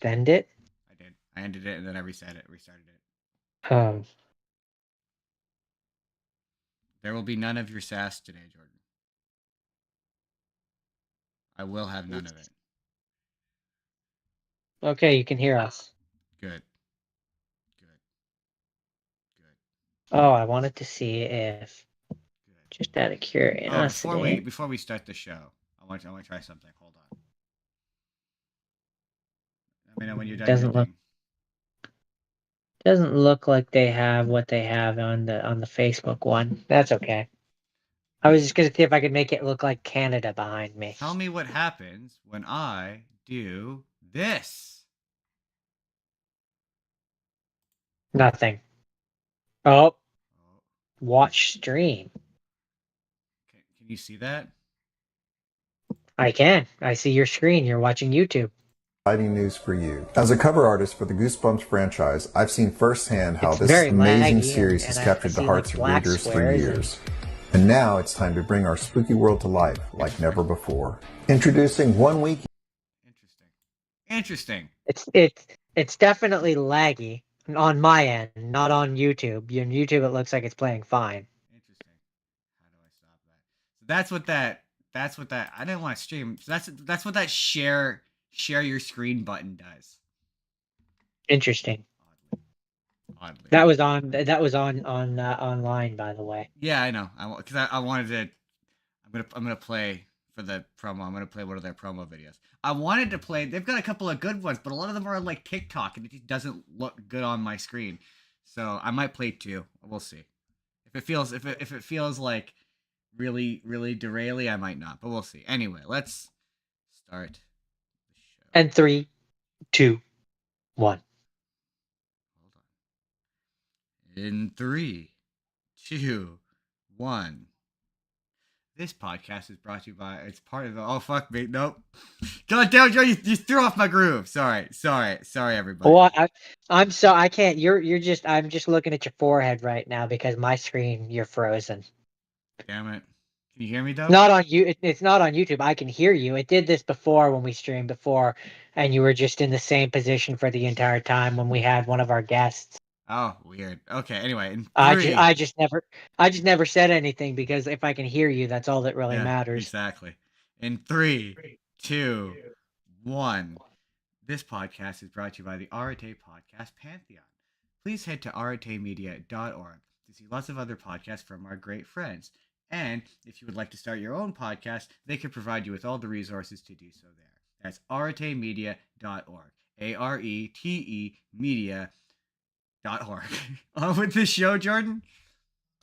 just end it? I did. I ended it and then I restarted it. Um, There will be none of your sass today, Jordan. I will have none of it. okay, you can hear us. Good. Good. Good. Oh, I wanted to see if, Good. just out of Oh, curiosity, before we start the show, I want to try something. Hold on. Let me know when you're done doesn't look editing. doesn't look like they have what they have on the Facebook one. That's okay. I was just gonna see if I could make it look like Canada behind me. Tell me what happens when I do this. Nothing. Oh, Oh, watch stream. can you see that? I can. I see your screen. You're watching YouTube. Exciting news for you. As a cover artist for the Goosebumps franchise, I've seen firsthand how It's this very amazing laggy, series and has I captured the see like hearts of black readers through squares and years. And now it's time to bring our spooky world to life like never before. Introducing 1 week. Interesting. Interesting. it's definitely laggy on my end, not on YouTube. On YouTube, it looks like it's playing fine. Interesting. How do I stop that? So that's what that. That's what that. I didn't want to stream. So that's what that share your screen button does. Interesting. Oddly. Oddly. That was on online, by the way. Yeah, I know. I wanted to. I'm gonna play for the promo. I'm gonna play one of their promo videos. I wanted to play. They've got a couple of good ones, but a lot of them are like TikTok, and it just doesn't look good on my screen. So I might play two. We'll see. If it feels like really deraily, I might not, but we'll see. Anyway, let's start the show. And 3, 2, 1. Hold on. In 3, 2, 1. This podcast is brought to you by. It's part of the. Oh fuck me! Nope. God damn, Joe! You threw off my groove. Sorry, everybody. Well, I'm so I can't. You're just. I'm just looking at your forehead right now because my screen. You're frozen. Damn it! Can you hear me though? Not on you. It's not on YouTube. I can hear you. It did this before when we streamed before, and you were just in the same position for the entire time when we had one of our guests. Oh, weird. Okay. Anyway, in I just, three. I just never said anything because if I can hear you, that's all that really Yeah, matters. exactly. In 3, 2, 1. This podcast is brought to you by the Arate Podcast Pantheon. Please head to aratemedia.org to see lots of other podcasts from our great friends. And if you would like to start your own podcast, they can provide you with all the resources to do so there. That's aratemedia.org. ARETE media.org. On with the show, Jordan.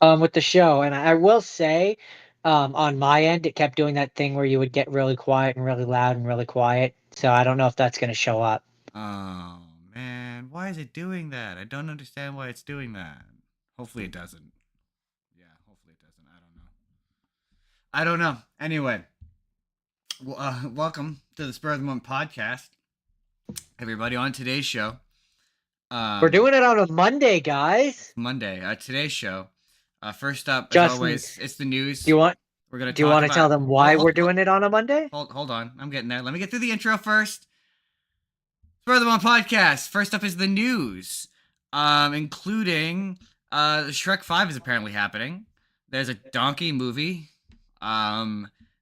With the show, and I will say, on my end, it kept doing that thing where you would get really quiet and really loud and really quiet. So I don't know if that's going to show up. Oh, man. Why is it doing that? I don't understand why it's doing that. Hopefully it doesn't. Yeah, hopefully it doesn't. I don't know. Anyway, welcome to the Spur of the Moment podcast, everybody. On today's show, We're doing it on a Monday, guys. Monday. Today's show. First up, as Justin, always, it's the news. Do you want? We're gonna Do you talk want to about. tell them why we're doing it on a Monday? Hold on. I'm getting there. Let me get through the intro first. Spur of the Moment podcast. First up is the news, including Shrek 5 is apparently happening. There's a Donkey movie. A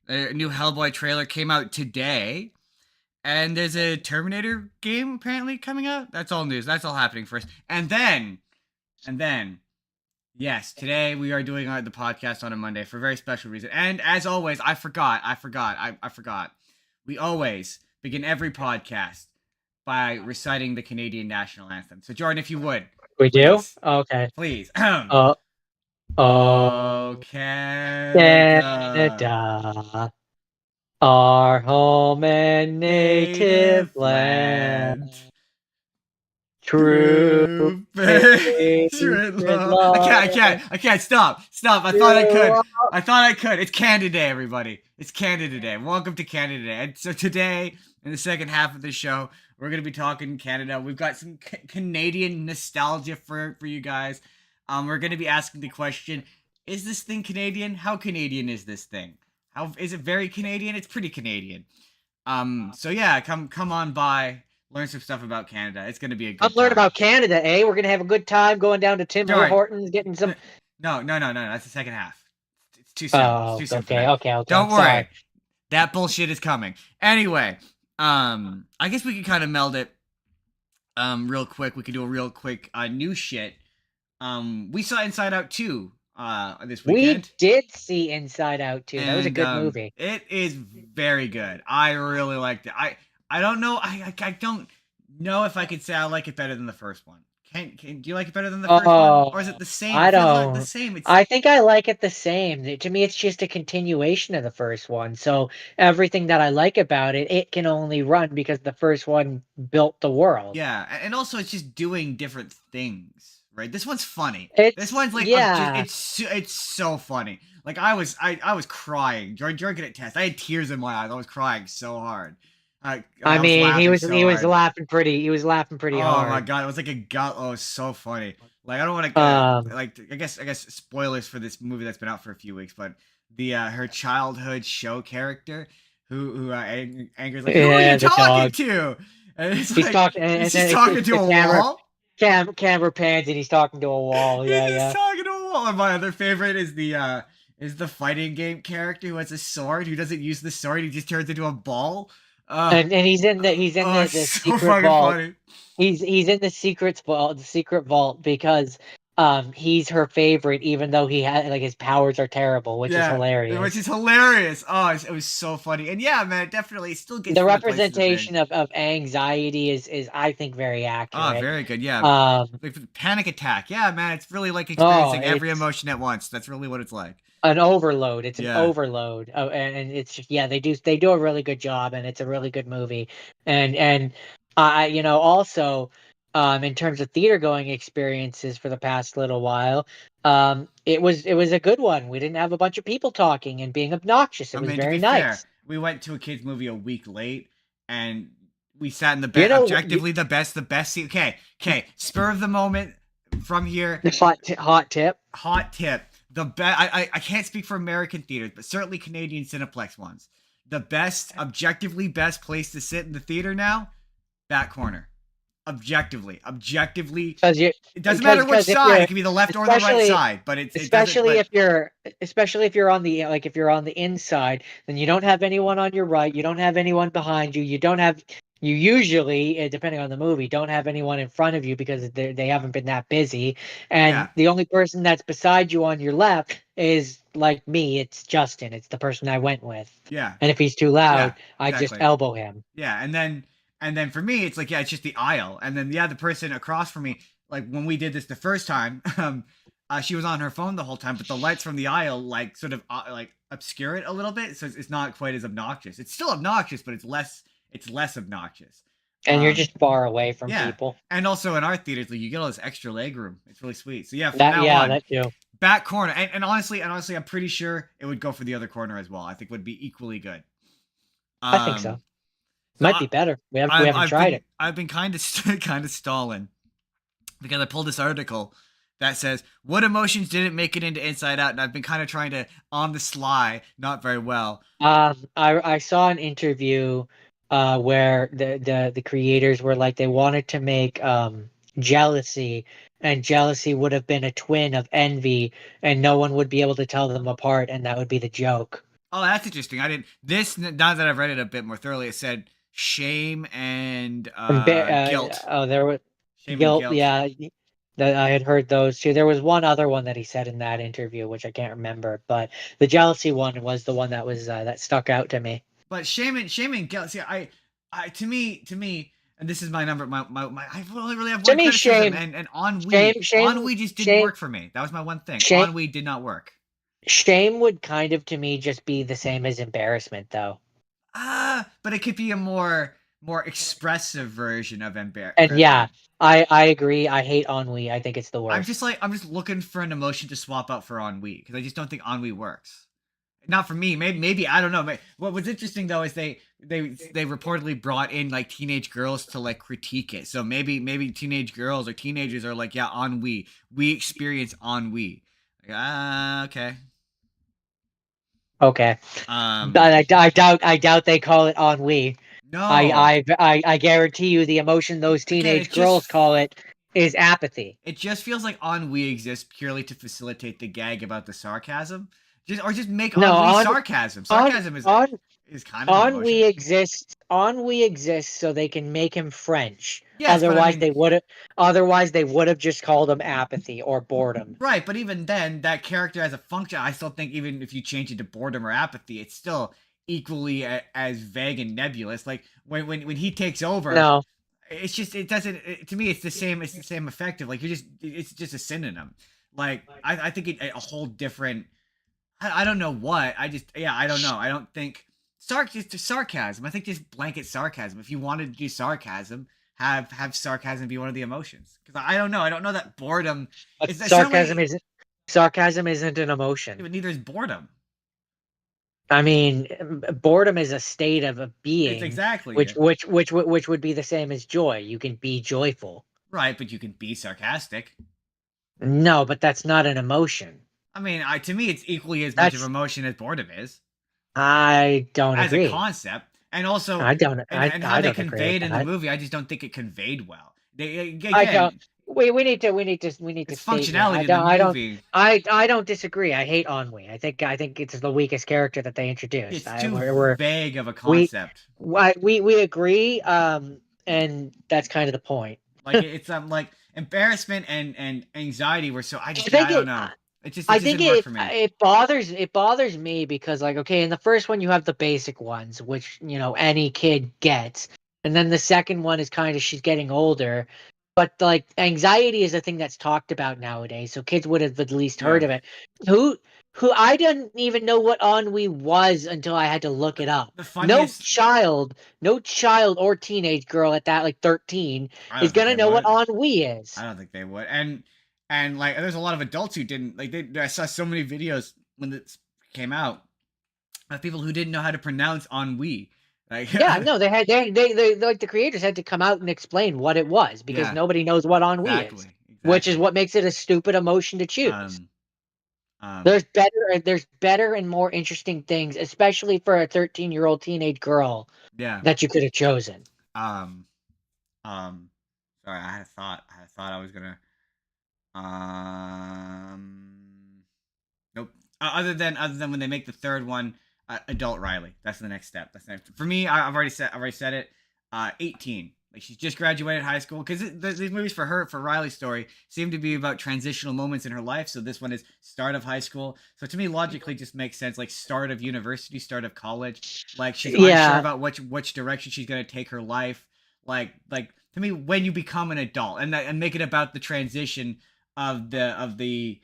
new Hellboy trailer came out today. And there's a Terminator game apparently coming out. That's all news. That's all happening first. And then, yes, today we are doing the podcast on a Monday for a very special reason. And as always, I forgot. We always begin every podcast by reciting the Canadian national anthem. So Jordan, if you would. We please, do? Okay. Please. Oh, Canada. Canada, our home and native land. True True patriot love. love. I can't. Stop. I thought I could. It's Canada Day, everybody. It's Canada Day. Welcome to Canada Day. And so today, in the second half of the show, we're going to be talking Canada. We've got some Canadian nostalgia for you guys. We're going to be asking the question, is this thing Canadian? How Canadian is this thing? How is it very Canadian? It's pretty Canadian. So yeah, come on by learn some stuff about Canada. It's gonna be a I'm good learning time. about Canada, eh? We're gonna have a good time going down to Tim Jordan, Hortons, getting some. no. That's the second half. It's too soon. It's Oh, too soon for okay, that. okay, okay. Don't I'm worry. sorry. That bullshit is coming. Anyway, I guess we can kind of meld it real quick. We could do a real quick new shit. We saw Inside Out 2 this We weekend. did see Inside Out too. That was a And good movie. it is very good. I really liked it. I don't know. I don't know if I could say I like it better than the first one. Do you like it better than the first one, or is it Oh, the same? I It feels like the don't. same. It's I think I like it the same. To me, it's just a continuation of the first one. So everything that I like about it, it can only run because the first one built the world. yeah, and also it's just doing different things, right? This one's funny. This It's one's like just yeah. it's so funny. Like I was crying during it test. I had tears in my eyes. I was crying so hard. I I was mean, laughing so he was hard. laughing pretty. He was laughing pretty Oh my hard. god, it was like a gut. Oh, it was so funny. Like I don't want to Um, like I guess spoilers for this movie that's been out for a few weeks, but the her childhood show character Anger's like, who are you yeah, the talking dog. to? And it's He's like talking, he's and just then talking it's to the a wall. camera pans, and he's talking to a wall. He's Yeah, just yeah. talking to a wall. And my other favorite is the fighting game character who has a sword, who doesn't use the sword, he just turns into a ball. And he's in Oh, it's the so secret fucking vault. funny. He's in the secret vault because he's her favorite, even though he had like his powers are terrible, which is Yeah, which hilarious. is hilarious. Oh, it was so funny. And yeah, man, it definitely still gets The third place in the bin. representation of anxiety is I think very Oh, accurate. very good. Yeah. Um, Like panic attack. Yeah, man, it's really like oh, experiencing every it's emotion at once. That's really what it's like. an overload. It's an Yeah. overload. Oh, and it's just yeah, they do a really good job, and it's a really good movie. And I also in terms of theater going experiences for the past little while, it was a good one. We didn't have a bunch of people talking and being obnoxious. It I was mean, to very be fair, nice. we went to a kids movie a week late and we sat in the You best, know, objectively the best seat. Okay. Spur of the moment from here. the hot tip. Hot tip. The best. I can't speak for American theaters, but certainly Canadian Cineplex ones. The best, objectively best place to sit in the theater now, back corner. Objectively, Because you it doesn't matter which because if side. It you're can be the left or the right especially side, but it doesn't. especially But if you're especially if you're on the like if you're on the inside, then you don't have anyone on your right, you don't have anyone behind you, you don't have you usually depending on the movie don't have anyone in front of you because they haven't been that busy, and yeah, the only person that's beside you on your left is like me, it's Justin, it's the person I went with, yeah, and if he's too yeah, loud I just exactly. elbow him. Yeah, and then for me, it's like yeah, it's just the aisle, and then yeah, the person across from me, like when we did this the first time, she was on her phone the whole time, but the lights from the aisle like sort of like obscure it a little bit, so it's not quite as obnoxious. It's still obnoxious, but it's less obnoxious. And you're Um, just far away from yeah, people. and also in our theaters, like you get all this extra leg room. It's really sweet. So yeah, from That now yeah, on, that too. back corner, and honestly, I'm pretty sure it would go for the other corner as well. I think would be equally good. I think so. So Might be better. We haven't tried it. I've been kind of kind of stalling because I pulled this article that says what emotions didn't make it into Inside Out, and I've been kind of trying to on the sly, not very well. I saw an interview where the creators were like they wanted to make jealousy, and jealousy would have been a twin of envy, and no one would be able to tell them apart, and that would be the joke. Oh, that's interesting. I didn't this now that I've read it a bit more thoroughly. It said shame and guilt, There was shame and guilt. guilt. Yeah, that I had heard those two. There was one other one that he said in that interview, which I can't remember, but the jealousy one was the one that was that stuck out to me. But shame and guilt. See, I to me, and this is my number. My I only really have To one me, criticism, and ennui. shame, Ennui just didn't shame, work for me. That was my one thing. shame. Ennui did not work. Shame would kind of to me just be the same as embarrassment though. But it could be a more expressive version of And yeah, embarrassment. I agree. I hate ennui. I think it's the worst. I'm just looking for an emotion to swap out for ennui because I just don't think ennui works. Not for me. Maybe I don't know. What was interesting though is they reportedly brought in like teenage girls to like critique it. So maybe teenage girls or teenagers are like, yeah, ennui. We experience ennui. Like, okay. Okay. Um, But I doubt they call it ennui. No. I guarantee you the emotion those Again, teenage girls call it is apathy. It just feels like ennui exists purely to facilitate the gag about the sarcasm. Just make No, ennui sarcasm. Sarcasm is kind of an ennui emotion. exists. Ennui exists so they can make him French. Yes, but I mean, Otherwise they would have just called him apathy or boredom. right, but even then, that character as a function, I still think even if you change it to boredom or apathy, it's still equally as vague and nebulous. Like when he takes over, No, it's just it doesn't. To me, it's the same. It's the same effective. Like it's just a synonym. Like I think a whole different. I don't know what. I don't know. I don't think just sarcasm. I think just blanket sarcasm. If you wanted to do sarcasm, have sarcasm be one of the emotions. Because I don't know. I don't know that boredom but is sarcasm isn't an emotion. but neither is boredom. I mean, boredom is a state of a It's being, exactly which would be the same as joy. You can be joyful. right, but you can be sarcastic. No, but that's not an emotion. I mean, to me, it's equally as much of That's emotion as boredom is I don't as a agree. concept, and also I don't. and how I they don't agree with conveyed in the that. movie. I just don't think it conveyed well. They I don't. again, We need to it's state here. functionality in the movie. I don't disagree. I hate ennui. I think it's the weakest character that they introduced. It's too We're vague of a we concept. we agree. And that's kind of the point. Like it's like embarrassment and anxiety were so. I think I don't know. It I just think didn't work for me. it bothers me because, like, okay, in the first one you have the basic ones, which any kid gets, and then the second one is kind of she's getting older, but like anxiety is a thing that's talked about nowadays, so kids would have at least heard Yeah. of it. Who I didn't even know what ennui was until I had to look it up. The funniest. No child or teenage girl at that, like 13, I is don't think gonna they know what would. ennui is. I don't think they would. And like there's a lot of adults who didn't like I saw so many videos when this came out of people who didn't know how to pronounce ennui. Like Yeah, no, they like the creators had to come out and explain what it was because yeah, nobody knows what ennui is, which is what makes it a stupid emotion to choose. Um um There's better and more interesting things, especially for a 13-year-old teenage girl yeah. that you could have chosen. Um um sorry, I had a thought. I was gonna nope. Other than when they make the third one, adult Riley. That's the next step. That's the next. For me, I've already said it. 18. Like she's just graduated high school because these movies for Riley's story seem to be about transitional moments in her life. So this one is start of high school. So to me, logically, just makes sense. Like start of university, start of college. Like she's unsure about which direction she's gonna take her life. Like to me, when you become an adult and make it about the transition of the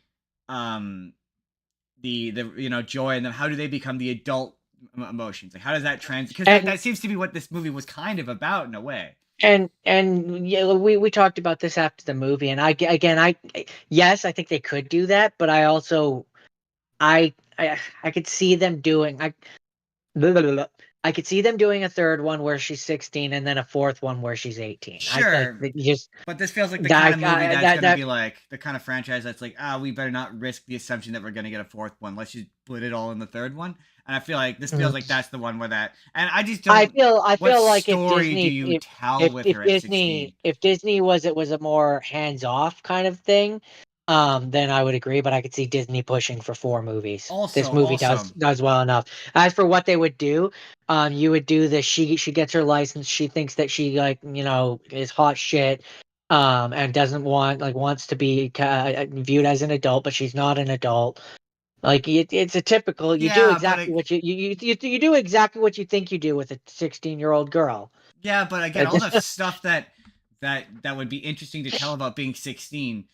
joy and how do they become the adult emotions, like how does that because that seems to be what this movie was kind of about in a way. And yeah, we talked about this after the movie, and I yes, I think they could do that, but I also I could see them doing I could see them doing a third one where she's 16 and then a fourth one where she's 18. Sure. But this feels like the kind of movie that's going to be like the kind of franchise that's like, we better not risk the assumption that we're going to get a fourth one. Let's just put it all in the third one. And I feel like this feels like that's the one where that. And I just don't. I feel like if Disney, do you tell with her at 16? If Disney was a more hands-off kind of thing, then I would agree. But I could see Disney pushing for 4 movies. This movie does well enough. As for what they would do, you would do this. She gets her license. She thinks that she is hot shit. And doesn't wants to be viewed as an adult, but she's not an adult. Like it's a typical. You do exactly what you do exactly what you think you do with a 16-year-old girl. Yeah, but again, all the stuff that would be interesting to tell about being 16,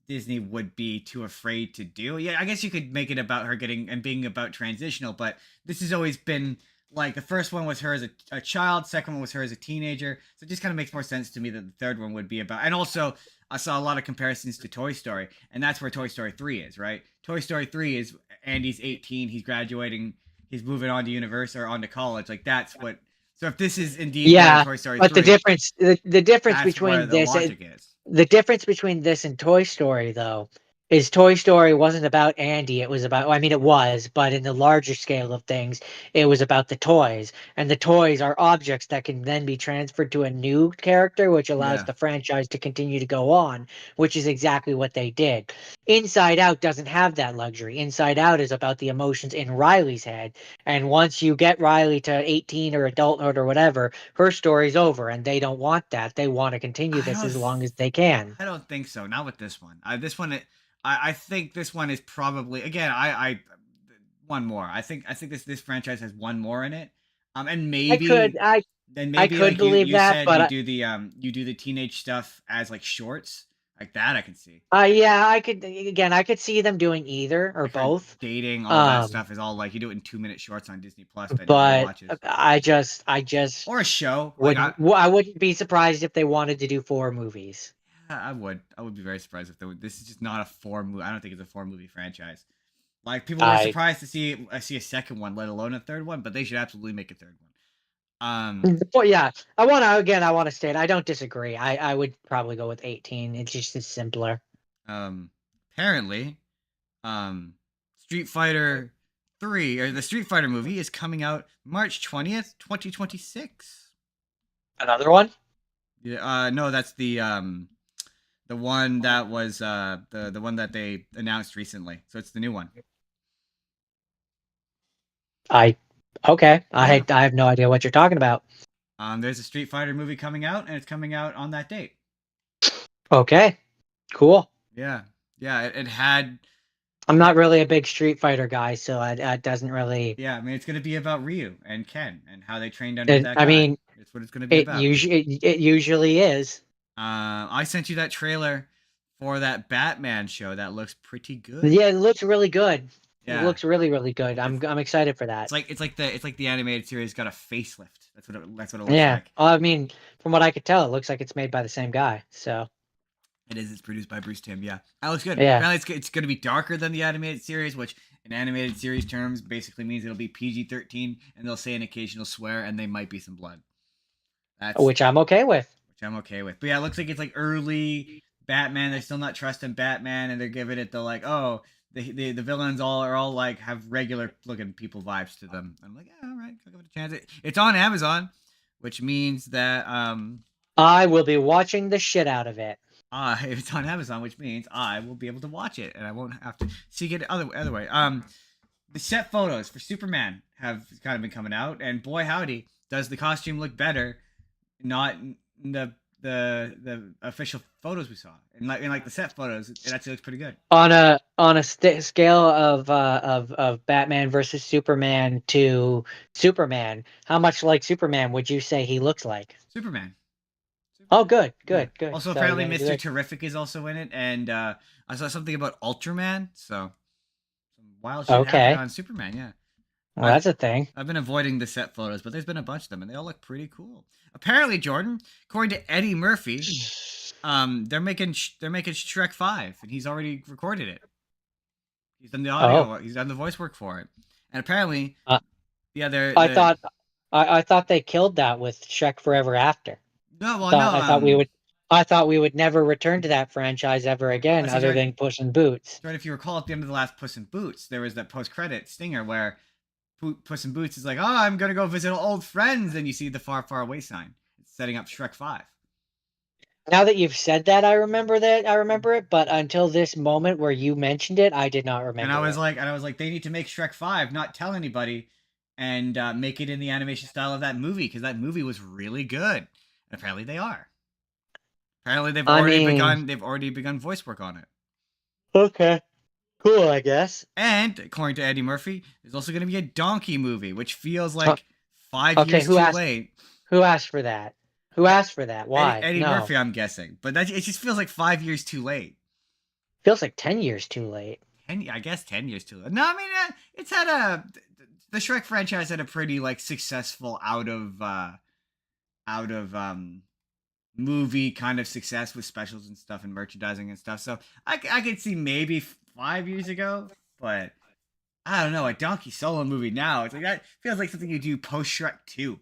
Disney would be too afraid to do. Yeah, I guess you could make it about her getting and being about transitional, but this has always been like the first one was her as a child, second one was her as a teenager. So it just kind of makes more sense to me that the third one would be about. And also, I saw a lot of comparisons to Toy Story, and that's where Toy Story 3 is, right? Toy Story 3 is Andy's 18, he's graduating, he's moving on to university or on to college. Like that's what. So if this is indeed Toy Story 3, but the difference between this and Toy Story though is Toy Story wasn't about Andy. It was about, I mean, it was, but in the larger scale of things, it was about the toys. And the toys are objects that can then be transferred to a new character, which allows Yeah. the franchise to continue to go on, which is exactly what they did. Inside Out doesn't have that luxury. Inside Out is about the emotions in Riley's head. And once you get Riley to 18 or adulthood or whatever, her story's over. And they don't want that. They want to continue I this don't as long as they can. I don't think so. Not with this one. I think this one is probably again. One more. I think this franchise has one more in it. And I could, maybe I then I maybe could like believe you that, said but you do the teenage stuff as like shorts like that. I can see yeah, I could again, I could see them doing either or like her both. dating, all that Um, stuff is all like you do it in 2 minute shorts on Disney Plus that nobody but watches, I just or a show like I wouldn't be surprised if they wanted to do 4 movies. I would be very surprised if this is just not a 4 movie. I don't think it's a 4 movie franchise. Like people were I surprised to see a second one, let alone a third one, but they should absolutely make a third one. But yeah, I want to state I don't disagree. I would probably go with 18. It's just it's simpler. Apparently, um, Street Fighter 3 or the Street Fighter movie is coming out March 20th, 2026. Another one? Yeah, no, that's the one that was the one that they announced recently. So it's the new one. I okay. Yeah. I have no idea what you're talking about. There's a Street Fighter movie coming out, and it's coming out on that date. Okay. Cool. Yeah, yeah. It had. I'm Yeah, not really a big Street Fighter guy, so it doesn't really. yeah. I mean, it's gonna be about Ryu and Ken and how they trained under that I guy. mean, That's what it's gonna be about. it usually is. I sent you that trailer for that Batman show. That looks pretty good. Yeah, it looks really good. It Yeah, looks really, really good. it's, I'm excited for that. it's like the animated series got a facelift. That's what it looks Yeah. like. I mean, from what I could tell, it looks like it's made by the same guy. So It is. It's produced by Bruce Timm. Yeah, that looks good. yeah. Apparently, it's going to be darker than the animated series, which in animated series terms basically means it'll be PG-13, and they'll say an occasional swear, and they might be some blood. That's Which I'm okay with. which I'm okay with. But yeah, it looks like it's like early Batman. They're still not trusting Batman, and they're giving it the like, oh, the villains are all like have regular looking people vibes to them. I'm like, yeah, all right, I'll give it a chance. It's on Amazon, which means that I will be watching the shit out of it. if it's on Amazon, which means I will be able to watch it, and I won't have to seek it other way. The set photos for Superman have kind of been coming out, and boy howdy, does the costume look better? Not in the official photos we saw, in like the set photos, it actually looks pretty good. On a scale of Batman versus Superman to Superman, how much like Superman would you say he looks like? Superman. Oh, good, Yeah. good, good. Also, So you're apparently, gonna do Mr. it. Terrific is also in it, and I saw something about Ultraman. So some wild shit happening Okay, on Superman. Yeah. well I've that's a thing. I've been avoiding the set photos, but there's been a bunch of them, and they all look pretty cool. Apparently, Jordan, according to Eddie Murphy, they're making Shrek 5, and he's already recorded it. He's done the audio. Oh, He's done the voice work for it, and apparently, uh, yeah, they're I the thought I thought they killed that with Shrek Forever After. no, well, no, I thought we would never return to that franchise ever again, see, other Jordan, than Puss in Boots. Jordan, if you recall, at the end of the last Puss in Boots, there was that post-credit stinger where Puss in Boots is like, "Oh, I'm gonna go visit old friends," and you see the far, far away sign. It's setting up Shrek 5. Now that you've said that, I remember that. I remember it, but until this moment where you mentioned it, I did not And I remember was it. like, they need to make Shrek 5, not tell anybody, and make it in the animation style of that movie because that movie was really good. And apparently they are. Apparently I mean, they've already begun voice work on it. okay, cool, I guess. And according to Eddie Murphy, there's also going to be a Donkey movie, which feels Huh, like 5 okay, years too late. who asked for that? Who asked for that? Why? Eddie No, Murphy, I'm guessing, but it just feels like 5 years too late. feels like 10 years too late. I guess 10 years too late. No, I mean it's had the Shrek franchise had a pretty like successful out of movie kind of success with specials and stuff and merchandising and stuff. So I could see maybe 5 years ago, but I don't know, a Donkey Solo movie now. It's like that feels like something you do post Shrek 2.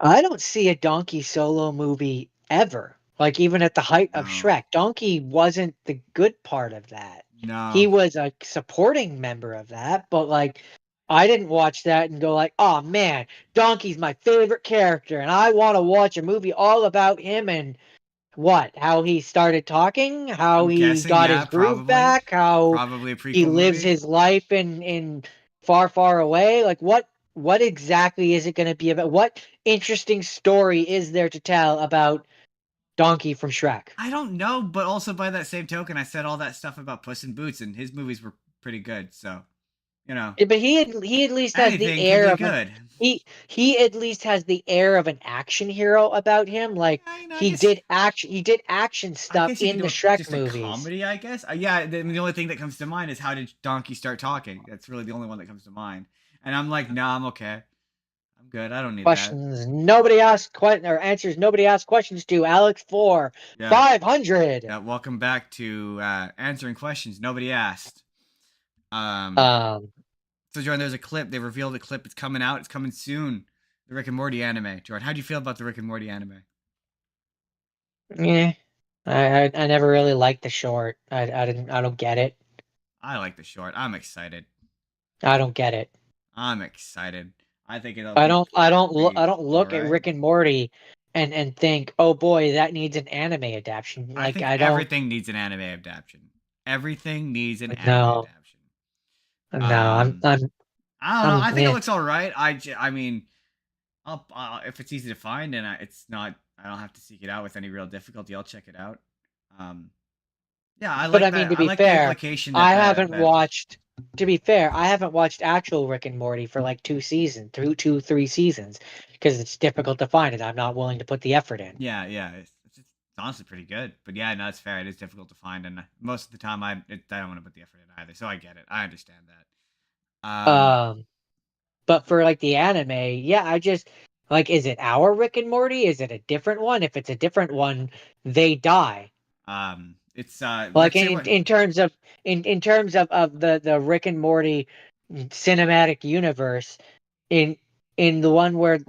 I don't see a Donkey Solo movie ever. Like even at the height of No. Shrek, Donkey wasn't the good part of that. No. He was a supporting member of that, but like I didn't watch that and go like, "Oh man, Donkey's my favorite character and I want to watch a movie all about him and what? How he started talking, how I'm he guessing, got yeah, his groove back, how probably a he prequel lives movie. his life in far, far away. Like what exactly is it going to be about? What interesting story is there to tell about Donkey from Shrek? I don't know, but also by that same token, I said all that stuff about Puss in Boots, and his movies were pretty good. So, you know, Yeah, but he at least has the anything can air be of an good. he at least has the air of an action hero about him. Like Yeah, he did action I stuff guess you could in do the Shrek just a movies. comedy, I guess. Yeah, the only thing that comes to mind is how did Donkey start talking? That's really the only one that comes to mind. And I'm like, nah, I'm okay. I'm good. I don't need that. Questions nobody asked or answers nobody asked questions to. Alex for Yeah. 500. Yeah. Welcome back to answering questions nobody asked. Um, Um, so Jordan, there's a clip. They revealed a clip. It's coming out. It's coming soon. The Rick and Morty anime. Jordan, how do you feel about the Rick and Morty anime? yeah, I never really liked the short. I don't get it. I like the short. I'm excited. I don't get it. I'm excited. I think it'll be I don't all look at right. Rick and Morty and think, oh boy, that needs an anime adaptation. I Like think I don't. everything needs an anime adaptation. Everything needs an anime No, adaptation. no, Um, I don't know. I think it yeah. looks all right. I mean, if it's easy to find and it's not, I don't have to seek it out with any real difficulty. I'll check it out. Um, yeah, I But like I mean, that. to I be like the fair, implication that I haven't watched. To be fair, I haven't watched actual Rick and Morty for like 2 seasons, through 2, 3 seasons, because it's difficult to find it. I'm not willing to put the effort in. yeah, it's honestly pretty good. But yeah, no, it's fair. It is difficult to find, and most of the time, I don't want to put the effort in either. So I get it. I understand that. Um, but for like the anime, yeah, I just like, is it our Rick and Morty? Is it a different one? If it's a different one, they die. It's Like Rick say what? in terms of in terms of the Rick and Morty cinematic universe, in the one where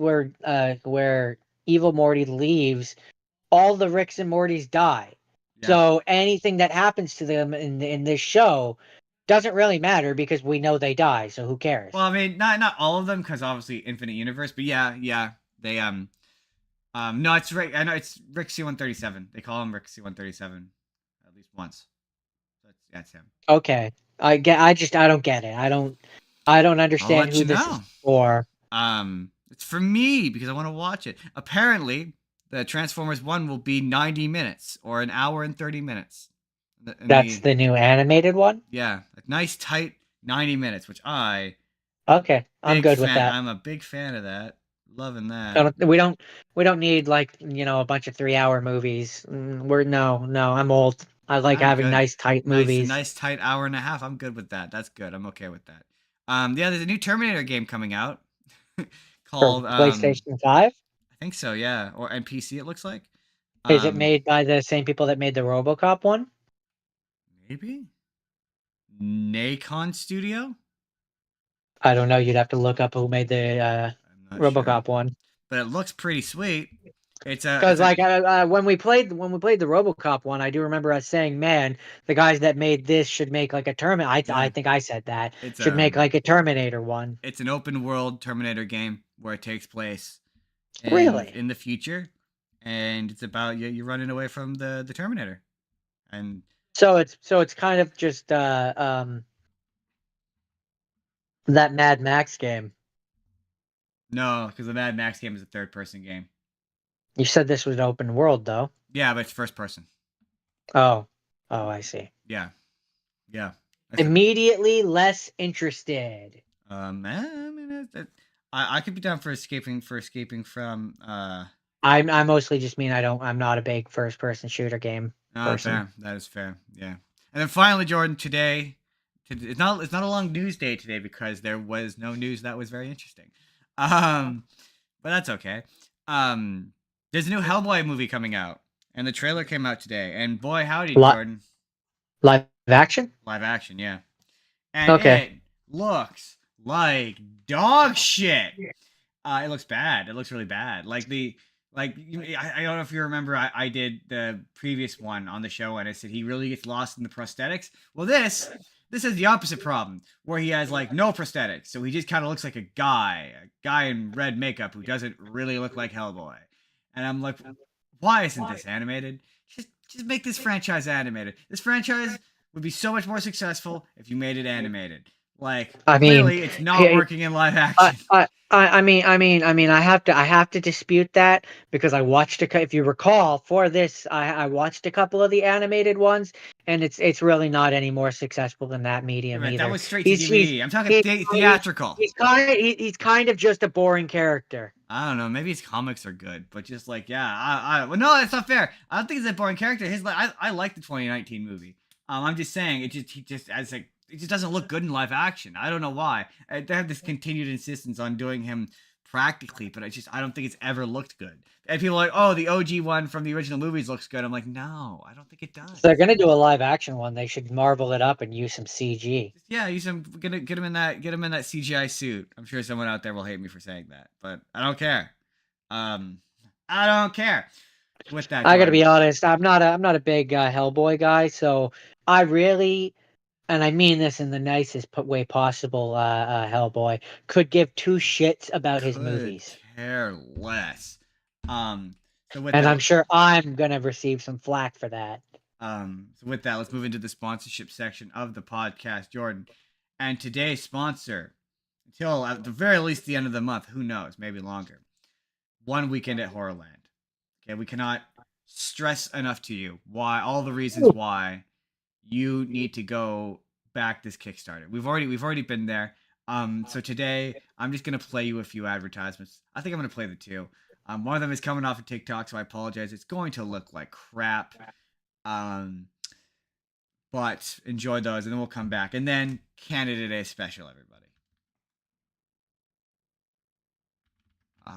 Evil Morty leaves, all the Ricks and Mortys die. Yeah. So anything that happens to them in this show doesn't really matter because we know they die. So who Well, cares? I mean, not all of them because obviously Infinite Universe, but yeah, they no, it's Rick. I know it's Rick C-137. They call him Rick C-137 at least once. That's him. Okay, I don't get it. I don't I'll understand let who you this is know. for. It's for me because I want to watch it. Apparently, the Transformers One will be 90 minutes or an hour and 30 minutes. That's the new animated one. Yeah, a nice tight 90 minutes, which Okay, I'm good with that. I'm a big fan of that. Loving I that. don't, we don't need like a bunch of 3 hour movies. We're no, I'm old. I like I'm having good. nice tight A movies. nice tight hour and a half. I'm good with that. That's good. I'm okay with that. Yeah, there's a new Terminator game coming out For called PlayStation 5? I think so, yeah, or NPC it looks like. Is it Um, made by the same people that made the RoboCop one? maybe Nacon Studio. I don't know. You'd have to look up who made the I'm not sure, RoboCop one. but it looks pretty sweet. Because It's a like when we played the RoboCop one, I do remember us saying, "Man, the guys that made this should make like a Terminator." I yeah, think I said that it's should make like a Terminator one. it's an open world Terminator game where it takes place Really? in the future, and it's about you running away from the Terminator, and So it's kind of just that Mad Max game. no, because the Mad Max game is a third person game. You said this was open world though. Yeah, but it's first person. Oh, oh, I see. Yeah, yeah. That's a Immediately less interested. I mean, I could be down for escaping from I mostly just mean I'm not a big first person shooter game person. fair. That is fair. Yeah. And then finally, Jordan, today, it's not a long news day today because there was no news that was very interesting. Um, but that's okay. There's a new Hellboy movie coming out, and the trailer came out today. And boy, howdy, Li- Jordan, Live action? live action, yeah. And Okay. it looks like dog shit. It looks bad. It looks really bad. Like Like, I don't know if you remember, I did the previous one on the show, and I said he really gets lost in the prosthetics. Well, this is the opposite problem, where he has like no prosthetics, so he just kind of looks like a guy in red makeup who doesn't really look like Hellboy. And I'm like, why isn't this animated? Just make this franchise animated. This franchise would be so much more successful if you made it animated. Like, I mean, clearly, it's not working in live I, action. I have to dispute that because I watched if you recall, for this, I watched a couple of the animated ones, and it's really not any more successful than that medium Right, either. that was straight to He's DVD. I'm talking he's theatrical. he's kind of just a boring character. I don't know. Maybe his comics are good, but just like, yeah, well, no, that's not fair. I don't think he's a boring character. I like the 2019 movie. I'm just saying, he just as like, it just doesn't look good in live action. I don't know why. They have this continued insistence on doing him practically, but I don't think it's ever looked good. And people are like, oh, the OG one from the original movies looks good. I'm like, no, I don't think it does. If they're gonna do a live action one, they should marvel it up and use some CG. Yeah, use him. Get him in that CGI suit. I'm sure someone out there will hate me for saying that, but I don't care. I don't care. With that, I gotta be honest. I'm not a big Hellboy guy, so I really, and I mean this in the nicest way possible, Hellboy could give two shits about his movies. Care less. So with and that, I'm sure I'm gonna receive some flack for that. So with that, let's move into the sponsorship section of the podcast, Jordan. And today's sponsor, until at the very least the end of the month, who knows, maybe longer. One Weekend at Horrorland. Okay, we cannot stress enough to you all the reasons why you need to go back this Kickstarter. We've already been there. So today I'm just gonna play you a few advertisements. I think I'm gonna play the two. One of them is coming off of TikTok, so I apologize. It's going to look like crap. But enjoy those, and then we'll come back. And then Canada Day special, everybody. There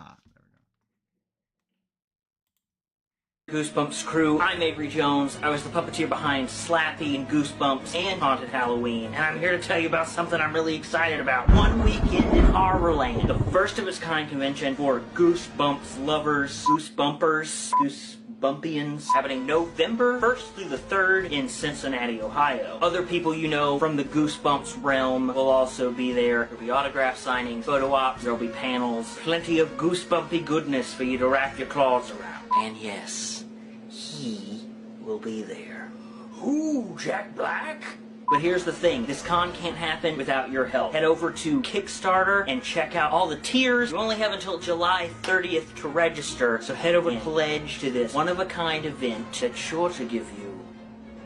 we go. Goosebumps crew, I'm Avery Jones. I was the puppeteer behind Slappy and Goosebumps and Haunted Halloween. And I'm here to tell you about something I'm really excited about. One Weekend in Horrorland. The first of its kind convention for Goosebumps lovers, Goosebumpers, Goosebumpians, happening November 1st through the 3rd in Cincinnati, Ohio. Other people you know from the Goosebumps realm will also be there. There'll be autograph signing, photo ops, there'll be panels, plenty of goosebumpy goodness for you to wrap your claws around. And yes, he will be there. Who, Jack Black? But here's the thing, this con can't happen without your help. Head over to Kickstarter and check out all the tiers. You only have until July 30th to register, so head over and pledge to this one-of-a-kind event that's sure to give you,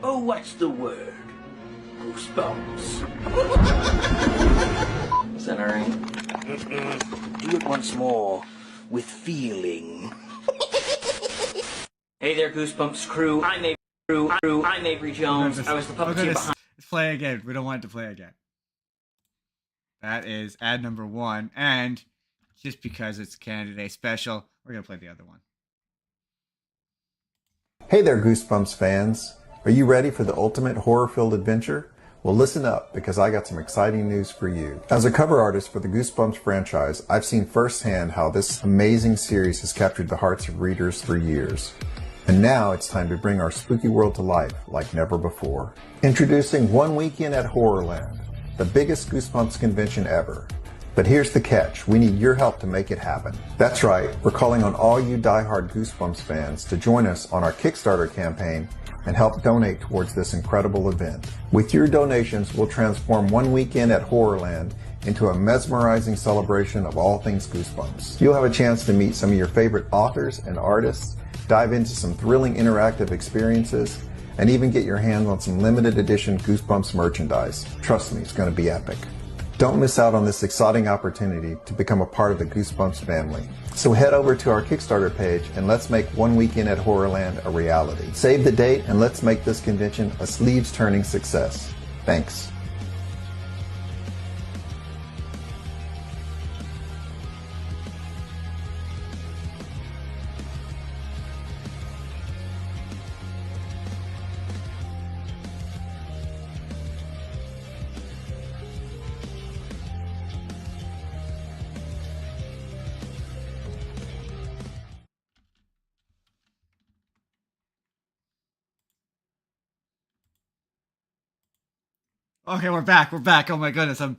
oh, what's the word? Goosebumps. Is that alright? Do it once more, with feeling. Hey there, Goosebumps crew. I'm Avery Jones. I was the puppeteer behind. Let's play again. We don't want it to play again. That is ad number 1, and just because it's Canada Day special, we're gonna play the other one. Hey there, Goosebumps fans. Are you ready for the ultimate horror-filled adventure? Well, listen up, because I got some exciting news for you. As a cover artist for the Goosebumps franchise, I've seen firsthand how this amazing series has captured the hearts of readers for years. And now it's time to bring our spooky world to life like never before. Introducing One Weekend at Horrorland, the biggest Goosebumps convention ever. But here's the catch, we need your help to make it happen. That's right, we're calling on all you diehard Goosebumps fans to join us on our Kickstarter campaign and help donate towards this incredible event. With your donations, we'll transform One Weekend at Horrorland into a mesmerizing celebration of all things Goosebumps. You'll have a chance to meet some of your favorite authors and artists, dive into some thrilling interactive experiences, and even get your hands on some limited edition Goosebumps merchandise. Trust me, it's going to be epic. Don't miss out on this exciting opportunity to become a part of the Goosebumps family. So head over to our Kickstarter page and let's make One Weekend at Horrorland a reality. Save the date and let's make this convention a sleeves-turning success. Thanks. Okay, we're back. We're back. Oh my goodness, I'm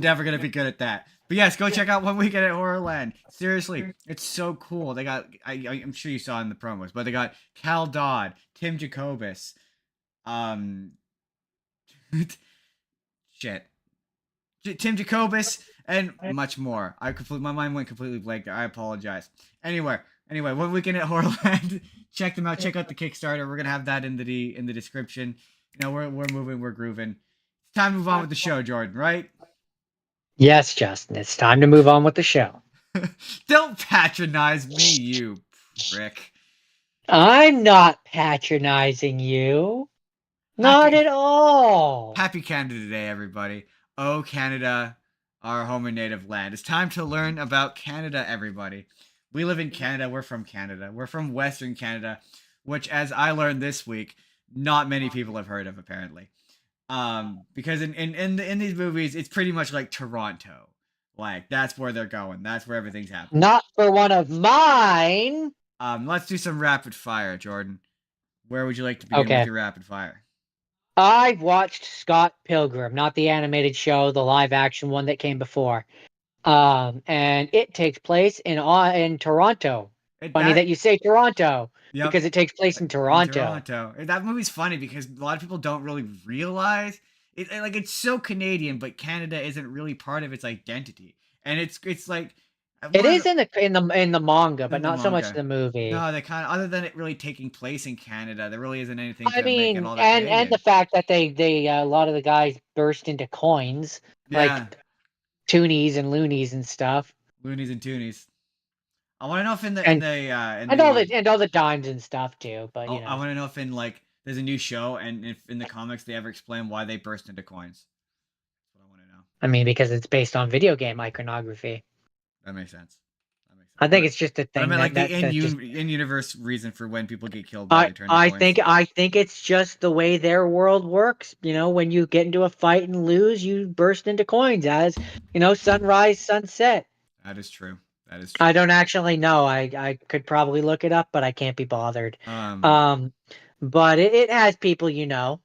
never gonna be good at that. But yes, go check out One Weekend at Horrorland. Seriously, it's so cool. They got I'm sure you saw in the promos, but they got Cal Dodd, Tim Jacobus, um, shit, Tim Jacobus, and much more. My mind went completely blank there. I apologize. Anyway, One Weekend at Horrorland. Check them out. Check out the Kickstarter. We're gonna have that in the description. You know, we're moving, we're grooving. It's time to move on with the show, Jordan. Right? Yes, Justin. It's time to move on with the show. Don't patronize me, you prick. I'm not patronizing you. Not at all. Happy Canada Day, everybody. Oh, Canada, our home and native land. It's time to learn about Canada, everybody. We live in Canada. We're from Canada. We're from Western Canada, which, as I learned this week, not many people have heard of, apparently. Because in these movies, it's pretty much like Toronto. Like, that's where they're going. That's where everything's happening. Not for one of mine. Let's do some rapid fire, Jordan. Where would you like to begin with your rapid fire? I've watched Scott Pilgrim, not the animated show, the live action one that came before. And it takes place in Toronto. Funny that you say Toronto, because it takes place in Toronto. That movie's funny because a lot of people don't really realize it's so Canadian, but Canada isn't really part of its identity, and it's like it is in the manga, but not so much in the movie. No, they kind of, other than it really taking place in Canada, there really isn't anything. I mean, and the fact that they a lot of the guys burst into coins, like toonies and loonies and stuff. Loonies and toonies. I want to know if all the dimes and stuff too. But you know, I want to know if in like there's a new show and if in the comics they ever explain why they burst into coins. That's what I want to know. I mean, because it's based on video game iconography. That makes sense. I think it's just a thing. I mean, like the in-universe reason for when people get killed. I think it's just the way their world works. You know, when you get into a fight and lose, you burst into coins. As you know, sunrise, sunset. That is true. I don't actually know. I could probably look it up, but I can't be bothered. But it has people, you know.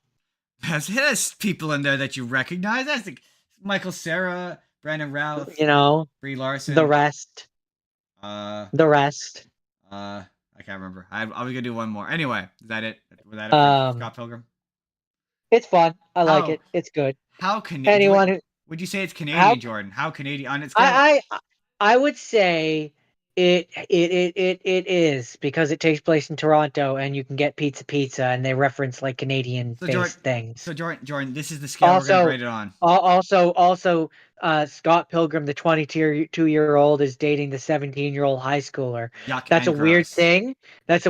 It has people in there that you recognize. That's like Michael Cera, Brandon Routh, you know, Brie Larson, the rest. I can't remember. I was gonna do one more. Anyway, is that it? Was that it for Scott Pilgrim? It's fun. I like it. It's good. How Canadian? Would you say it's Canadian, Jordan? How Canadian on its scale? I would say it is, because it takes place in Toronto and you can get pizza and they reference like Canadian based things. So Jordan, this is the scale we're gonna rate it on. Also, Scott Pilgrim, the 22-year-old, is dating the 17-year-old high schooler. Yuck, That's a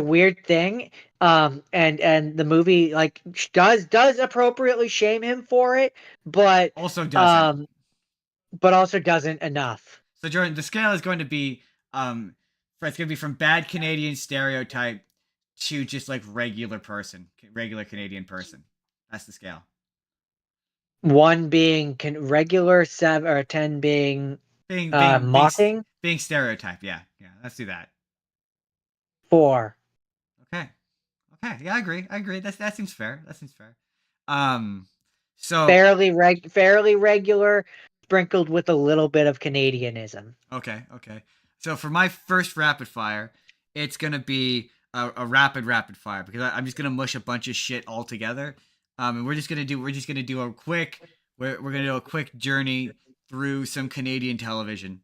weird thing. And the movie like does appropriately shame him for it, but also doesn't. But also doesn't enough. So Jordan, the scale is going to be it's going to be from bad Canadian stereotype to just like regular Canadian person. That's the scale. 1 being regular, 7 or 10 being mocking, being stereotype. Yeah. Let's do that. 4. Okay. Yeah, I agree. That seems fair. So fairly regular, sprinkled with a little bit of Canadianism. Okay. So for my first rapid fire, it's gonna be a rapid fire because I'm just gonna mush a bunch of shit all together. And we're just gonna do a quick journey through some Canadian television.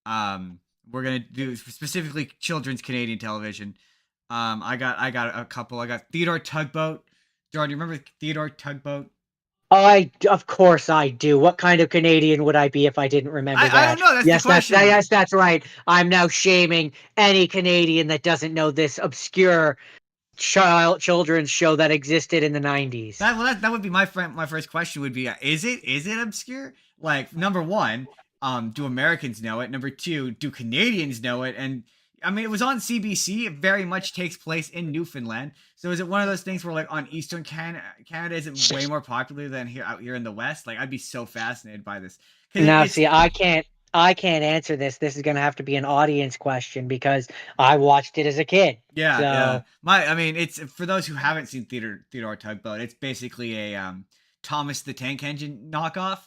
We're gonna do specifically children's Canadian television. I got a couple. I got Theodore Tugboat. Jordan, you remember Theodore Tugboat? Of course I do. What kind of Canadian would I be if I didn't remember that? I don't know. That's the question. That's right. I'm now shaming any Canadian that doesn't know this obscure children's show that existed in the 90s. That would be my first question. Would be, is it obscure? Like, number 1, do Americans know it? Number 2, do Canadians know it? And I mean, it was on CBC. It very much takes place in Newfoundland. So is it one of those things where, like, on Eastern Canada, is it way more popular than out here in the West? Like, I'd be so fascinated by this. Now, see, I can't answer this. This is going to have to be an audience question because I watched it as a kid. Yeah. I mean, it's for those who haven't seen Theodore Tugboat. It's basically Thomas the Tank Engine knockoff,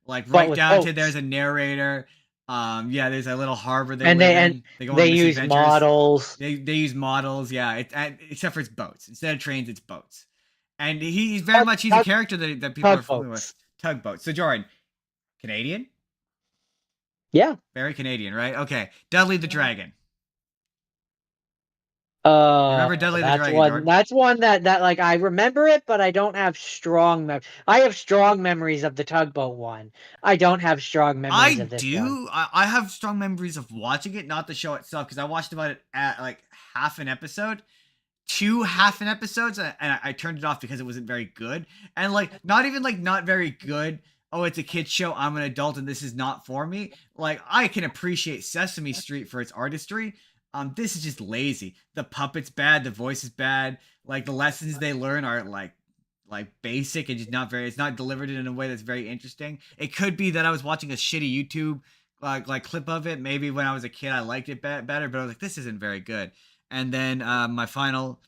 like But right with down to boats. there's a narrator. Yeah, there's a little harbor they And live they and in. They go on they use misadventures. models. They use models, yeah. Except for it's boats. Instead of trains, it's boats. And he's very much he's a character that people are familiar with. Tugboats. Tugboat. So Jordan, Canadian, Yeah. very Canadian, right? Okay, Dudley the Dragon. Remember Dudley the Dragon, Jordan? That's one that like I remember it, but I don't have strong I have strong memories of the tugboat one. I don't have strong memories of this one. I have strong memories of watching it, not the show itself, because I watched about it at like half an episode. 2 half an episodes, and I turned it off because it wasn't very good. And like not even like not very good. Oh, it's a kid's show. I'm an adult and this is not for me. Like I can appreciate Sesame Street for its artistry. This is just lazy. The puppet's bad, the voice is bad. Like the lessons they learn are like basic and just not very. It's not delivered in a way that's very interesting. It could be that I was watching a shitty YouTube like clip of it. Maybe when I was a kid I liked it better, but I was like, this isn't very good. And then my final.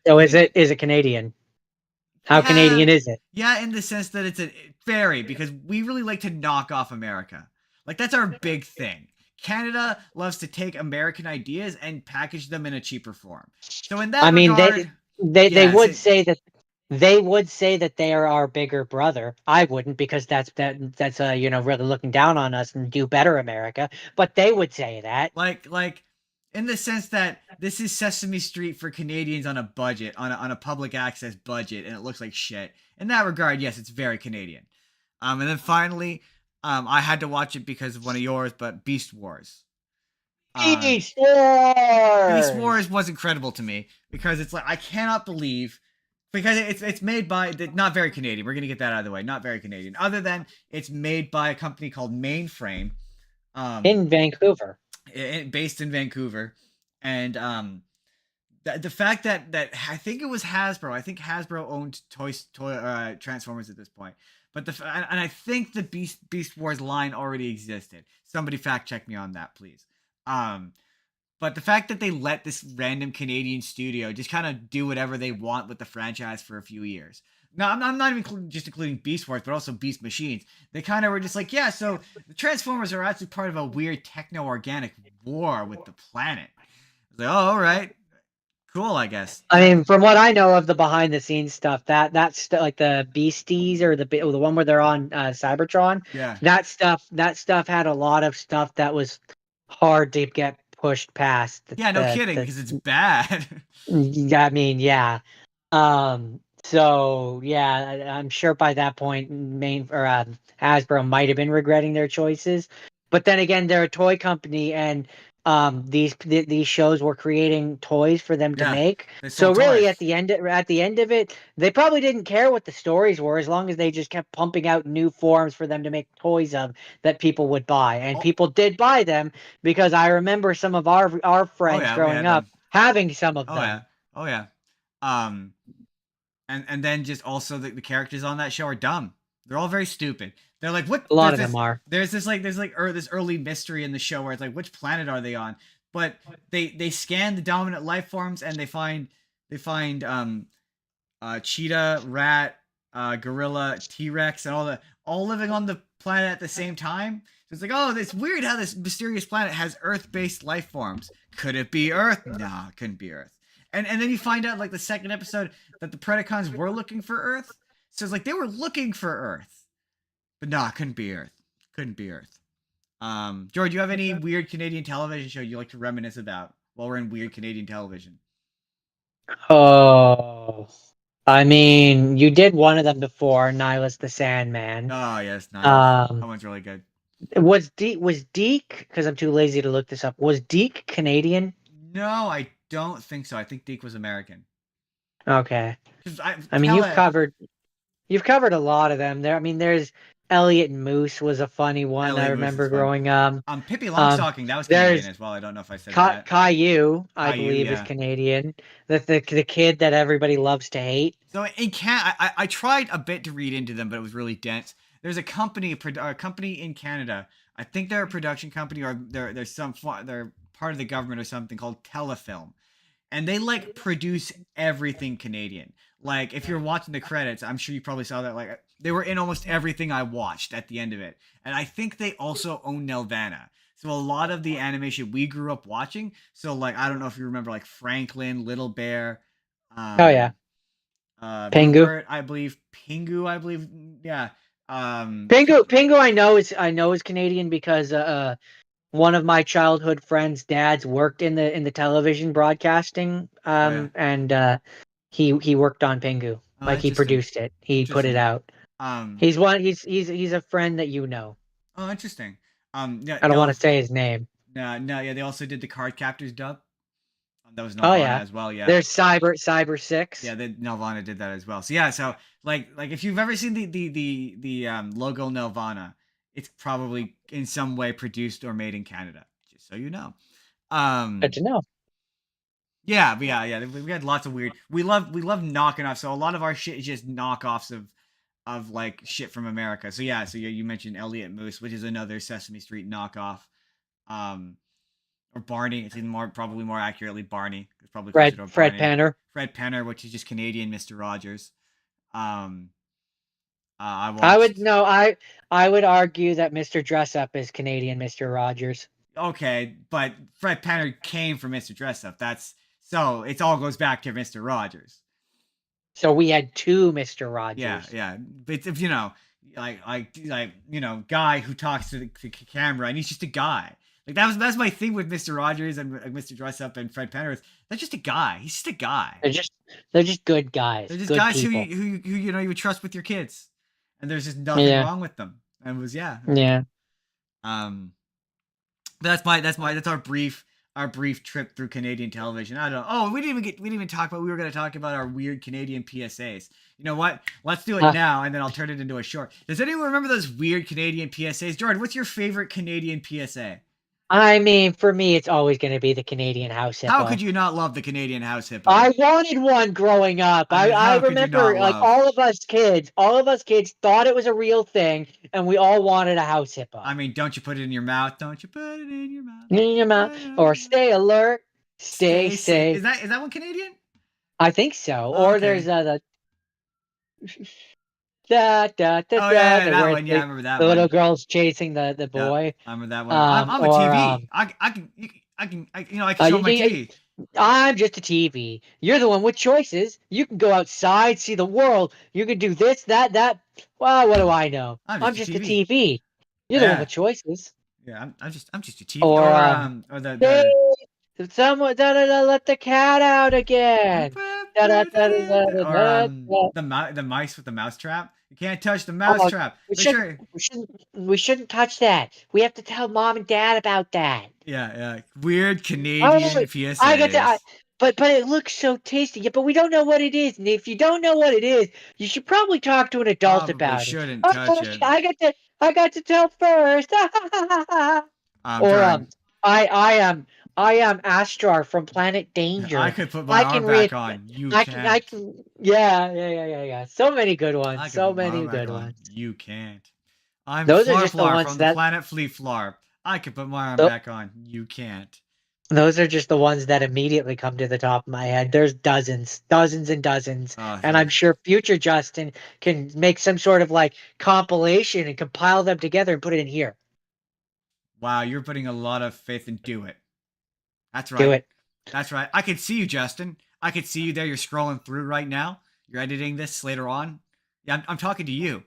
So is it Canadian? How Canadian is it? Yeah, in the sense that it's very because we really like to knock off America. Like that's our big thing. Canada loves to take American ideas and package them in a cheaper form. So in that regard, they would say that they are our bigger brother. I wouldn't because that's really looking down on us and do better America. But they would say that. Like in the sense that this is Sesame Street for Canadians on a budget, on a public access budget, and it looks like shit. In that regard, yes, it's very Canadian. And then finally, I had to watch it because of one of yours, but Beast Wars. Beast Wars! Beast Wars was incredible to me because it's like I cannot believe because it's made by not very Canadian. We're gonna get that out of the way. Not very Canadian. Other than it's made by a company called Mainframe. In Vancouver. Based in Vancouver, and the fact that I think it was Hasbro. I think Hasbro owned toy Transformers at this point, but and I think the Beast Wars line already existed. Somebody fact check me on that, please. But the fact that they let this random Canadian studio just kind of do whatever they want with the franchise for a few years. No, I'm not even just including Beast Wars, but also Beast Machines. They kind of were just like, yeah, so the Transformers are actually part of a weird techno-organic war with the planet. I was like, oh, all right. Cool, I guess. I mean, from what I know of the behind-the-scenes stuff, that's like the Beasties or the one where they're on Cybertron. Yeah. That stuff had a lot of stuff that was hard to get pushed past. Yeah, no kidding, because it's bad. I mean, yeah. So yeah, I'm sure by that point, Hasbro might have been regretting their choices. But then again, they're a toy company, and these shows were creating toys for them to make. So really, toys. at the end of it, they probably didn't care what the stories were, as long as they just kept pumping out new forms for them to make toys of that people would buy, and people did buy them because I remember some of our friends growing up having some of them. Oh yeah. And then just also the characters on that show are dumb. They're all very stupid. They're like, what? A lot of them are. There's this early mystery in the show where it's like, which planet are they on? But they scan the dominant life forms and they find cheetah, rat, gorilla, T-Rex, and all living on the planet at the same time. So it's like, oh, it's weird how this mysterious planet has Earth-based life forms. Could it be Earth? Nah, it couldn't be Earth. And then you find out like the second episode that the Predacons were looking for Earth. So it's like they were looking for Earth. But nah, couldn't be Earth. Couldn't be Earth. George, do you have any weird Canadian television show you like to reminisce about while we're in weird Canadian television? Oh, I mean, you did one of them before, Nihilus the Sandman. Oh yes, Nihilus. That one's really good. Was Deke? Because I'm too lazy to look this up. Was Deke Canadian? No, I don't think so. I think Deke was American. Okay. I mean, you've covered a lot of them. There. I mean, there's Elliot and Moose was a funny one. Elliot I remember growing up. Pippi Longstocking, that was Canadian as well. I don't know if I said that. Caillou, I believe, is Canadian. The kid that everybody loves to hate. So I tried a bit to read into them, but it was really dense. There's a company in Canada. I think they're a production company, or they're part of the government or something, called Telefilm. and they like produce everything Canadian. Like if you're watching the credits, I'm sure you probably saw that. Like they were in almost everything I watched at the end of it, and I think they also own Nelvana. So a lot of the animation we grew up watching. So like I don't know if you remember like Franklin, Little Bear, Oh yeah, Pingu. Rupert, I believe, Pingu, I believe, yeah. Pingu, I know is Canadian because one of my childhood friends' dads worked in the television broadcasting, Oh yeah. and he worked on Pingu. Oh, Like he interesting. produced it, he put it Interesting. out. Um. He's a friend that you know. Oh, interesting. Yeah. I don't want No. to say his name. No. No. Yeah. They also did the Card Captors dub. That was Oh Nelvana yeah, as well. Yeah. there's Cyber Yeah. 6. Nelvana did that as well. So yeah. So like if you've ever seen the logo Nelvana, it's probably in some way produced or made in Canada. Just so you know. Good to know. Yeah, but yeah. We had lots of weird. We love knocking off. So a lot of our shit is just knockoffs of like shit from America. So yeah, you mentioned Elliot Moose, which is another Sesame Street knockoff. Um, or Barney. It's even probably more accurately Barney. It's probably closer to Fred Barney. Penner. Fred Penner, which is just Canadian Mr. Rogers. Um, I I would watched. no, I would argue that Mr. Dress Up is Canadian Mr. Rogers. Okay, but Fred Penner came from Mr. Dress Up. That's so it all goes back to Mr. Rogers. So we had two Mr. Rogers. Yeah. But if guy who talks to the camera, and he's just a guy. Like that's my thing with Mr. Rogers and Mr. Dress Up and Fred Penner. That's just a guy. He's just a guy. They're just good guys. They're just good guys people. who you would trust with your kids, and there's just nothing wrong with them. And it was Yeah. That's our brief trip through Canadian television. I don't know. Oh, we didn't even talk about. We were going to talk about our weird Canadian PSAs. You know what? Let's do it now, and then I'll turn it into a short. Does anyone remember those weird Canadian PSAs? Jordan, what's your favorite Canadian PSA? I mean, for me, it's always going to be the Canadian house hippo. How could you not love the Canadian house hippo? I wanted one growing up. I remember, like all of us kids thought it was a real thing, and we all wanted a house hippo. I mean, don't you put it in your mouth? Don't you put it in your mouth? In your mouth, or stay alert, stay safe. Is that one Canadian? I think so. Oh, or okay. there's the. Oh yeah, that one. Yeah, I remember that the one. The little girl's chasing the boy. I remember that one. I'm a TV. I can show my TV. I'm just a TV. You're the one with choices. You can go outside, see the world. You can do this, that. Well, what do I know? I'm just a TV. You're the one with choices. Yeah, I'm just a TV. Or someone let the cat out again. Or the mice with the mousetrap. You can't touch the mousetrap. We shouldn't touch that. We have to tell mom and dad about that. Yeah. Weird Canadian PSAs. I get that. But it looks so tasty. Yeah, but we don't know what it is. And if you don't know what it is, you should probably talk to an adult about it. Shouldn't touch it. I got to tell first. I am Astrar from Planet Danger. I could put my arm back on. You can't. I can. Yeah. So many good ones. So many good ones. You can't. I'm Those are just the ones from that the Planet Flea Flarp. I could put my arm back on. You can't. Those are just the ones that immediately come to the top of my head. There's dozens and dozens. And I'm sure future Justin can make some sort of like compilation and compile them together and put it in here. Wow, you're putting a lot of faith in Do It. That's right. Do it. That's right. I could see you, Justin. I could see you there. You're scrolling through right now. You're editing this later on. Yeah, I'm talking to you.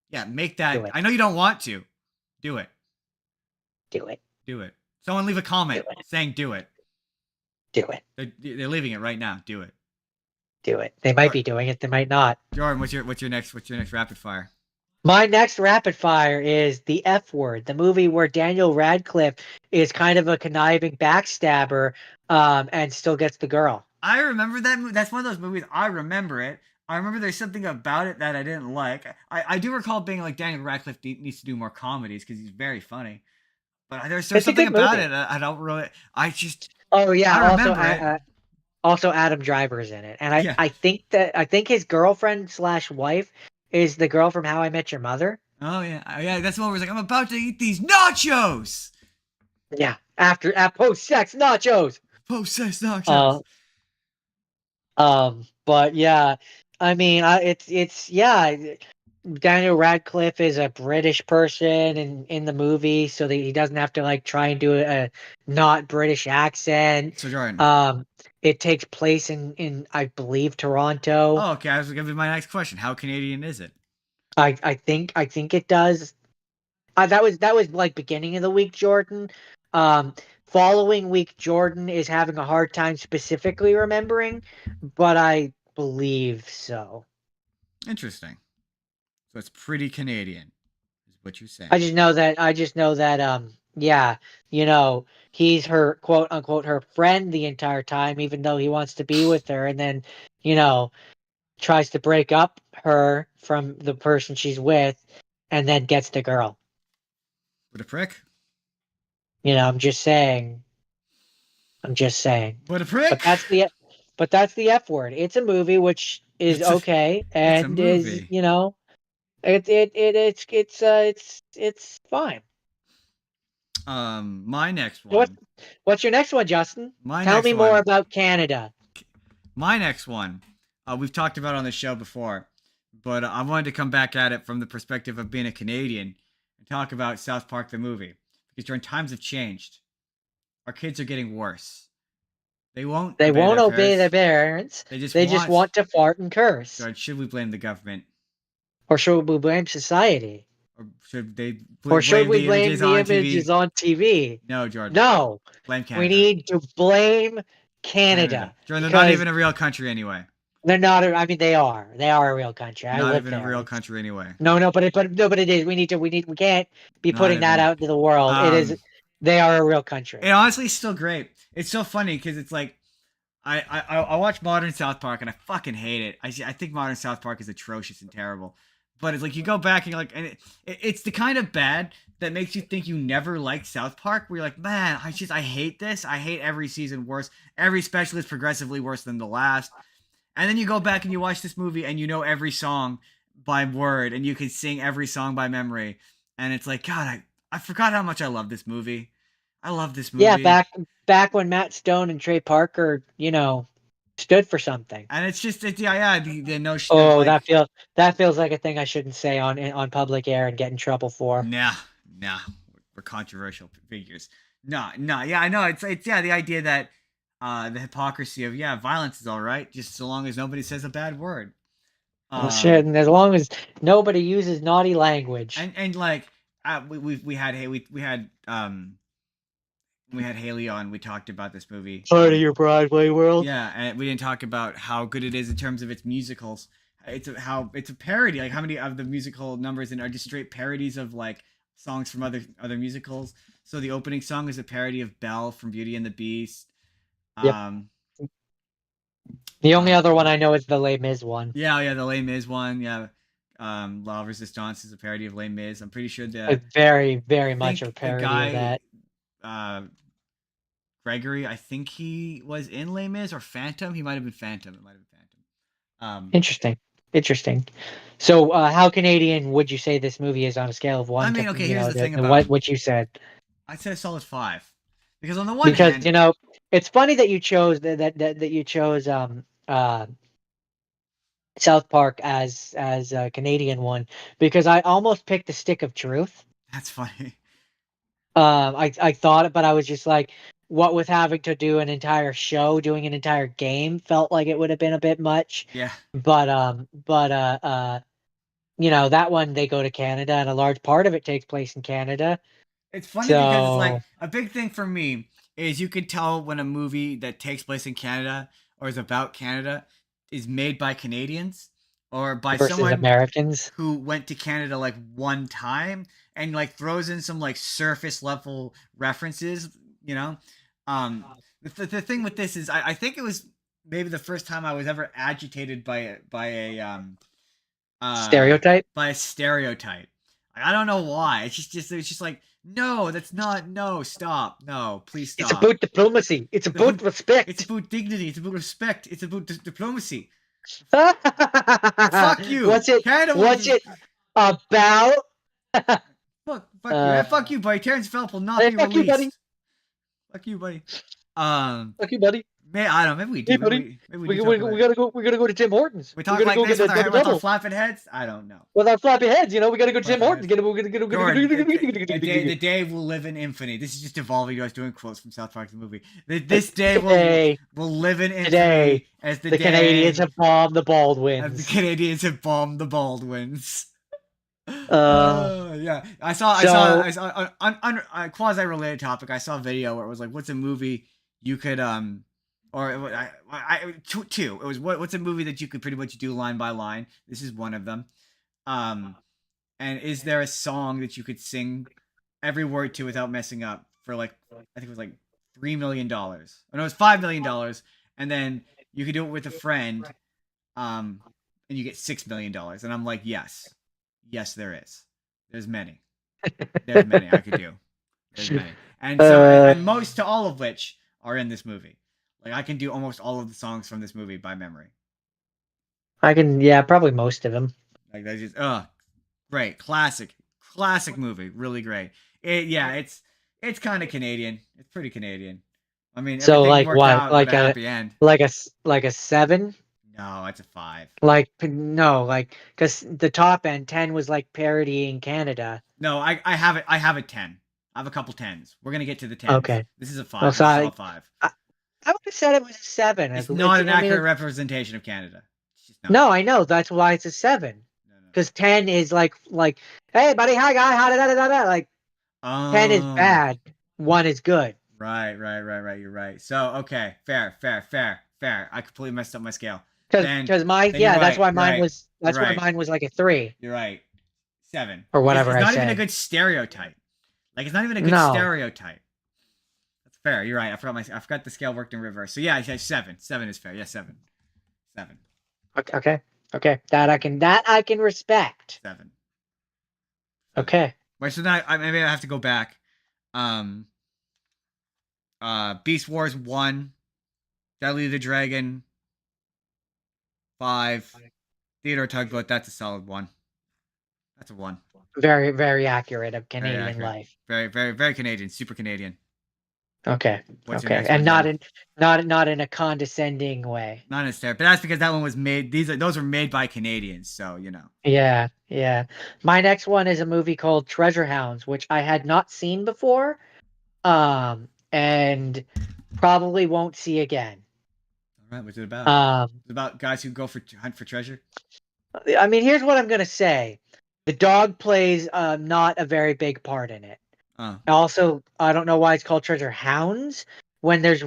Yeah, make that. I know you don't want to. Do it. Do it. Do it. Someone leave a comment saying do it. Do it. They're leaving it right now. Do it. Do it. They might be doing it. They might not. Jordan, what's your next rapid fire? My next rapid fire is The F Word, the movie where Daniel Radcliffe is kind of a conniving backstabber and still gets the girl. I remember that movie. That's one of those movies. I remember it. I remember there's something about it that I didn't like. I do recall being like Daniel Radcliffe needs to do more comedies because he's very funny. But there's something about it. I don't really. I just. Oh yeah. I remember it. Also, Adam Driver's in it, and I think his girlfriend / wife is the girl from How I Met Your Mother. Oh yeah. That's the one where he's like, I'm about to eat these nachos. Yeah. After post sex nachos. Post sex nachos. But yeah, I mean, yeah. Daniel Radcliffe is a British person in the movie, so that he doesn't have to like try and do a not British accent. So Jordan. It takes place in I believe Toronto. Oh, okay. I was gonna be my next question. How Canadian is it? I think it does. That was like beginning of the week, Jordan. Um, Following week, Jordan is having a hard time specifically remembering, but I believe so. Interesting. So it's pretty Canadian, is what you're saying. I just know that yeah, he's her quote unquote her friend the entire time, even though he wants to be with her, and then, you know, tries to break up her from the person she's with, and then gets the girl. What a prick. I'm just saying. I'm just saying. What a But prick. that's the F word. It's a movie which is It's a okay it's a and is, movie. it's fine. My next So one. what's your next one, Justin? My Tell next me more one. about Canada. My next one. We've talked about on the show before, but I wanted to come back at it from the perspective of being a Canadian and talk about South Park the movie, because during times have changed. Our kids are getting worse. They won't They obey won't their obey their parents. parents. They just They just want. want to fart and curse. Or should we blame the government? Or should we blame society? Or should they Or should blame we the blame images the on TV? images on TV? No, Jordan. No. Blame We Canada. need to blame Canada. Canada Jordan, they're not because even a real country anyway. they're not. I mean, they are. They are a real country. I Not live even a there. real country anyway. No, but it is. We can't be Not putting that even. out into the world. It is. They are a real country. It honestly is still great. It's so funny because it's like I watch modern South Park and I fucking hate it. I think modern South Park is atrocious and terrible. But it's like you go back and you're like, and it's the kind of bad that makes you think you never liked South Park. Where you're like, man, I hate this. I hate every season worse. Every special is progressively worse than the last. And then you go back and you watch this movie and you know every song by word and you can sing every song by memory. And it's like, God, I forgot how much I love this movie. I love this Yeah, movie. back when Matt Stone and Trey Parker, stood for something. And it's just, yeah, the notion of Oh, like, that feels like a thing I shouldn't say on public air and get in trouble for. nah, we're controversial figures. No, yeah, I know. It's yeah, the idea that the hypocrisy of, yeah, violence is all right, just so long as nobody says a bad word. Well, shit, and as long as nobody uses naughty language. And like we had we had Haley on. We talked about this movie. Part of your Broadway world. Yeah, and we didn't talk about how good it is in terms of its musicals. It's a parody. Like how many of the musical numbers are just straight parodies of like songs from other musicals. So the opening song is a parody of Belle from Beauty and the Beast. Yep. The only other one I know is the Les Mis one. Yeah, the Les Mis one. Yeah. La Resistance is a parody of Les Mis. I'm pretty sure that very, very much a parody of that. Gregory, I think he was in Les Mis or Phantom. He might have been Phantom. It might have been Phantom. Interesting. So, how Canadian would you say this movie is on a scale of 1 I mean, to, okay, here's the thing about what you said? I'd say a solid 5. Because on the one hand, it's funny that you chose that you chose South Park as a Canadian one, because I almost picked the Stick of Truth. That's funny. I thought it, but I was just like, what with having to do an entire show, doing an entire game felt like it would have been a bit much. Yeah. But that one, they go to Canada and a large part of it takes place in Canada. It's funny because it's like a big thing for me is you could tell when a movie that takes place in Canada or is about Canada is made by Canadians or by versus someone Americans who went to Canada like one time and like throws in some like surface level references, The thing with this is I think it was maybe the first time I was ever agitated by a stereotype. By a stereotype. I don't know why. It's just like, no, that's not. No, stop. No, please stop. It's about diplomacy. It's about respect. It's about dignity. It's about respect. It's about diplomacy. Fuck you. What's it about? Fuck you. Fuck you, buddy. Terrence Phelps will not be fuck released. You, buddy. Fuck you, buddy. Fuck you, buddy. I don't know. Maybe we do. Hey, buddy, Maybe we we, do we, talk about we it. gotta go. We gotta go to Tim Hortons. We We talk gotta like go this get a double with our double flapping heads. I don't know. with our floppy heads. You know, we gotta go to Tim Flapping Hortons. heads. Jordan, the Get day will live in infamy. This is just evolving to us doing quotes from South Park the movie. This day will live in infamy today, as the the day Canadians have bombed the as the Baldwins. Canadians have bombed the Baldwins. Uh, Yeah, I saw on a quasi related topic. I saw a video where it was like, what's a movie you could or two. It was what's a movie that you could pretty much do line by line. This is one of them. And is there a song that you could sing every word to without messing up for like, I think it was like $3 million. Oh no, it was $5 million, and then you could do it with a friend, and you get $6 million. And I'm like, yes, there is. There's many I could do. There's many, and so and most to all of which are in this movie. Like I can do almost all of the songs from this movie by memory. I can, yeah, probably most of them. Like that's just great, classic movie, really great. It's kind of Canadian. It's pretty Canadian. I mean, So everything like worked what? out with a happy end. Like a 7? No, it's a 5. Like no, like because the top end 10 was like parodying Canada. No, I have it. I have a 10. I have a couple 10s. We're gonna get to the 10s. Okay. This is a 5. Well, This so is all 5. I would have said it was a 7. It's not an accurate representation of Canada. It's just not. No, I know. That's why it's a 7. No. Because 10 is like, hey buddy, hi guy, how da. Like 10 is bad, 1 is good. Right. You're right. So okay, fair. I completely messed up my scale. Because mine, yeah, that's why mine was. That's why mine was like a 3. You're right. 7 or whatever. It's not I even said. a good stereotype. Like it's not even a good stereotype. That's fair. You're right. I forgot the scale worked in reverse. So yeah, I say 7. 7 is fair. Yeah, 7. Okay. That I can respect. 7. Okay. Wait, so now maybe I have to go back. Beast Wars 1, Deadly the Dragon 5, Theodore Tugboat. That's a solid 1. That's a 1. Very, very accurate of Canadian life. Very, very, very Canadian. Super Canadian. Okay. What's your next And one, not in a condescending way. Not necessarily, but that's because that one was made. Those were made by Canadians, so you know. Yeah. My next one is a movie called Treasure Hounds, which I had not seen before, and probably won't see again. All right, what's it about? It's about guys who go hunt for treasure. I mean, here's what I'm gonna say: the dog plays not a very big part in it. Also, I don't know why it's called Treasure Hounds when there's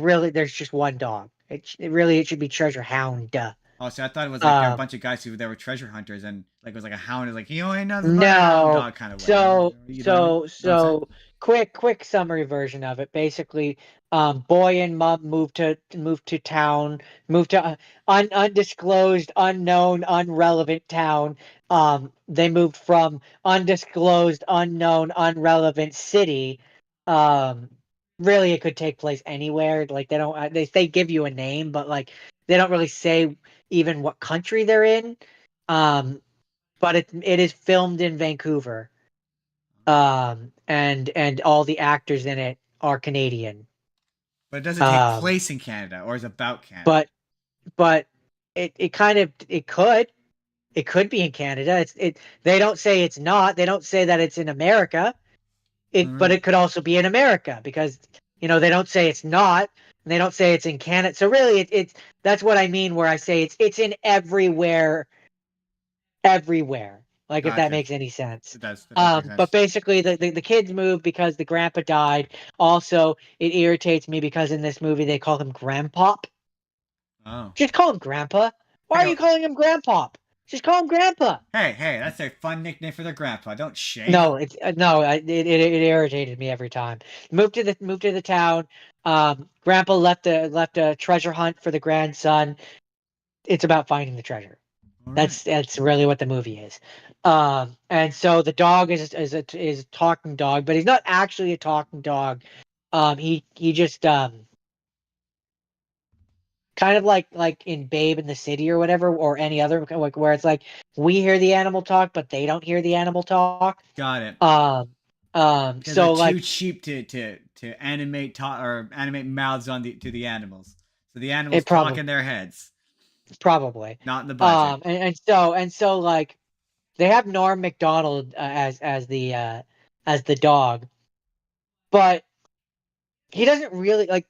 just one dog. It should be Treasure Hound. Oh, so I thought it was like a bunch of guys who were treasure hunters, and like it was like a hound is like he only knows about a hound dog kind of way. So quick summary version of it. Basically, boy and mom moved to undisclosed, unknown, irrelevant town. They moved from undisclosed, unknown, irrelevant city. Really, it could take place anywhere. Like they give you a name, but like they don't really say even what country they're in. But it is filmed in Vancouver. And all the actors in it are Canadian. But it doesn't take place in Canada or is about Canada. But it could be in Canada. They don't say it's not. They don't say that it's in America. But it could also be in America because they don't say it's not. And they don't say it's in Canada. So really, that's what I mean where I say it's in everywhere. Like, if that makes any sense. It does. That makes sense. But basically, the kids moved because the grandpa died. Also, it irritates me because in this movie they call him Grandpop. Oh. Just call him Grandpa. Why are you calling him Grandpop? Just call him Grandpa. Hey, that's a fun nickname for their grandpa. Don't shame. No, it irritated me every time. Moved to the town. Grandpa left a treasure hunt for the grandson. It's about finding the treasure. Right. That's really what the movie is. And so the dog is a talking dog, but he's not actually a talking dog. He just kind of like in Babe in the City or whatever, or any other, like where it's like we hear the animal talk, but they don't hear the animal talk. Got it. So they're too cheap to animate or animate mouths to the animals. So the animals It talk probably in their heads, probably. not in the budget. And so like they have Norm Macdonald as the dog, but he doesn't really like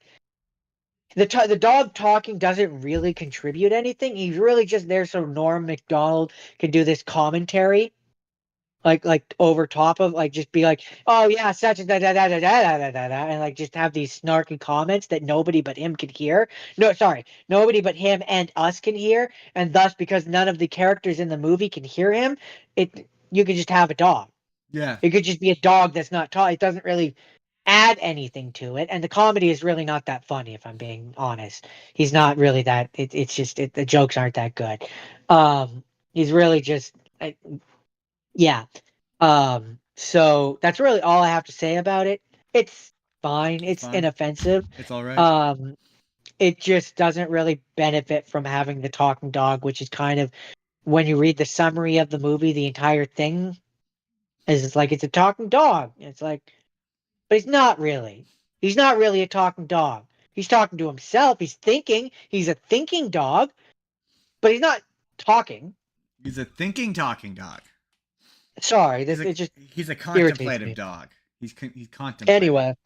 the dog talking doesn't really contribute anything. He's really just there so Norm Macdonald can do this commentary, like over top of like just be like, oh yeah, such and da da da da da da da da, and like just have these snarky comments that nobody but him can hear. No, sorry, nobody but him and us can hear, and thus because none of the characters in the movie can hear him, you could just have a dog. Yeah. It could just be a dog that's not taught. It doesn't really add anything to it, and the comedy is really not that funny. If I'm being honest, he's not really that. It's just the jokes aren't that good. He's really just yeah. So that's really all I have to say about it. It's fine. It's It's fine. inoffensive. It's all right. It just doesn't really benefit from having the talking dog, which is kind of when you read the summary of the movie, the entire thing is it's like it's a talking dog. It's like, but he's not really. He's not really a talking dog. He's talking to himself. He's thinking. He's a thinking dog, but he's not talking. He's a thinking, talking dog. Sorry, He's it just a irritates contemplative me. dog. He's contemplating. Anyway,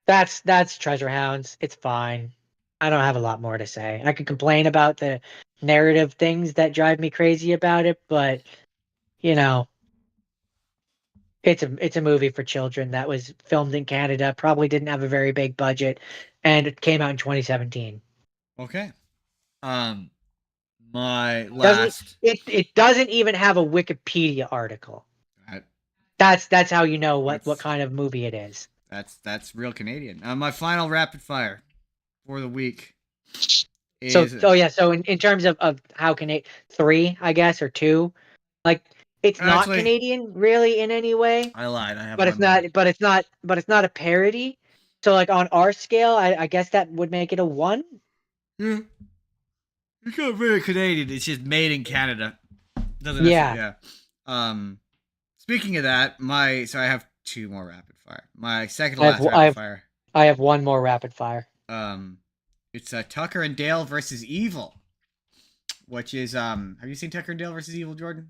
that's Treasure Hounds. It's fine. I don't have a lot more to say. I could complain about the narrative things that drive me crazy about it, but you know, it's a movie for children that was filmed in Canada, probably didn't have a very big budget, and it came out in 2017. Okay. My Doesn't last. it doesn't even have a Wikipedia article. That, That's how you know what That's- kind of movie it is. that's real Canadian. My final rapid fire for the week So is so in terms of how can it 3, I guess, or 2, like it's not actually Canadian really in any way, I lied. I have but one it's more. not a parody. So like on our scale, I guess that would make it a 1. Yeah. It's not very Canadian. It's just made in Canada. Doesn't Yeah. Yeah. Speaking of that, I have 2 more rapid fire. My second to last rapid fire. I have one more rapid fire. It's Tucker and Dale versus Evil, which is Have you seen Tucker and Dale versus Evil, Jordan?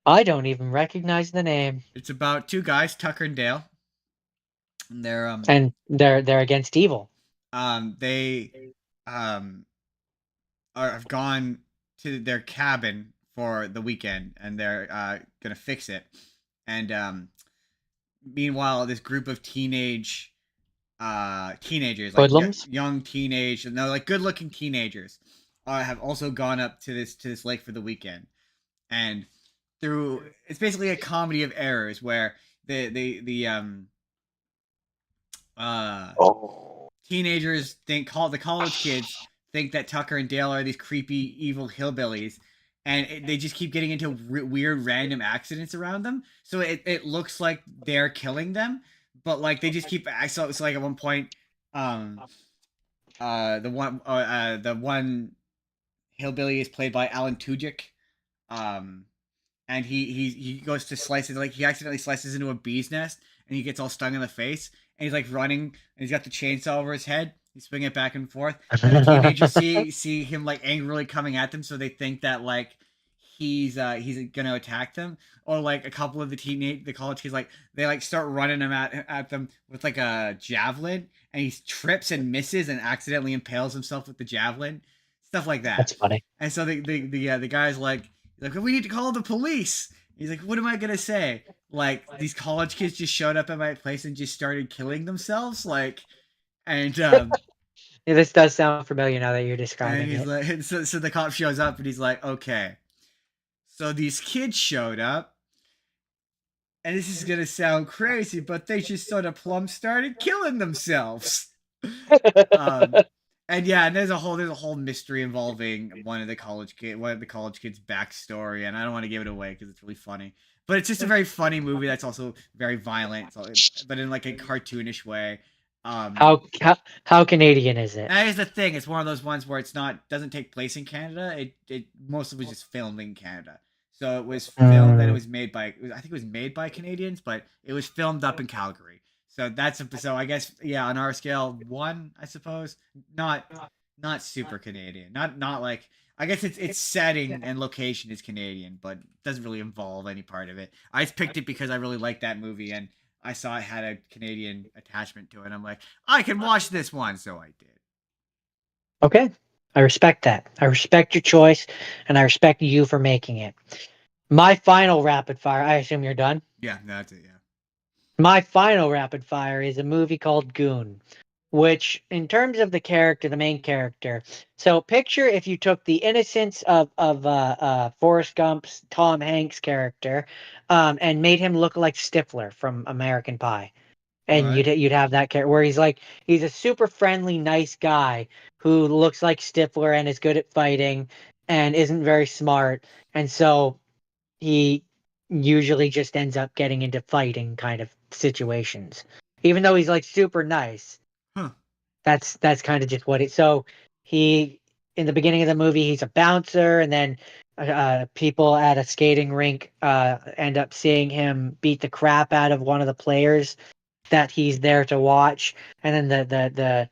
I don't even recognize the name. It's about 2 guys, Tucker and Dale. And they're against evil. They have gone to their cabin for the weekend, and they're gonna fix it. And meanwhile, this group of teenagers, like Hoodlums? young teenage, no, like good-looking teenagers, have also gone up to this lake for the weekend. And it's basically a comedy of errors where the teenagers the college kids think that Tucker and Dale are these creepy evil hillbillies, and they just keep getting into weird random accidents around them, so it looks like they're killing them, but like they just keep so like at one point the one hillbilly is played by Alan Tudyk, and he goes to slice it, like he accidentally slices into a bee's nest, and he gets all stung in the face, and he's like running, and he's got the chainsaw over his head. He's swinging it back and forth, and the teenagers see him like angrily coming at them, so they think that like he's gonna attack them, or like a couple of the college kids, like they like start running him at them with like a javelin, and he trips and misses and accidentally impales himself with the javelin, stuff like that. That's funny. And so the guy's like we need to call the police. He's like, what am I gonna say? Like these college kids just showed up at my place and just started killing themselves, like, and Yeah, this does sound familiar now that you're and describing he's it. like, so the cop shows up and he's like, okay, so these kids showed up, and this is gonna sound crazy, but they just sort of plumb started killing themselves. And yeah, and there's a whole mystery involving one of the college kids' backstory, and I don't want to give it away because it's really funny. But it's just a very funny movie that's also very violent, but in like a cartoonish way. How Canadian is it? That is the thing. It's one of those ones where doesn't take place in Canada. It mostly was just filmed in Canada. So it was filmed and it was made by, I think it was made by Canadians, but it was filmed up in Calgary. So I guess, yeah, on our scale, 1, I suppose. Not not super Canadian. Not like, I guess its setting and location is Canadian, but doesn't really involve any part of it. I just picked it because I really liked that movie and I saw it had a Canadian attachment to it. I'm like, I can watch this one, so I did. Okay. I respect that. I respect your choice, and I respect you for making it. My final rapid fire, I assume you're done. Yeah, that's it. Yeah. My final rapid fire is a movie called Goon, which, in terms of the character, the main character, so picture if you took the innocence of Forrest Gump's Tom Hanks character, and made him look like Stifler from American Pie. All And right. you'd have that character where he's a super friendly, nice guy who looks like Stifler and is good at fighting and isn't very smart, and so he usually just ends up getting into fighting kind of situations, even though he's like super nice. Huh. That's kind of just what it. So he in the beginning of the movie he's a bouncer, and then people at a skating rink end up seeing him beat the crap out of one of the players that he's there to watch, and then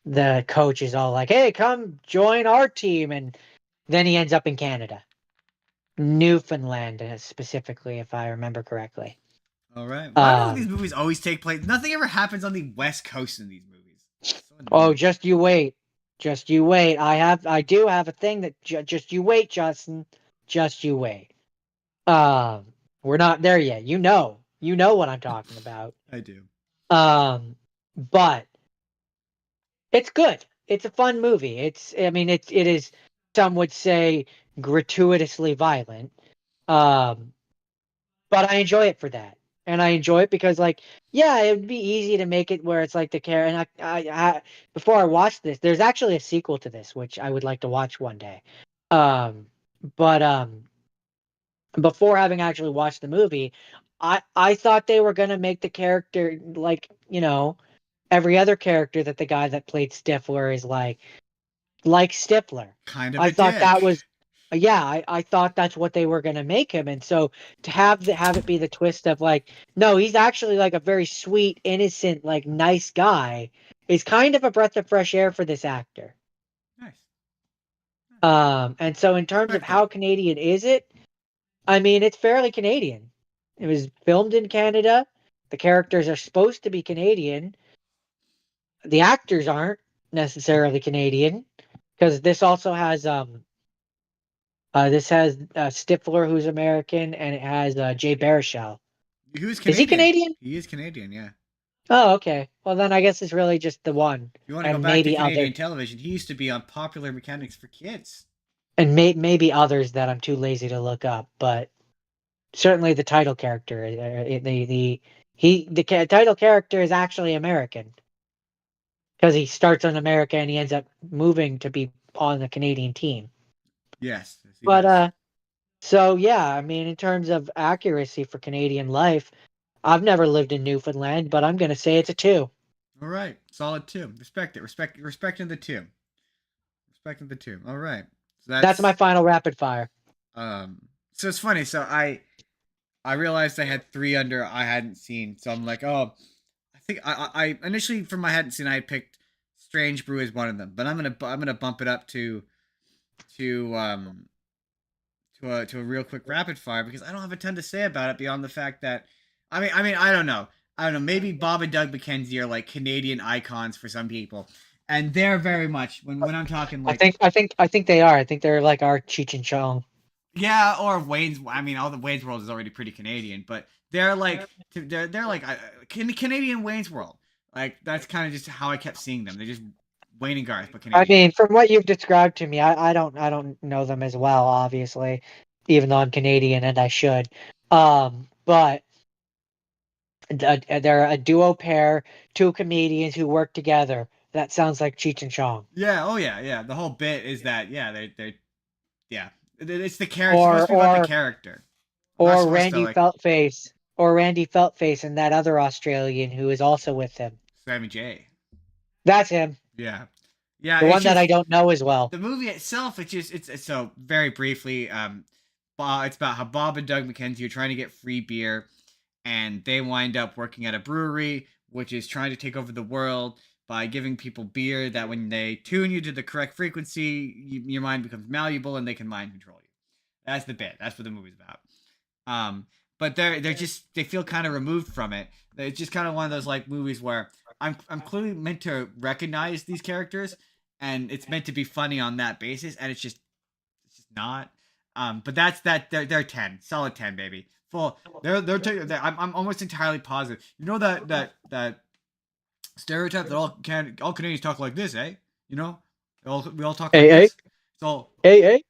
the coach is all like, "Hey, come join our team," and then he ends up in Canada, Newfoundland specifically, if I remember correctly. All right. Why do these Um, movies always take place? Nothing ever happens on the West Coast in these movies. So oh, annoying. just you wait, just you wait. I do have a thing that just you wait, Justin, just you wait. Um, we're not there yet. You know what I'm talking about. I do. But it's good. It's a fun movie. I mean, it is. Some would say gratuitously violent. Um, but I enjoy it for that, and I enjoy it because, like, yeah, it would be easy to make it where it's like the care. And before I watched this, there's actually a sequel to this, which I would like to watch one day. Um, but before having actually watched the movie, I thought they were gonna make the character like, every other character that the guy that played Stifler is like Stifler. Kind of I a thought dick. that was yeah, I thought that's what they were gonna make him. And so to have it be the twist of like, no, he's actually like a very sweet, innocent, like nice guy is kind of a breath of fresh air for this actor. Nice. And so in terms of Respect it. how Canadian is it, I mean it's fairly Canadian. It was filmed in Canada. The characters are supposed to be Canadian. The actors aren't necessarily Canadian because this has Stifler, who's American, and it has Jay Baruchel. Who's Is he Canadian? Canadian? He is Canadian, yeah. Oh, okay. Well, then I guess it's really just the one, If you want to go and back to maybe other, Canadian television, he used to be on Popular Mechanics for Kids. and maybe others that I'm too lazy to look up. But certainly the title character, title character is actually American because he starts on America and he ends up moving to be on the Canadian team. Yes, he But does. so yeah, I mean, in terms of accuracy for Canadian life, I've never lived in Newfoundland, but I'm gonna say it's a 2. All right, solid two. Respect it. Respecting the two. Respecting the two. All right. So That's my that's final rapid fire. So it's funny. So I realized I had three under I hadn't seen. So I'm like, oh, I think I initially from my hadn't seen I had picked Strange Brew as one of them, but I'm gonna bump it up to to a real quick rapid fire because I don't have a ton to say about it beyond the fact that I mean I don't know. I don't know. Maybe Bob and Doug McKenzie are like Canadian icons for some people, and they're very much when I'm talking I like think I think I think they are. I think they're like our Cheech and Chong. yeah, or Wayne's. I mean, all the Wayne's World is already pretty Canadian, but they're like they're like Canadian Wayne's World. Like that's kind of just how I kept seeing them. They're just Wayne and Garth, but I Canadian. mean, from what you've described to me, I don't know them as well, obviously, even though I'm Canadian and I should. But they're a duo pair, two comedians who work together. That sounds like Cheech and Chong. Yeah. Oh yeah. Yeah. The whole bit is that yeah they're yeah it's the character. It's Or supposed to be about the or character. Not or supposed to Randy like Feltface, or Randy Feltface, and that other Australian who is also with him. Sammy J. That's him. Yeah. Yeah. The It's one that I just don't know as well. the movie itself. It's so very briefly. It's about how Bob and Doug McKenzie are trying to get free beer, and they wind up working at a brewery, which is trying to take over the world by giving people beer that when they tune you to the correct frequency, your mind becomes malleable and they can mind control you. That's the bit. That's what the movie's about. But they feel kind of removed from it. It's just kind of one of those like movies where I'm clearly meant to recognize these characters, and it's meant to be funny on that basis, and it's just not. But that's that. They're 10, solid 10, baby. Full. I'm almost entirely positive. You know that stereotype that all Canadians talk like this, eh? You know, we all talk like this. It's all hey.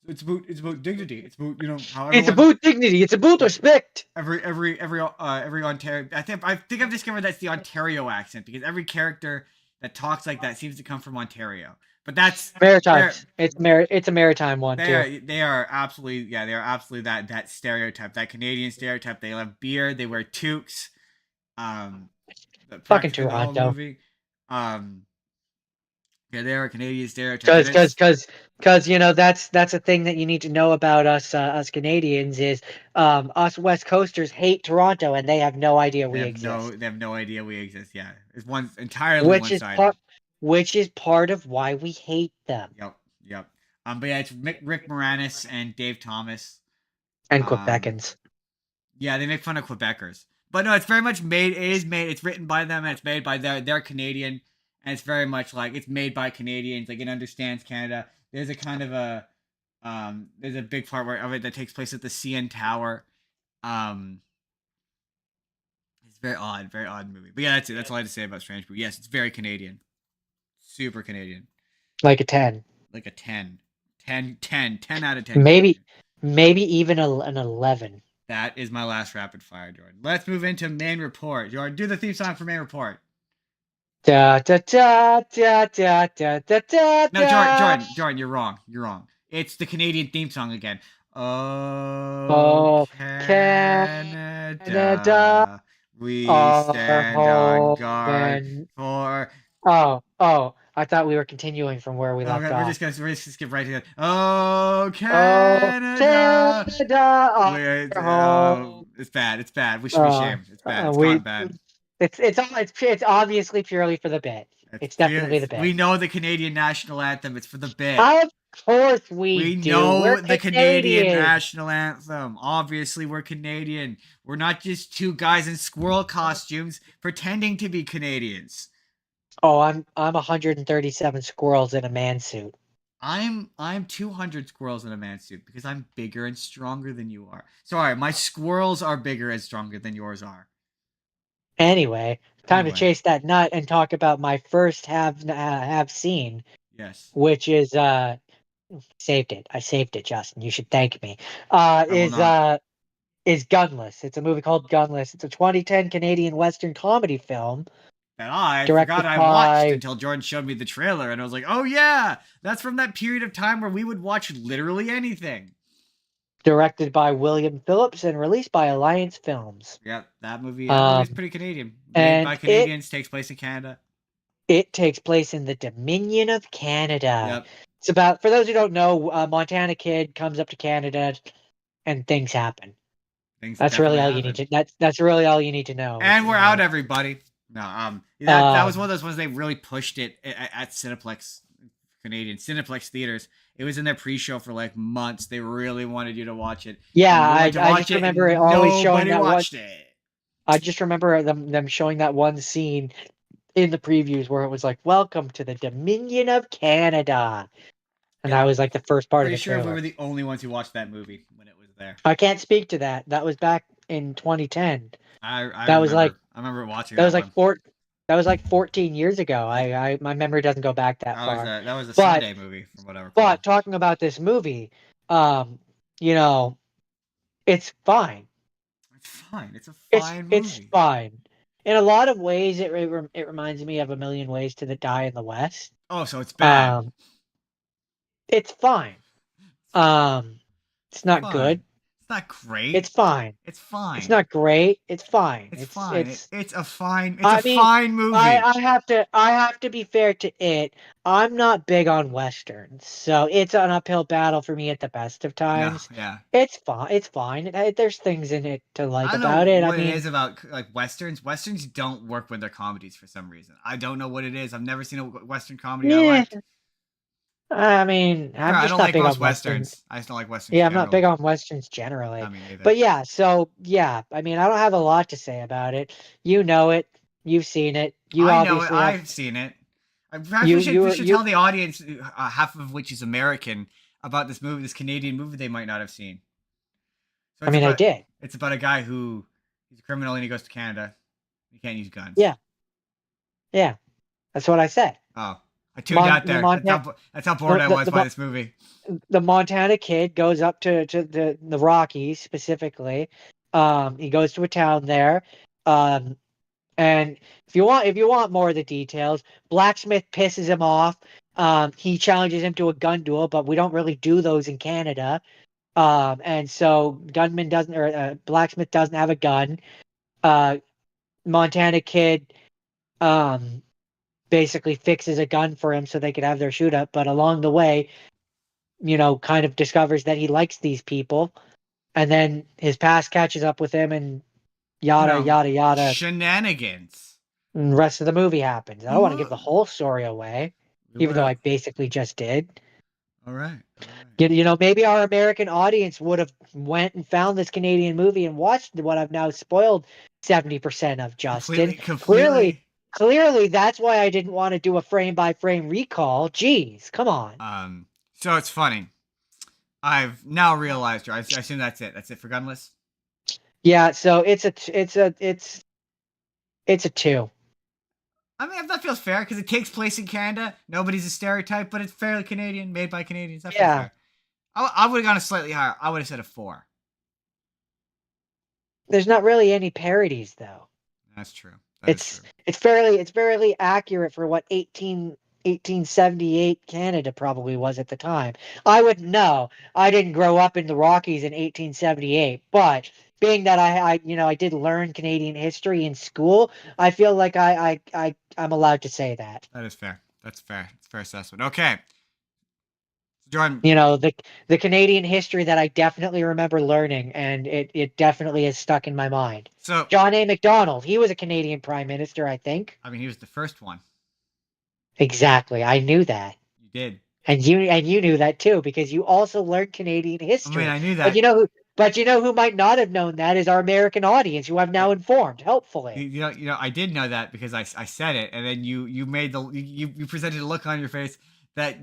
It's about dignity. It's about how It's about dignity. It's about respect. Every Ontario. I think I've discovered that's the Ontario accent because every character that talks like that seems to come from Ontario. But that's maritime. It's a maritime one too. They are absolutely that stereotype, that Canadian stereotype. They love beer. They wear toques. Fucking Toronto. Yeah, they are a Canadian stereotype. Because that's a thing that you need to know about us Canadians is us West Coasters hate Toronto and they have no idea we exist. They have no idea we exist. Yeah, it's entirely one-sided. Which is part of why we hate them. Yep. But yeah, it's Rick Moranis and Dave Thomas and Quebecans. Yeah, they make fun of Quebecers, but no, it's very much made. It is made. It's written by them and it's made by they're Canadian. And it's very much like it's made by Canadians. Like it understands Canada. There's a kind of there's a big part of it that takes place at the CN Tower. It's very odd movie. But yeah, that's it. That's all I have to say about Strange Brew. Yes, it's very Canadian, super Canadian. Like a 10. Like a 10 out of 10. Maybe even an 11. That is my last rapid fire, Jordan. Let's move into main report. Jordan, do the theme song for main report. Da da da da da da da da. No, Jordan, you're wrong. It's the Canadian theme song again. Oh, Canada, we stand on guard for. Oh, I thought we were continuing from where we left off. We're just gonna skip right to that. Oh, Canada, it's bad. We should be ashamed. It's bad. It's gone bad. It's obviously purely for the bit. It's definitely the bit. We know the Canadian national anthem. It's for the bit. Of course we do. Know the Canadian national anthem. Obviously, we're Canadian. We're not just two guys in squirrel costumes pretending to be Canadians. Oh, I'm 137 squirrels in a man suit. I'm 200 squirrels in a man suit because I'm bigger and stronger than you are. Sorry, my squirrels are bigger and stronger than yours are. Anyway, time to chase that nut and talk about my first have seen. Yes. Which is saved it. I saved it, Justin. You should thank me. Is Gunless. It's a movie called Gunless. It's a 2010 Canadian Western comedy film. And I forgot I watched until Jordan showed me the trailer, and I was like, "Oh yeah, that's from that period of time where we would watch literally anything." Directed by William Phillips and released by Alliance Films. Yeah, that movie is pretty Canadian. Made by Canadians, takes place in Canada. It takes place in the Dominion of Canada. Yep. It's about, for those who don't know, a Montana kid comes up to Canada, and things happen. That's really all you need to. That's really all you need to know. And we're out, everybody. No, that was one of those ones they really pushed it at Cineplex, Canadian Cineplex theaters. It was in their pre-show for like months. They really wanted you to watch it. Yeah, I just remember it always showing that one. It. I just remember them showing that one scene in the previews where it was like, "Welcome to the Dominion of Canada," and that was like the first part of the trailer. Pretty sure we were the only ones who watched that movie when it was there. I can't speak to that. That was back in 2010. I remember watching. That was like 14 years ago. My memory doesn't go back that far. That was a Sunday movie from whatever. But talking about this movie, it's fine. It's fine. It's a fine movie. It's fine. In a lot of ways, it reminds me of A Million Ways to Die in the West. Oh, so it's bad. It's fine. It's not good. It's not great. It's fine. It's fine. It's not great. It's fine. It's fine. It's a fine. It's I a mean, fine movie. I have to be fair to it. I'm not big on westerns, so it's an uphill battle for me at the best of No, times. yeah. It's fine. It's fine. There's things in it to like I don't know about it. I what it mean, is about like westerns. Westerns don't work when they're comedies for some reason. I don't know what it is. I've never seen a western comedy I yeah. liked. I mean, Sure, I'm I just don't not like big on most westerns. westerns. I just don't like westerns Yeah, I'm not big generally. on westerns generally. Not me neither. But yeah, so yeah, I mean, I don't have a lot to say about it. You know it. You've seen it. You I know it. obviously have. I've seen it. Perhaps You we should you tell the audience, half of which is American, about this movie, this Canadian movie they might not have seen. So I mean, I did. it's about a guy who he's a criminal and he goes to Canada. He can't use guns. Yeah. Yeah. That's what I said. Oh, I tuned out there. Montana, That's how bored I was by this movie. the Montana kid goes up to the Rockies specifically. He goes to a town there. And if you want more of the details, Blacksmith pisses him off. He challenges him to a gun duel, but we don't really do those in Canada. And so Blacksmith doesn't have a gun. Montana kid, basically fixes a gun for him so they could have their shoot up. But along the way, kind of discovers that he likes these people, and then his past catches up with him, and yada yada yada. Shenanigans. And the rest of the movie happens. I don't want to give the whole story away, even though I basically just did. All right. Maybe our American audience would have went and found this Canadian movie and watched what I've now spoiled 70% of, Justin. Clearly, that's why I didn't want to do a frame-by-frame recall. Jeez, come on. So it's funny. I've now realized, I assume that's it. That's it for Gunless? Yeah, so it's a 2. I mean, that feels fair because it takes place in Canada. Nobody's a stereotype, but it's fairly Canadian, made by Canadians. That feels fair. I would have gone a slightly higher. I would have said a 4. There's not really any parodies, though. That's true. It's fairly accurate for what 1878 Canada probably was at the time. I wouldn't know. I didn't grow up in the Rockies in 1878, but being that I did learn Canadian history in school, I feel like I'm allowed to say that. That is fair. That's fair. It's a fair assessment. Okay. Jordan. The Canadian history that I definitely remember learning, and it definitely is stuck in my mind. So John A. Macdonald, he was a Canadian Prime Minister, I think. I mean, he was the first one. Exactly. I knew that. You did. And you knew that too, because you also learned Canadian history. I mean, I knew that. But you know who might not have known that is our American audience, who I've now informed, helpfully. I did know that because I said it, and then you made you presented a look on your face that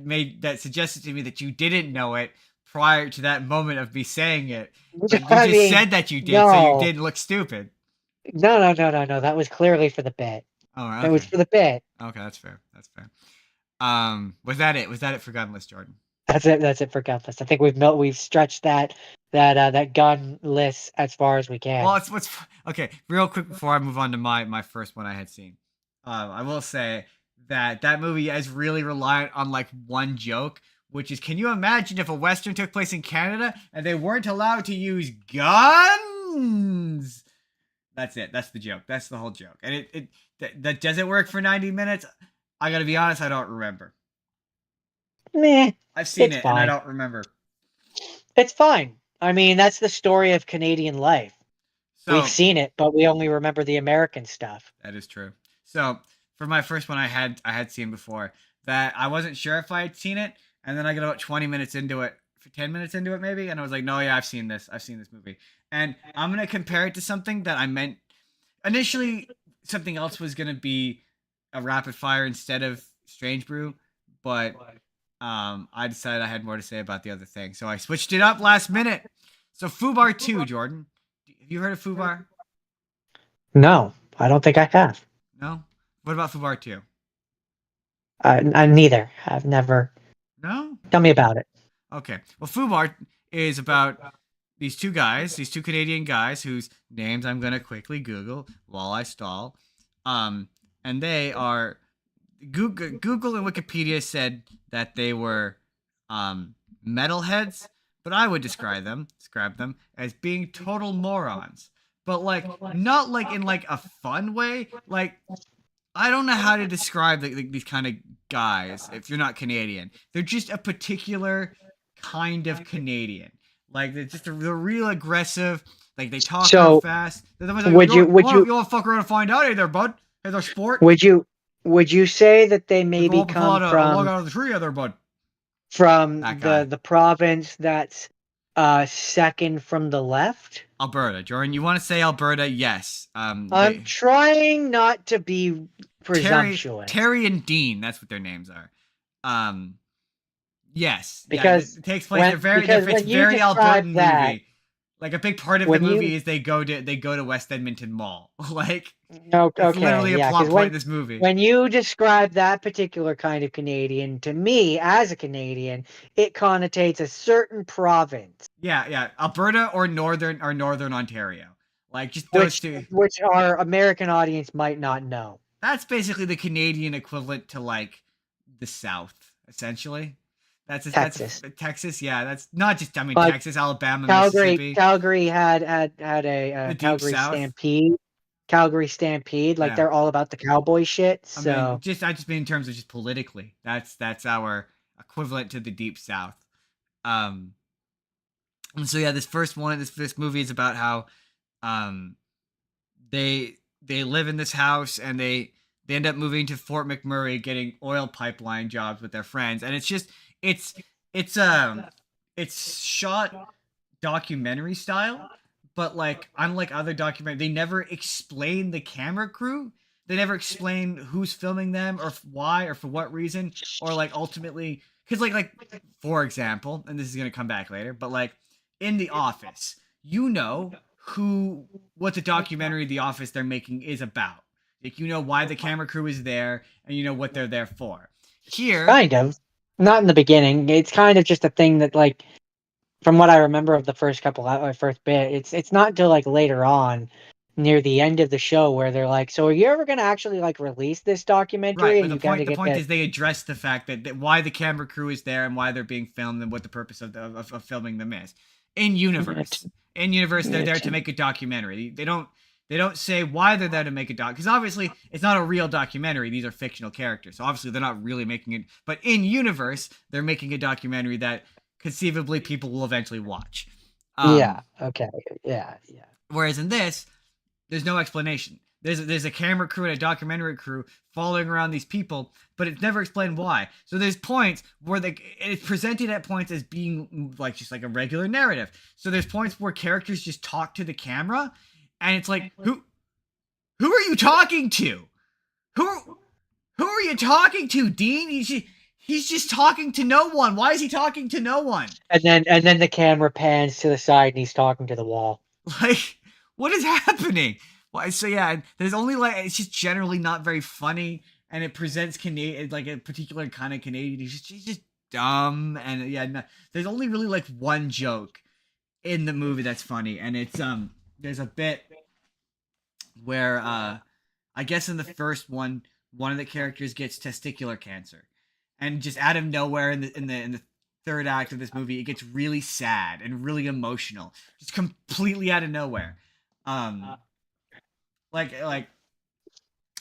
suggested to me that you didn't know it prior to that moment of me saying it. But you just said that you did, so you didn't look stupid. No. That was clearly for the bit. Oh, okay. That was for the bit. Okay, that's fair. Was that it? Was that it for Gunless, Jordan? That's it for Gunless. I think we've stretched that gun list as far as we can. Well, okay. Real quick before I move on to my first one I had seen, I will say that movie is really reliant on like one joke, which is, can you imagine if a Western took place in Canada and they weren't allowed to use guns? That's it. That's the joke. That's the whole joke. And that does it work for 90 minutes? I gotta be honest, I don't remember. Meh. I've seen it fine. and I don't remember. It's fine. I mean, that's the story of Canadian life. So, we've seen it, but we only remember the American stuff. That is true. So for my first one, I had seen before that I wasn't sure if I had seen it, and then I got about 20 minutes into it, 10 minutes into it maybe, and I was like, no, yeah, I've seen this movie, and I'm gonna compare it to something that I meant initially. Something else was gonna be a rapid fire instead of Strange Brew, but I decided I had more to say about the other thing, so I switched it up last minute. So Fubar 2, Jordan, have you heard of Fubar? No, I don't think I have. No? What about Fubar 2? I neither. I've never. No? Tell me about it. Okay. Well, Fubar is about these two Canadian guys whose names I'm going to quickly Google while I stall. And they are... Google and Wikipedia said that they were metalheads, but I would describe them as being total morons. But like not like in like a fun way. Like I don't know how to describe these kind of guys if you're not Canadian. They're just a particular kind of Canadian. Like they're real aggressive. Like they talk real So fast. would you You want to fuck around and find out? Hey there, bud. Hey there, sport. would you say that they Like, maybe go up and pull come out a log out of the tree, hey there, bud. from That guy. the province that's second from the left? Alberta, Jordan. You want to say Alberta? Yes. I'm trying not to be presumptuous. Terry and Dean. That's what their names are. Yes. Because it takes place. It's very Albertan movie. Like a big part of the movie is they go to West Edmonton Mall. Like it's literally a plot point in this movie. When you describe that particular kind of Canadian, to me as a Canadian, it connotates a certain province. Yeah. Alberta or Northern Ontario. Like just those two. Which our American audience might not know. That's basically the Canadian equivalent to like the South, essentially. Texas. That's Texas. Yeah, that's not just. I mean, But Texas, Alabama, Mississippi. Calgary had a Calgary South. Stampede. Calgary Stampede, like they're all about the cowboy shit. So I just mean in terms of just politically. That's our equivalent to the Deep South. And so yeah, this movie is about how they live in this house and they end up moving to Fort McMurray, getting oil pipeline jobs with their friends, and it's shot documentary style, but like unlike other documentaries, they never explain the camera crew. They never explain who's filming them or why or for what reason, or like ultimately, because like for example, and this is gonna come back later, but like in The Office, you know what the documentary The Office they're making is about. Like you know why the camera crew is there, and you know what they're there for. Here, kind of. Not in the beginning. It's kind of just a thing that, like, from what I remember of the first bit, it's not until like later on, near the end of the show, where they're like, "So are you ever gonna actually like release this documentary?" Right, and but the point is they address the fact that why the camera crew is there and why they're being filmed and what the purpose of filming them is. In universe, they're there to make a documentary. They don't say why they're there to make a doc, because obviously it's not a real documentary. These are fictional characters, so obviously they're not really making it. But in universe, they're making a documentary that conceivably people will eventually watch. Yeah. Okay. Yeah. Whereas in this, there's no explanation. There's a camera crew and a documentary crew following around these people, but it's never explained why. So there's points where it's presented at points as being like just like a regular narrative. So there's points where characters just talk to the camera. And it's like, who are you talking to? Who are you talking to, Dean? He's just talking to no one. Why is he talking to no one? And then the camera pans to the side and he's talking to the wall. Like, what is happening? Well, so yeah, there's only like it's just generally not very funny, and it presents Canadian like a particular kind of Canadian. He's just dumb, and yeah, no, there's only really like one joke in the movie that's funny, and it's there's a bit where I guess in the first one of the characters gets testicular cancer, and just out of nowhere in the third act of this movie, it gets really sad and really emotional, just completely out of nowhere. Like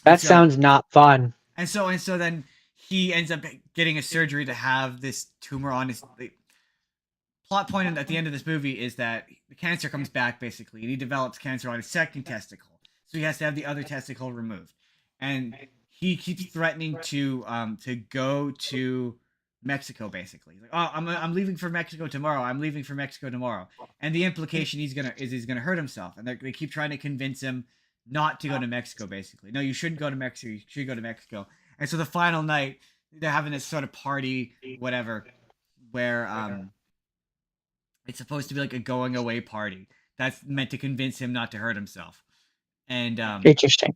that sounds not fun. And so then he ends up getting a surgery to have this tumor on his. Plot point at the end of this movie is that the cancer comes back basically, and he develops cancer on his second testicle, so he has to have the other testicle removed, and he keeps threatening to go to Mexico basically. He's like, oh, I'm leaving for Mexico tomorrow. And the implication he's gonna hurt himself, and they keep trying to convince him not to go to Mexico basically. No, you shouldn't go to Mexico. You should go to Mexico. And so the final night they're having this sort of party, whatever, where it's supposed to be like a going away party that's meant to convince him not to hurt himself. And interesting.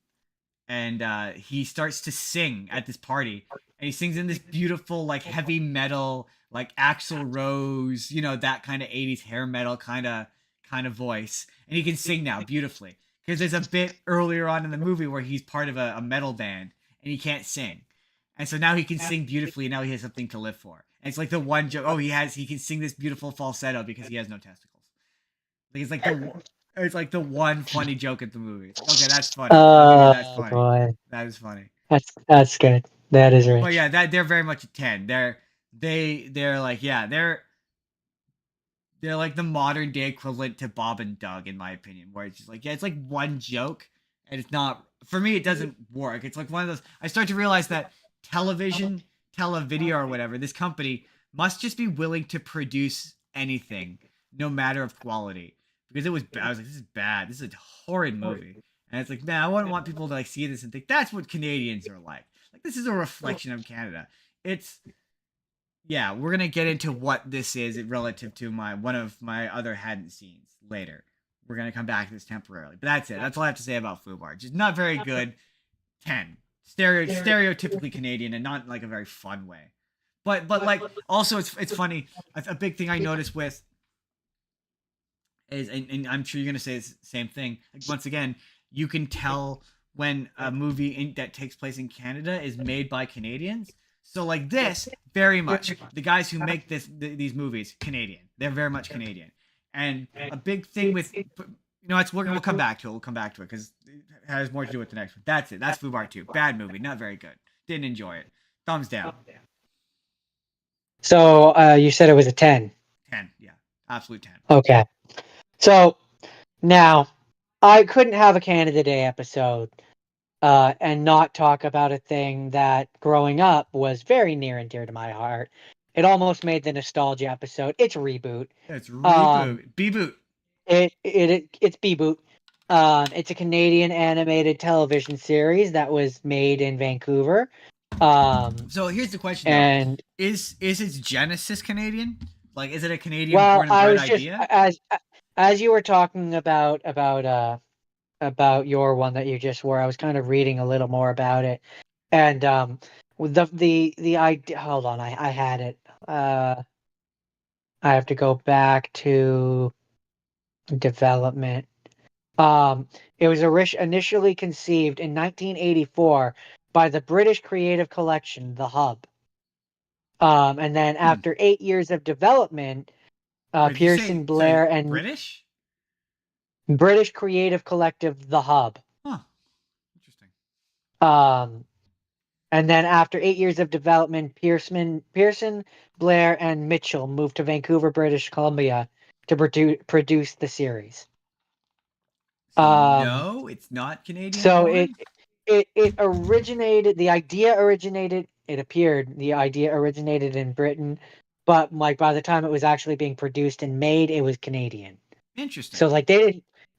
And he starts to sing at this party, and he sings in this beautiful like heavy metal, like Axl Rose, you know, that kind of 80s hair metal kind of voice. And he can sing now beautifully, because there's a bit earlier on in the movie where he's part of a metal band and he can't sing. And so now he can sing beautifully, and now he has something to live for. And it's like the one joke. Oh, he can sing this beautiful falsetto because he has no testicles. Like it's like the one funny joke at the movie. It's like, okay, that's funny. I'll give you that's Oh funny. boy, That is funny. that's good. That is But rich. yeah, they're very much a 10. They're like, yeah, they're like the modern day equivalent to Bob and Doug, in my opinion, where it's just like, yeah, it's like one joke, and it's not, for me, it doesn't work. It's like one of those, I start to realize that televideo or whatever, this company must just be willing to produce anything, no matter of quality. Because it was bad. I was like, this is bad. This is a horrid movie. And it's like, man, I wouldn't want people to like see this and think that's what Canadians are like. Like, this is a reflection of Canada. It's, yeah, we're gonna get into what this is relative to one of my other hadn't scenes later. We're gonna come back to this temporarily, but that's it. That's all I have to say about Fubar. Just not very good. 10. Stereotypically Canadian and not in like a very fun way. But like also it's funny. A big thing I noticed with is, and I'm sure you're gonna say the same thing. Like, once again, you can tell when a movie that takes place in Canada is made by Canadians. So like this, very much the guys who make these movies, Canadian. They're very much Canadian. And a big thing with, we'll come back to it. We'll come back to it because it has more to do with the next one. That's it. That's Fubar 2. Bad movie, not very good. Didn't enjoy it. Thumbs down. So you said it was a 10. 10, yeah, absolute 10. Okay. So now I couldn't have a Canada Day episode and not talk about a thing that growing up was very near and dear to my heart. It almost made the nostalgia episode. It's Reboot. It's Reboot. Beboot. It's Beboot. It's a Canadian animated television series that was made in Vancouver. So here's the question, though. And is its genesis Canadian? Like, is it a Canadian well, born and I bred was just idea? as you were talking about your one that you just wore, I was kind of reading a little more about it, and with the idea. Hold on, I had it. I have to go back to development. It was initially conceived in 1984 by the British Creative Collection, the Hub. And then after 8 years of development, Wait, Pearson, Blair, and British Creative Collective, the Hub. Huh. Interesting. And then after 8 years of development, Pearson, Blair, and Mitchell moved to Vancouver, British Columbia to produce the series. No, it's not Canadian. So born? it originated. The idea originated. It appeared the idea originated in Britain, but like by the time it was actually being produced and made, it was Canadian. Interesting. So like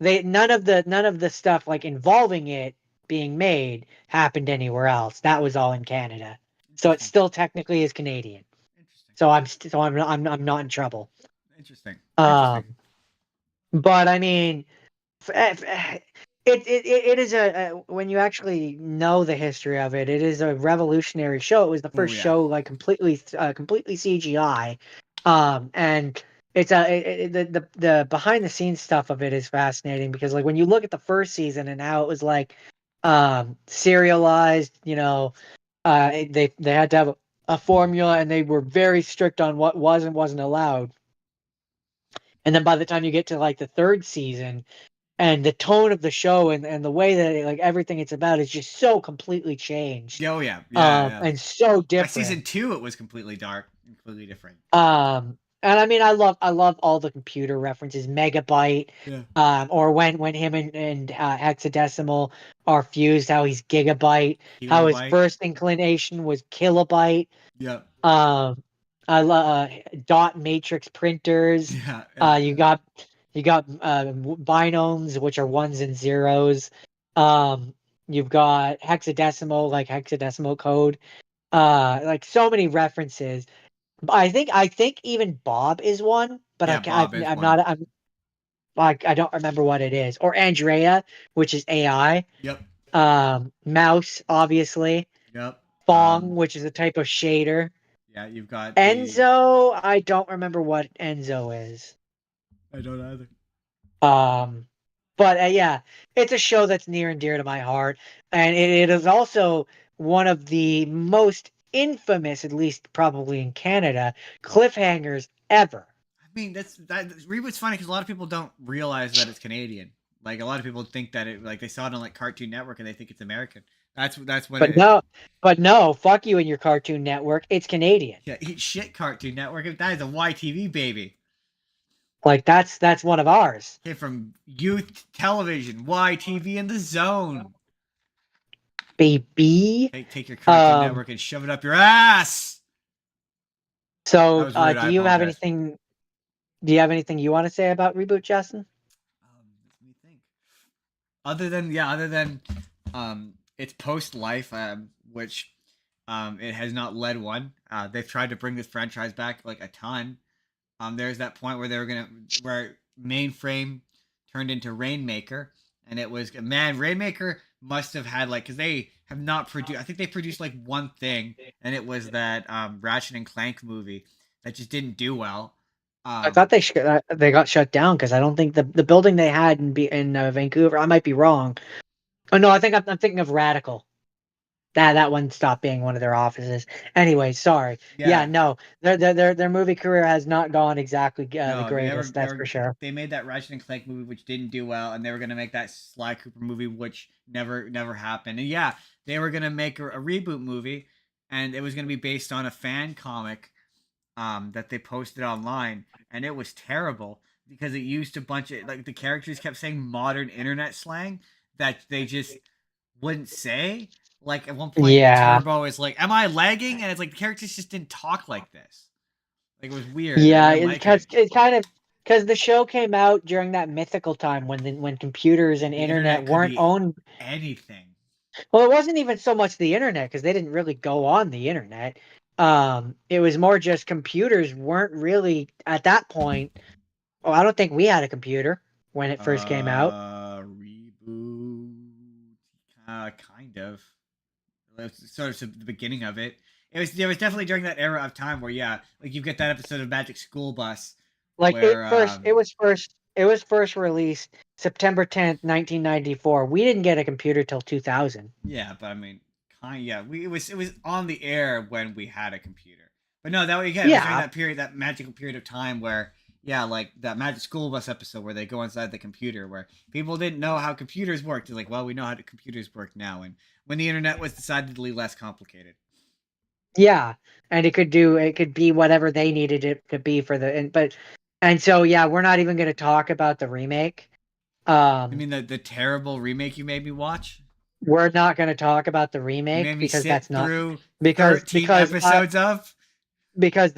none of the stuff like involving it being made happened anywhere else. That was all in Canada. So it still technically is Canadian. Interesting. So I'm not in trouble. Interesting. But I mean, it is when you actually know the history of it, it is a revolutionary show. It was the first show like completely CGI, and it's the behind the scenes stuff of it is fascinating because like when you look at the first season and how it was like serialized, they had to have a formula and they were very strict on what was and wasn't allowed. And then by the time you get to like the third season, and the tone of the show and the way that like everything it's about is just so completely changed. Oh yeah. And so different. By season 2, it was completely dark, completely different. And I mean, I love all the computer references, megabyte, or when him and hexadecimal are fused, how he's gigabyte, how his first inclination was kilobyte. Yep. I love dot matrix printers. You got binomes, which are ones and zeros. You've got hexadecimal, like hexadecimal code. Like so many references. I think even Bob is one, but I don't remember what it is. Or Andrea, which is AI. Yep. Mouse, obviously. Yep. Fong, which is a type of shader. Yeah, you've got Enzo. I don't remember what Enzo is. I don't either. But yeah, it's a show that's near and dear to my heart, and it is also one of the most infamous, at least probably in Canada, cliffhangers ever. I mean, that reboot's funny because a lot of people don't realize that it's Canadian. Like a lot of people think that it like they saw it on like Cartoon Network and they think it's American. That's when But it. no, but no, fuck you and your Cartoon Network. It's Canadian. Yeah, eat shit, Cartoon Network. That is a YTV baby. Like that's one of ours. Came from youth television, YTV in the zone. Baby. Take your Cartoon Network and shove it up your ass. So, That was rude. I do you have apologize. anything? Do you have anything you want to say about reboot, Justin? Let me think. Other than its post life, which it has not led one. They've tried to bring this franchise back like a ton. There's that point where where Mainframe turned into Rainmaker, and it was Rainmaker must have had like because they have not produced. I think they produced like one thing, and it was that Ratchet and Clank movie that just didn't do well. I thought they got shut down because I don't think the building they had in Vancouver. I might be wrong. Oh no, I think I'm thinking of Radical. That one stopped being one of their offices. Anyway, sorry. Yeah, no, their movie career has not gone exactly the greatest. That's for sure. They made that Ratchet and Clank movie, which didn't do well, and they were gonna make that Sly Cooper movie, which never happened. And yeah, they were gonna make a reboot movie, and it was gonna be based on a fan comic, that they posted online, and it was terrible because it used a bunch of like the characters kept saying modern internet slang that they just wouldn't say. Like at one point, Turbo is like, "Am I lagging?" And it's like the characters just didn't talk like this. Like it was weird. Yeah, because it kind of because the show came out during that mythical time when computers and internet weren't owned anything. Well, it wasn't even so much the internet because they didn't really go on the internet. It was more just computers weren't really at that point. Oh, I don't think we had a computer when it first came out. Reboot, kind of. Sort of the beginning of it. It was definitely during that era of time where like you get that episode of Magic School Bus. Like where, it was first released September 10th, 1994. We didn't get a computer till 2000. Yeah, but I mean, it was on the air when we had a computer. But no, that again, it was during that period, that magical period of time where like that Magic School Bus episode where they go inside the computer where people didn't know how computers worked. They're like, well, we know how computers work now, and when the internet was decidedly less complicated. Yeah, and it could be whatever they needed it to be for and so we're not even going to talk about the remake. I mean the terrible remake you made me watch? We're not going to talk about the remake because that's not because episodes of because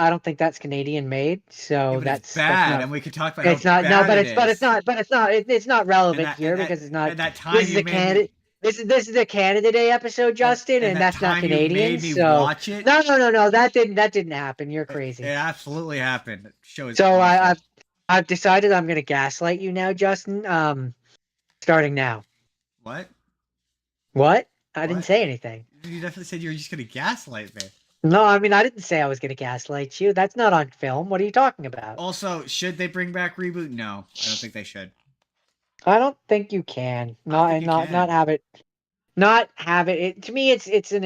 I don't think that's Canadian made, so that's bad, and we could talk about it's not it's not relevant here because it's not. That time this is a Canada. This is a Canada Day episode, Justin, and that's not Canadian. So watch it? No, that didn't happen. You're crazy. It absolutely happened. So awesome. I've decided I'm going to gaslight you now, Justin. Starting now. What? I didn't say anything. You definitely said you were just going to gaslight me. No, I mean I didn't say I was going to gaslight you. That's not on film. What are you talking about? Also, should they bring back reboot? No, I don't think they should. I don't think you can. Not have it. Not have it. To me, it's an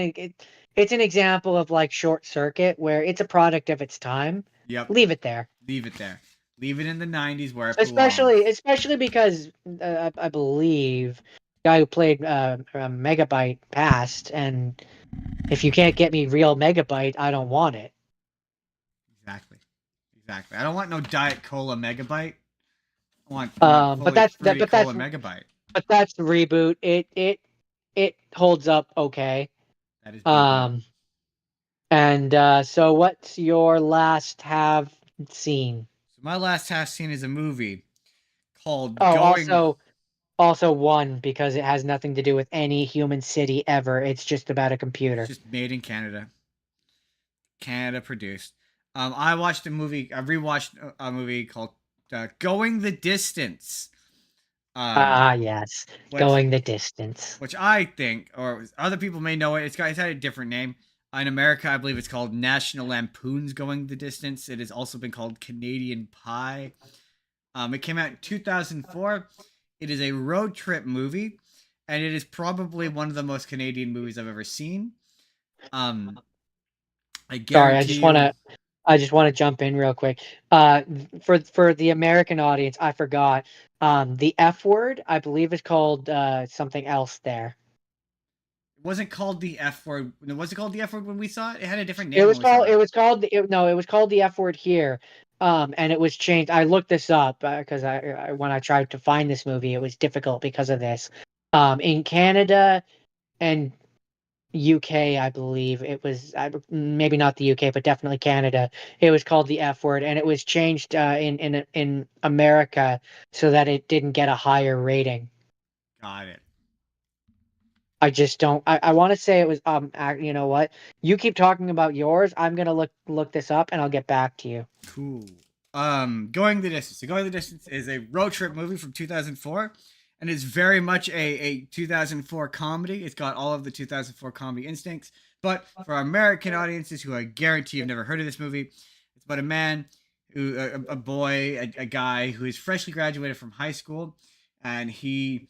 example of like Short Circuit, where it's a product of its time. Yep. Leave it there. Leave it in the 90s where it especially because I believe the guy who played Megabyte passed, and if you can't get me real Megabyte, I don't want it. Exactly. I don't want no Diet Cola Megabyte. I want but that's Megabyte. But that's the reboot. It holds up okay. That is and so what's your last have seen? So my last have seen is a movie called also one because it has nothing to do with any human city ever. It's just about a computer. It's just made in Canada. Canada produced. I watched a movie. I rewatched a movie called Going the Distance. Yes. Going the Distance. Which I think, or other people may know it. It's had a different name. In America, I believe it's called National Lampoon's Going the Distance. It has also been called Canadian Pie. It came out in 2004. It is a road trip movie, and it is probably one of the most Canadian movies I've ever seen. I Sorry, guarantee you. I just want to jump in real quick. For the American audience, I forgot. The F word, I believe, is called something else there. It wasn't called the F word. Was it called the F word when we saw it? It had a different It name was when we saw called it. it was called no, it was called the F word here. And it was changed. I looked this up because when I tried to find this movie, it was difficult because of this. In Canada and UK, I believe it was maybe not the UK, but definitely Canada. It was called the F word, and it was changed in America so that it didn't get a higher rating. Got it. I just don't. I want to say it was. You know what? You keep talking about yours. I'm gonna look this up, and I'll get back to you. Cool. Going the Distance. So Going the Distance is a road trip movie from 2004, and it's very much a 2004 comedy. It's got all of the 2004 comedy instincts. But for our American audiences who I guarantee have never heard of this movie, it's about a man who, a boy, a guy who is freshly graduated from high school, and he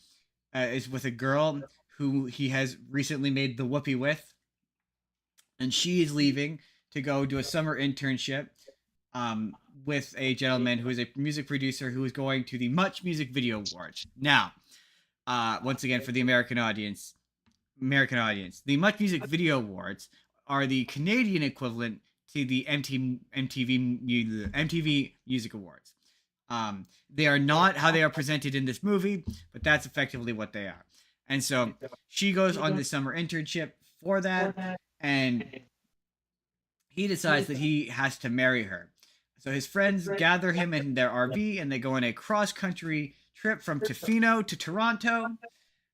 is with a girl who he has recently made the whoopee with, and she is leaving to go do a summer internship with a gentleman who is a music producer who is going to the Much Music Video Awards. Now, once again, for the American audience, the Much Music Video Awards are the Canadian equivalent to the MTV Music Awards. They are not how they are presented in this movie, but that's effectively what they are. And so she goes on this summer internship for that, and he decides that he has to marry her. So his friends gather him in their RV and they go on a cross country trip from Tofino to Toronto,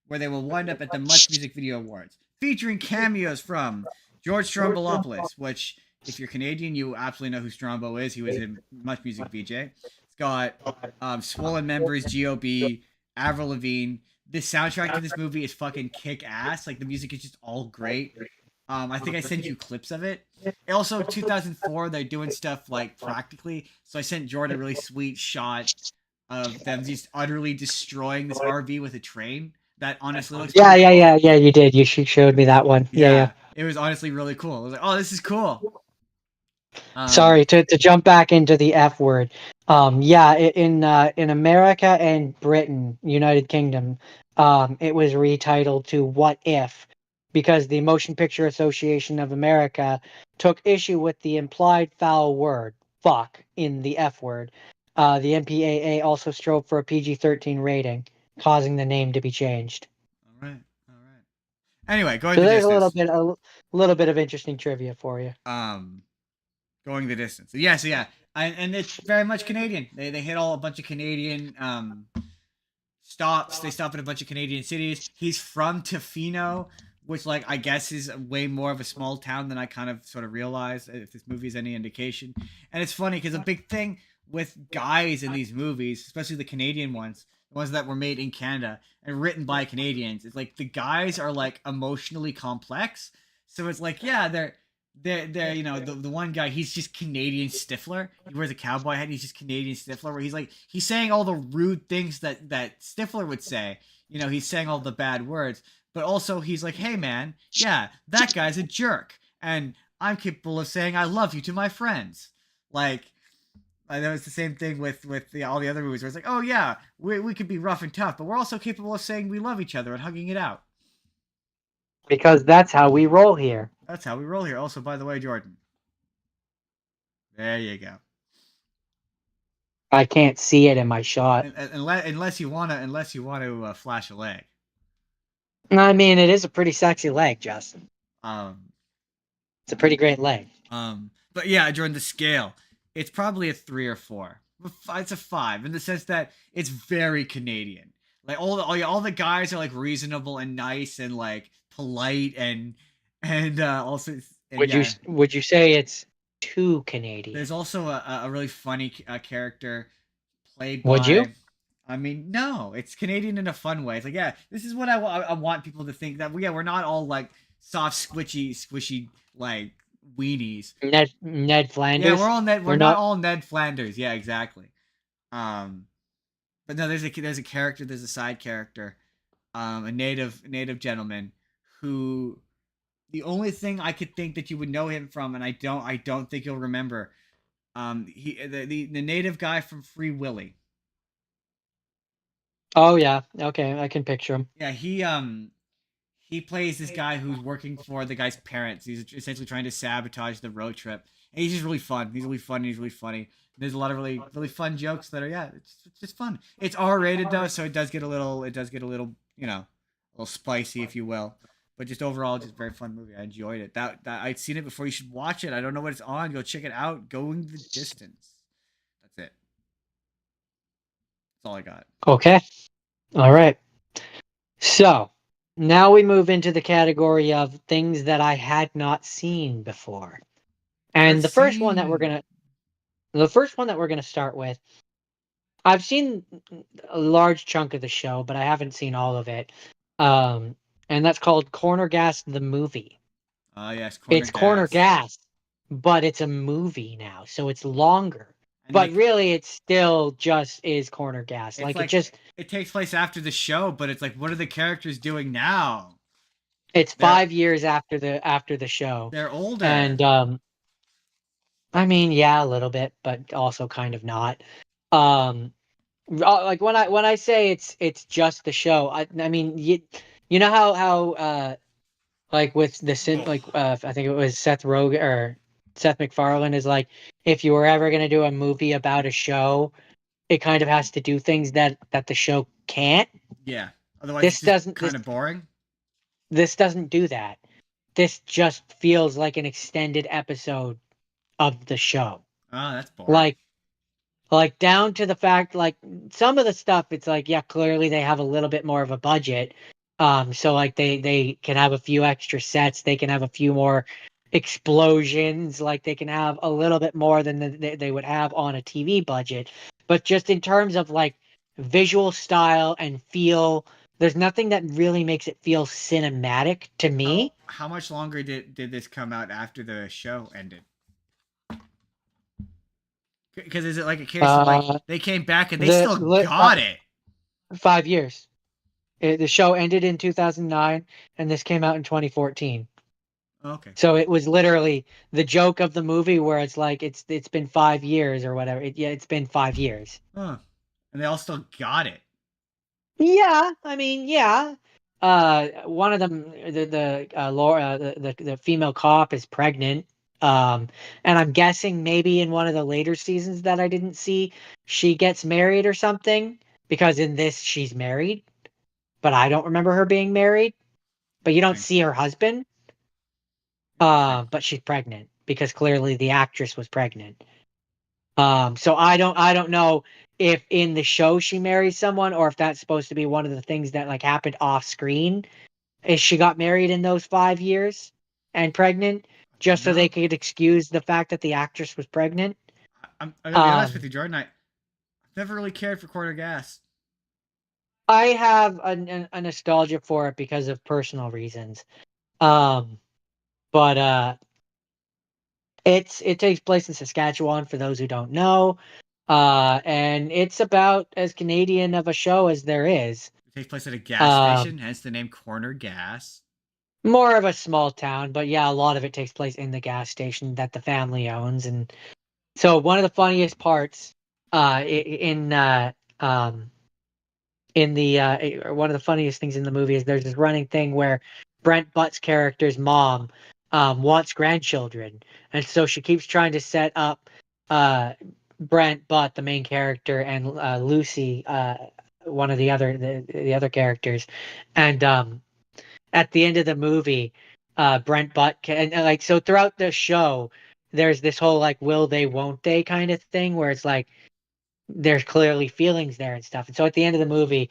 where they will wind up at the Much Music Video Awards, featuring cameos from George Strombolopoulos, which, if you're Canadian, you absolutely know who Strombo is. He was a Much Music VJ. It's got Swollen Members, G.O.B., Avril Lavigne. The soundtrack to this movie is fucking kick ass. Like, the music is just all great. I think I sent you clips of it. Also, 2004, they're doing stuff like practically. So I sent Jordan a really sweet shot of them just utterly destroying this RV with a train. That honestly looks Yeah, pretty yeah, cool. yeah, yeah. You did. You showed me that one. Yeah, yeah. Yeah, it was honestly really cool. I was like, oh, this is cool. Um, Sorry to jump back into the F word. Yeah, in America and Britain, United Kingdom, it was retitled to "What If," because the Motion Picture Association of America took issue with the implied foul word "fuck" in the F word. The MPAA also strove for a PG-13 rating, causing the name to be changed. all right, all right. Anyway, Going So the there's Distance. a little bit of interesting trivia for you. Um, Going the Distance. So yeah, and it's very much Canadian. They hit all a bunch of Canadian stops. They stop at a bunch of Canadian cities. He's from Tofino, which, like, I guess is way more of a small town than I kind of sort of realized, if this movie is any indication. And it's funny because a big thing with guys in these movies, especially the Canadian ones, the ones that were made in Canada and written by Canadians, is like the guys are like emotionally complex. So it's like, yeah, they're the one guy, he's just Canadian Stifler. He wears a cowboy hat. He's just Canadian Stifler, where he's saying all the rude things that Stifler would say. He's saying all the bad words, but also he's like, hey man, yeah, that guy's a jerk, and I'm capable of saying I love you to my friends. Like, that was the same thing with all the other movies where it's like, oh yeah, we could be rough and tough, but we're also capable of saying we love each other and hugging it out. Because that's how we roll here. That's how we roll here. Also, by the way, Jordan, there you go. I can't see it in my shot. Unless you wanna flash a leg. I mean, it is a pretty sexy leg, Justin. Um, It's a pretty great leg. but yeah, Jordan, the scale, it's probably a 3 or 4. It's a 5 in the sense that it's very Canadian. Like, all the guys are like reasonable and nice and like polite and also, and yeah. Would you say it's too Canadian? There's also a really funny character played Would you? by. I mean, no, it's Canadian in a fun way. It's like, yeah, this is what I want people to think, that we're not all like soft, squishy like weenies. Ned Flanders. Yeah, we're all Ned. We're We're not not. all Ned Flanders. Yeah, exactly. But no, there's a character. There's a side character, a native gentleman who The only thing I could think that you would know him from, and I don't think you'll remember. The native guy from Free Willy. Oh yeah, okay, I can picture him. Yeah, he plays this guy who's working for the guy's parents. He's essentially trying to sabotage the road trip. And he's just really fun. He's really fun. He's really funny. There's a lot of really fun jokes that are it's just fun. It's R rated though, so it does get a little a little spicy if you will. But just overall, just a very fun movie. I enjoyed it. That I'd seen it before. You should watch it. I don't know what it's on. Go check it out. Going the Distance. That's it. That's all I got. Okay, all right. So now we move into the category of things that I had not seen before, and the first one that we're gonna start with, I've seen a large chunk of the show, but I haven't seen all of it. And that's called Corner Gas the movie. Yes, It's Corner Gas, but it's a movie now, so it's longer. And But really, it still just is Corner Gas. It's it takes place after the show, but it's like, what are the characters doing now? It's 5 years after the show. They're older, and I mean, yeah, a little bit, but also kind of not. Like when I say it's just the show, I mean you know how like with I think it was Seth Rogen or Seth MacFarlane is like, if you were ever going to do a movie about a show, it kind of has to do things that the show can't. Yeah. Otherwise, this it's doesn't kind of boring. This doesn't do that. This just feels like an extended episode of the show. Oh, that's boring. Like down to the fact, like some of the stuff, it's like, yeah, clearly they have a little bit more of a budget. So like they can have a few extra sets, they can have a few more explosions, like they can have a little bit more than they would have on a TV budget. But just in terms of like visual style and feel, there's nothing that really makes it feel cinematic to me. How much longer did this come out after the show ended? Because is it like a case of like they came back and they still got it? 5 years. The show ended in 2009, and this came out in 2014. Okay. So it was literally the joke of the movie where it's like it's been 5 years or whatever. It's been 5 years. Huh. And they all still got it. Yeah, I mean, yeah. One of them, Laura, the female cop is pregnant. And I'm guessing maybe in one of the later seasons that I didn't see, she gets married or something, because in this she's married, but I don't remember her being married. But you don't see her husband. But she's pregnant because clearly the actress was pregnant. So I don't know if in the show she marries someone or if that's supposed to be one of the things that like happened off screen. Is she got married in those 5 years and pregnant just so they could excuse the fact that the actress was pregnant? I'm gonna be honest with you, Jordan. I've never really cared for Corner Gas. I have a nostalgia for it because of personal reasons. But it takes place in Saskatchewan for those who don't know. And it's about as Canadian of a show as there is. It takes place at a gas station, hence the name Corner Gas. More of a small town, but yeah, a lot of it takes place in the gas station that the family owns. And so one of the funniest parts in the one of the funniest things in the movie is there's this running thing where Brent Butt's character's mom wants grandchildren, and so she keeps trying to set up Brent Butt, the main character, and Lucy, one of the other characters, and at the end of the movie, Brent Butt and like, so throughout the show, there's this whole like will they won't they kind of thing where it's like there's clearly feelings there and stuff. And so at the end of the movie,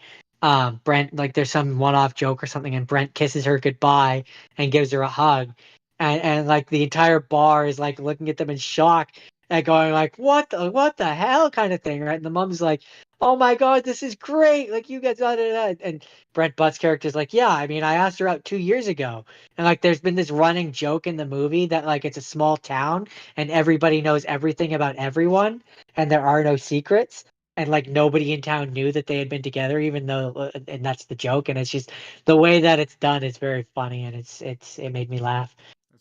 Brent, like there's some one-off joke or something, and Brent kisses her goodbye and gives her a hug, and like the entire bar is like looking at them in shock and going like, what the hell kind of thing, right? And the mom's like, oh my god, this is great, like you guys, and Brent Butt's character's like, yeah, I mean, I asked her out 2 years ago. And like there's been this running joke in the movie that like it's a small town and everybody knows everything about everyone and there are no secrets. and like nobody in town knew that they had been together, even though, and that's the joke. And it's just the way that it's done is very funny, and it made me laugh.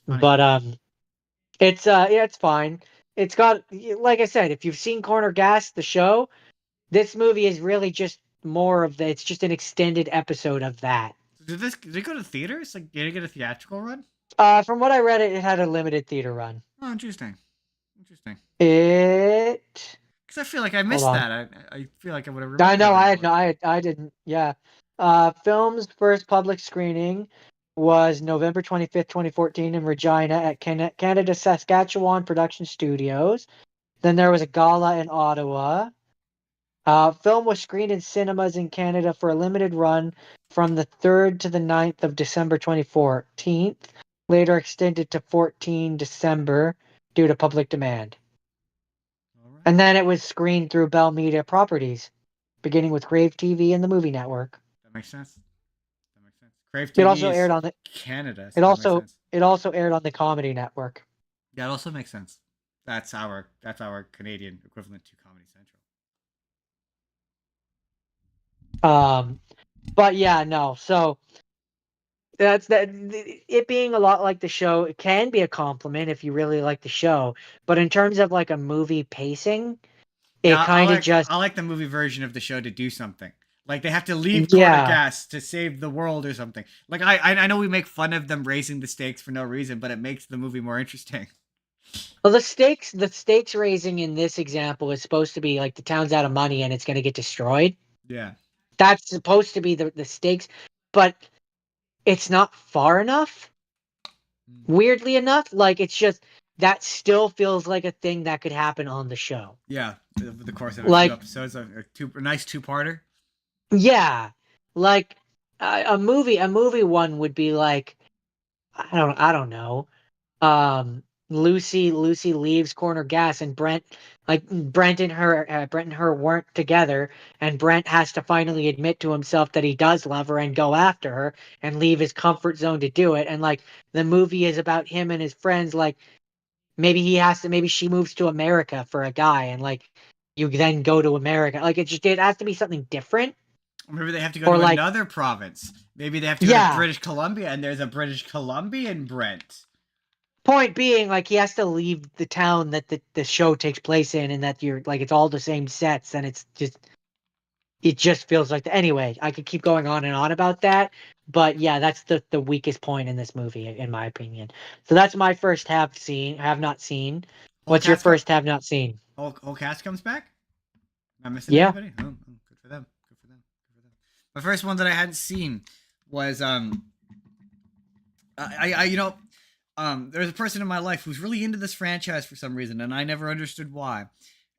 That's funny. But it's yeah, it's fine. It's got, like I said, if you've seen Corner Gas, the show, this movie is really just more of the. It's just an extended episode of that. Did it go to theaters? Like, did it get a theatrical run? From what I read, it had a limited theater run. Oh, interesting. Interesting. It. Because I feel like I Hold missed on. that. I feel like I would have. I know I had no, I didn't. Yeah. Film's first public screening was November 25th, 2014 in Regina at Canada Saskatchewan Production Studios. Then there was a gala in Ottawa. Film was screened in cinemas in Canada for a limited run from the 3rd to the 9th of December 2014, later extended to 14 December due to public demand. All right. And then it was screened through Bell Media Properties, beginning with Crave TV and the Movie Network. That makes sense. That makes sense. Crave TV It also aired on the Canada. So it that also makes sense. it also aired on the Comedy Network. Yeah, it also makes sense. That's our Canadian equivalent to Comedy Central. But yeah, no. So that's that. It being a lot like the show, it can be a compliment if you really like the show. But in terms of like a movie pacing, it Yeah, kind of just I like the movie version of the show to do something. Like they have to leave Corner yeah. Gas to save the world or something. Like I know we make fun of them raising the stakes for no reason, but it makes the movie more interesting. Well, the stakes raising in this example is supposed to be like the town's out of money and it's going to get destroyed. Yeah. That's supposed to be the stakes, but it's not far enough. Weirdly enough, like it's just that still feels like a thing that could happen on the show. Yeah. Over the course of a Like- few episodes, a nice two-parter. Yeah, like a movie one would be like I don't know. Lucy leaves Corner Gas and Brent and her weren't together, and Brent has to finally admit to himself that he does love her and go after her and leave his comfort zone to do it. And like the movie is about him and his friends. Like maybe she moves to America for a guy, and like you then go to America. Like it has to be something different. Or maybe they have to go Or to like- another province. Maybe they have to go Yeah. to British Columbia, and there's a British Columbian Brent. Point being, like, he has to leave the town that the show takes place in, and that you're like it's all the same sets, and it just feels like anyway. I could keep going on and on about that, but yeah, that's the weakest point in this movie, in my opinion. So that's my first have not seen. What's your first have not seen? Whole cast comes back? Am I missing Yeah. anybody? Oh, good for them. Good for them. Good for them. My first one that I hadn't seen was there's a person in my life who's really into this franchise for some reason, and I never understood why.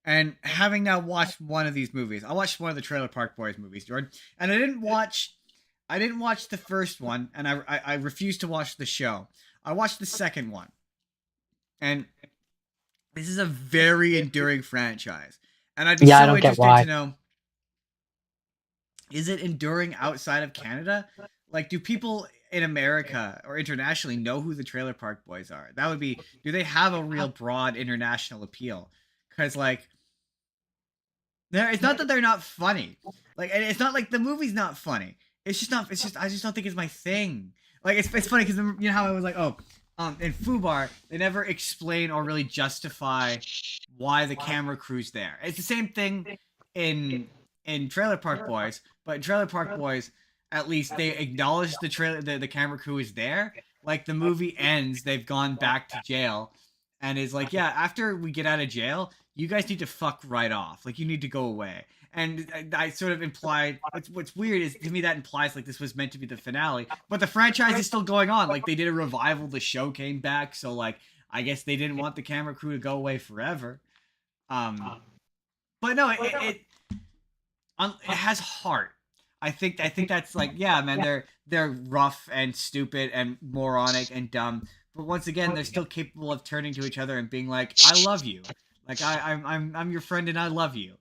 And having now watched one of these movies, I watched one of the Trailer Park Boys movies, Jordan, and I didn't watch the first one, and I refused to watch the show. I watched the second one, and this is a very enduring franchise, and I'd be Yeah, I so don't get interested why. to know: is it enduring outside of Canada? Like, do people in America or internationally know who the Trailer Park Boys are? That would be, do they have a real broad international appeal? Because like, it's not that they're not funny. Like, and it's not like the movie's not funny. It's just not. It's just I just don't think it's my thing. Like, it's funny because you know how I was like, in Fubar they never explain or really justify why the camera crew's there. It's the same thing in Trailer Park Boys, but in Trailer Park Boys, at least they acknowledge the camera crew is there. Like, the movie ends, they've gone back to jail, and is like, yeah, after we get out of jail, you guys need to fuck right off. Like, you need to go away. And I sort of implied, what's weird is, to me, that implies like this was meant to be the finale, but the franchise is still going on. Like, they did a revival, the show came back, so like, I guess they didn't want the camera crew to go away forever. But no, it has heart. I think that's like, yeah, man, they're rough and stupid and moronic and dumb, but once again, they're still capable of turning to each other and being like, I love you, like I'm your friend and I love you.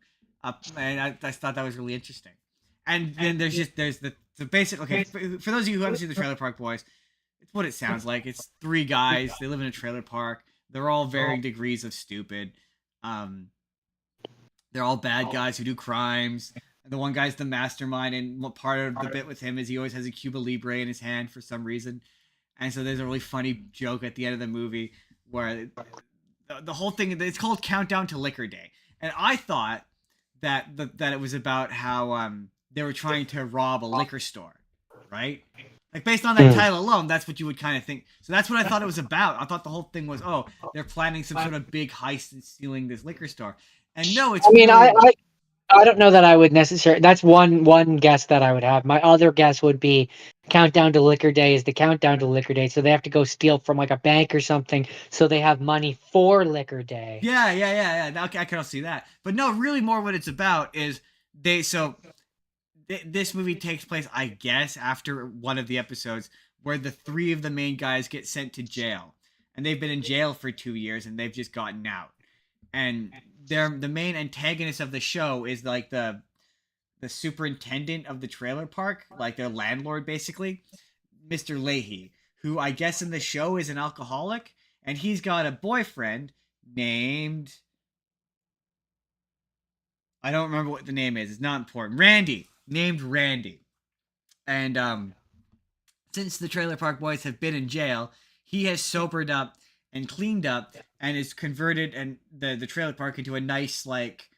And I thought that was really interesting. And then there's the basic, okay, for those of you who haven't seen the Trailer Park Boys, it's what it sounds like. It's three guys, they live in a trailer park, they're all varying degrees of stupid. They're all bad guys who do crimes. The one guy's the mastermind, and what part of the bit with him is he always has a Cuba Libre in his hand for some reason. And so there's a really funny joke at the end of the movie where the whole thing, it's called Countdown to Liquor Day. And I thought that it was about how they were trying to rob a liquor store, right? Like, based on that title alone, that's what you would kind of think. So that's what I thought it was about. I thought the whole thing was, oh, they're planning some sort of big heist and stealing this liquor store. And no, it's. I mean, I don't know that I would necessarily. That's one guess that I would have. My other guess would be Countdown to Liquor Day is the countdown to Liquor Day, so they have to go steal from like a bank or something, so they have money for Liquor Day. Yeah. Okay, I can see that. But no, really, more what it's about is this movie takes place, I guess, after one of the episodes where the three of the main guys get sent to jail, and they've been in jail for 2 years, and they've just gotten out. And the main antagonist of the show is like the superintendent of the trailer park, like their landlord, basically, Mr. Leahy, who I guess in the show is an alcoholic, and he's got a boyfriend named, I don't remember what the name is. It's not important. Named Randy. And since the Trailer Park Boys have been in jail, he has sobered up and cleaned up and is converted and the trailer park into a nice, like,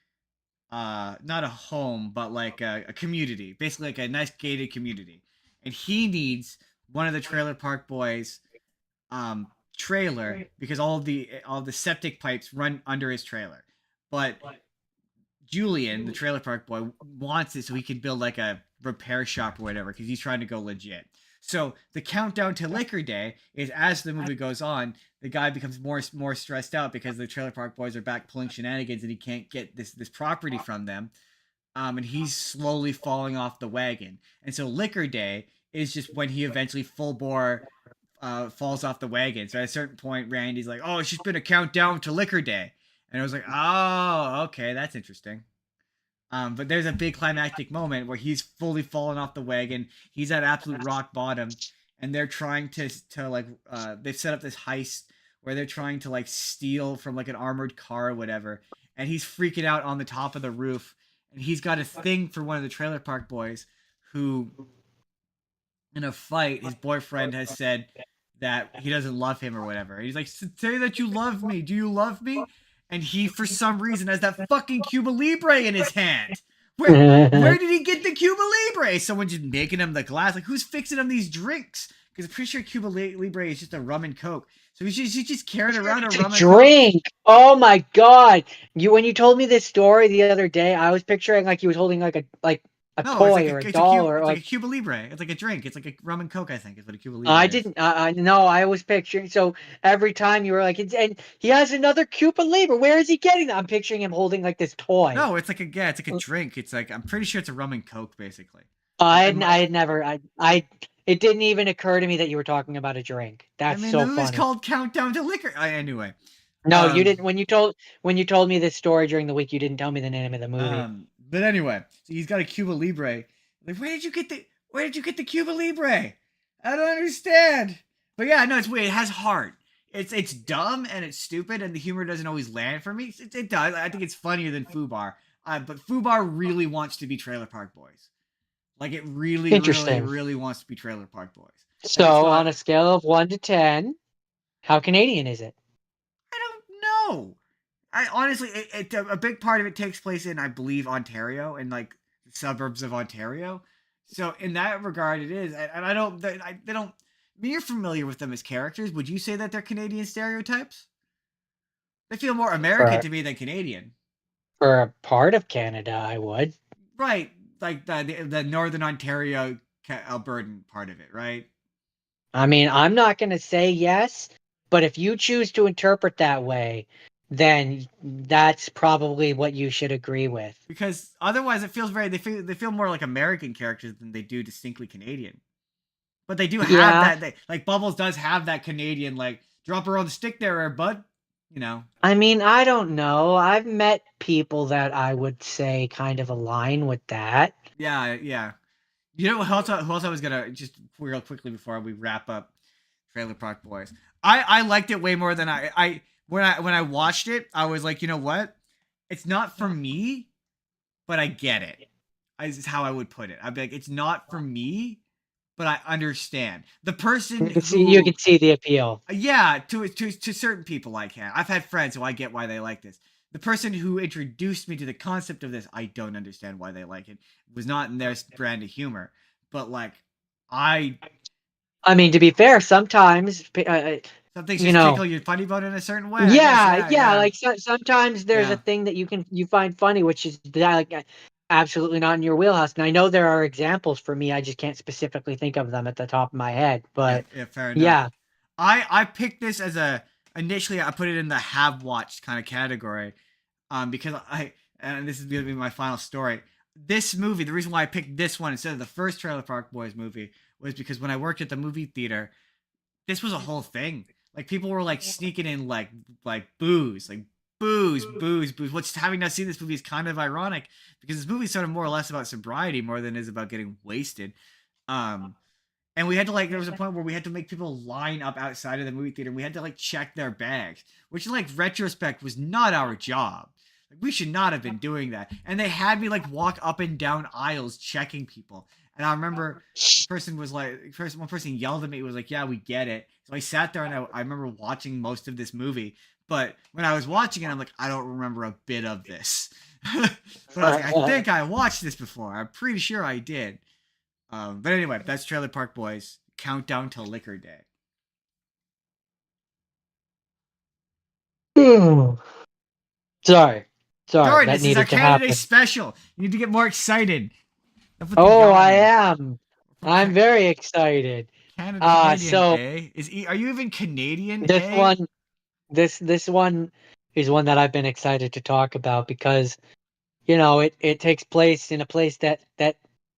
not a home, but like a community, basically like a nice gated community. And he needs one of the Trailer Park Boys trailer because all the septic pipes run under his trailer. But Julian, the Trailer Park Boy, wants it so he can build like a repair shop or whatever because he's trying to go legit. So the countdown to Liquor Day is, as the movie goes on, the guy becomes more stressed out because the Trailer Park Boys are back pulling shenanigans and he can't get this property from them. And he's slowly falling off the wagon. And so Liquor Day is just when he eventually full bore falls off the wagon. So at a certain point, Randy's like, "Oh, it's just been a countdown to Liquor Day." And I was like, "Oh, okay, that's interesting." But there's a big climactic moment where he's fully fallen off the wagon. He's at absolute rock bottom, and they're trying to like they've set up this heist where they're trying to like steal from like an armored car or whatever. And he's freaking out on the top of the roof, and he's got a thing for one of the Trailer Park Boys, who, in a fight, his boyfriend has said that he doesn't love him or whatever. And he's like, "Say that you love me. Do you love me?" And he, for some reason, has that fucking Cuba Libre in his hand. Where did he get the Cuba Libre? Someone just making him the glass. Like, who's fixing him these drinks? Because I'm pretty sure Cuba Libre is just a rum and coke. So he's just carrying around a rum and drink. Coke. Oh my god! When you told me this story the other day, I was picturing like he was holding like a toy or a doll or like a Cuba Libre. It's like a drink. It's like a rum and coke, I think, is what a Cuba Libre is. No, I was picturing. So every time you were like, and he has another Cuba Libre. Where is he getting that? I'm picturing him holding like this toy. No, it's like it's like a drink. It's like, I'm pretty sure it's a rum and coke, basically. I had never. It didn't even occur to me that you were talking about a drink. That's so funny. The movie's called Countdown to Liquor. Anyway. No, you didn't. When you told me this story during the week, you didn't tell me the name of the movie. But anyway, so he's got a Cuba Libre. Like, where did you get the Cuba Libre? I don't understand. But yeah, no, it's weird. It has heart. It's dumb and it's stupid, and the humor doesn't always land for me. It does. I think it's funnier than Fubar. But Fubar really wants to be Trailer Park Boys. Like, it really wants to be Trailer Park Boys. So on a scale of 1 to 10, how Canadian is it? I don't know. I honestly, a big part of it takes place in, I believe, Ontario, and like the suburbs of Ontario. So in that regard, it is. And I don't, they don't. I mean, you're familiar with them as characters. Would you say that they're Canadian stereotypes? They feel more American to me than Canadian. For a part of Canada, I would. Right, like the Northern Ontario, Albertan part of it, right? I mean, I'm not going to say yes, but if you choose to interpret that way, then that's probably what you should agree with. Because otherwise, it feels they feel more like American characters than they do distinctly Canadian. But they do have that. Like, Bubbles does have that Canadian, like, drop her on the stick there, bud. You know. I mean, I don't know. I've met people that I would say kind of align with that. Yeah. You know who else I was gonna, just real quickly before we wrap up Trailer Park Boys. I liked it way more than when I watched it. I was like, you know what? it's not for me, but I get it. Is how I would put it. I'd be like, it's not for me, but I understand. The person You who, can see the appeal. yeah, to certain people I can. I've had friends who I get why they like this. The person who introduced me to the concept of this, I don't understand why they like it. It was not in their brand of humor, but like, I I mean, to be fair, sometimes some things you just know, tickle your funny bone in a certain way. I guess, yeah, yeah, yeah. yeah, Like sometimes there's a yeah. thing that you find funny, which is like absolutely not in your wheelhouse. And I know there are examples for me. I just can't specifically think of them at the top of my head. Yeah, But yeah, fair enough. yeah, I picked this as a initially I put it in the have watched kind of category, because I and this is gonna be my final story. This movie, the reason why I picked this one instead of the first Trailer Park Boys movie was because when I worked at the movie theater, this was a whole thing. Like people were like sneaking in like booze, like booze. Which having not seen this movie is kind of ironic because this movie is sort of more or less about sobriety more than it is about getting wasted. Um, and we had to like there was a point where we had to make people line up outside of the movie theater and we had to like check their bags, which in like retrospect was not our job. Like we should not have been doing that. And they had me like walk up and down aisles checking people. And I remember the person was like one person yelled at me, was like, yeah, we get it. So I sat there and I remember watching most of this movie. But when I was watching it, I'm like, I don't remember a bit of this. But I was like, I think I watched this before. I'm pretty sure I did. But anyway, that's Trailer Park Boys. Countdown to Liquor Day. sorry, Jordan, that this is our needed to Canada Day happen. special. You need to get more excited. Enough with the Oh, I yawning. am. I'm very excited. Canadian So A are you even Canadian this A? one, this one is one that I've been excited to talk about because it takes place in a place that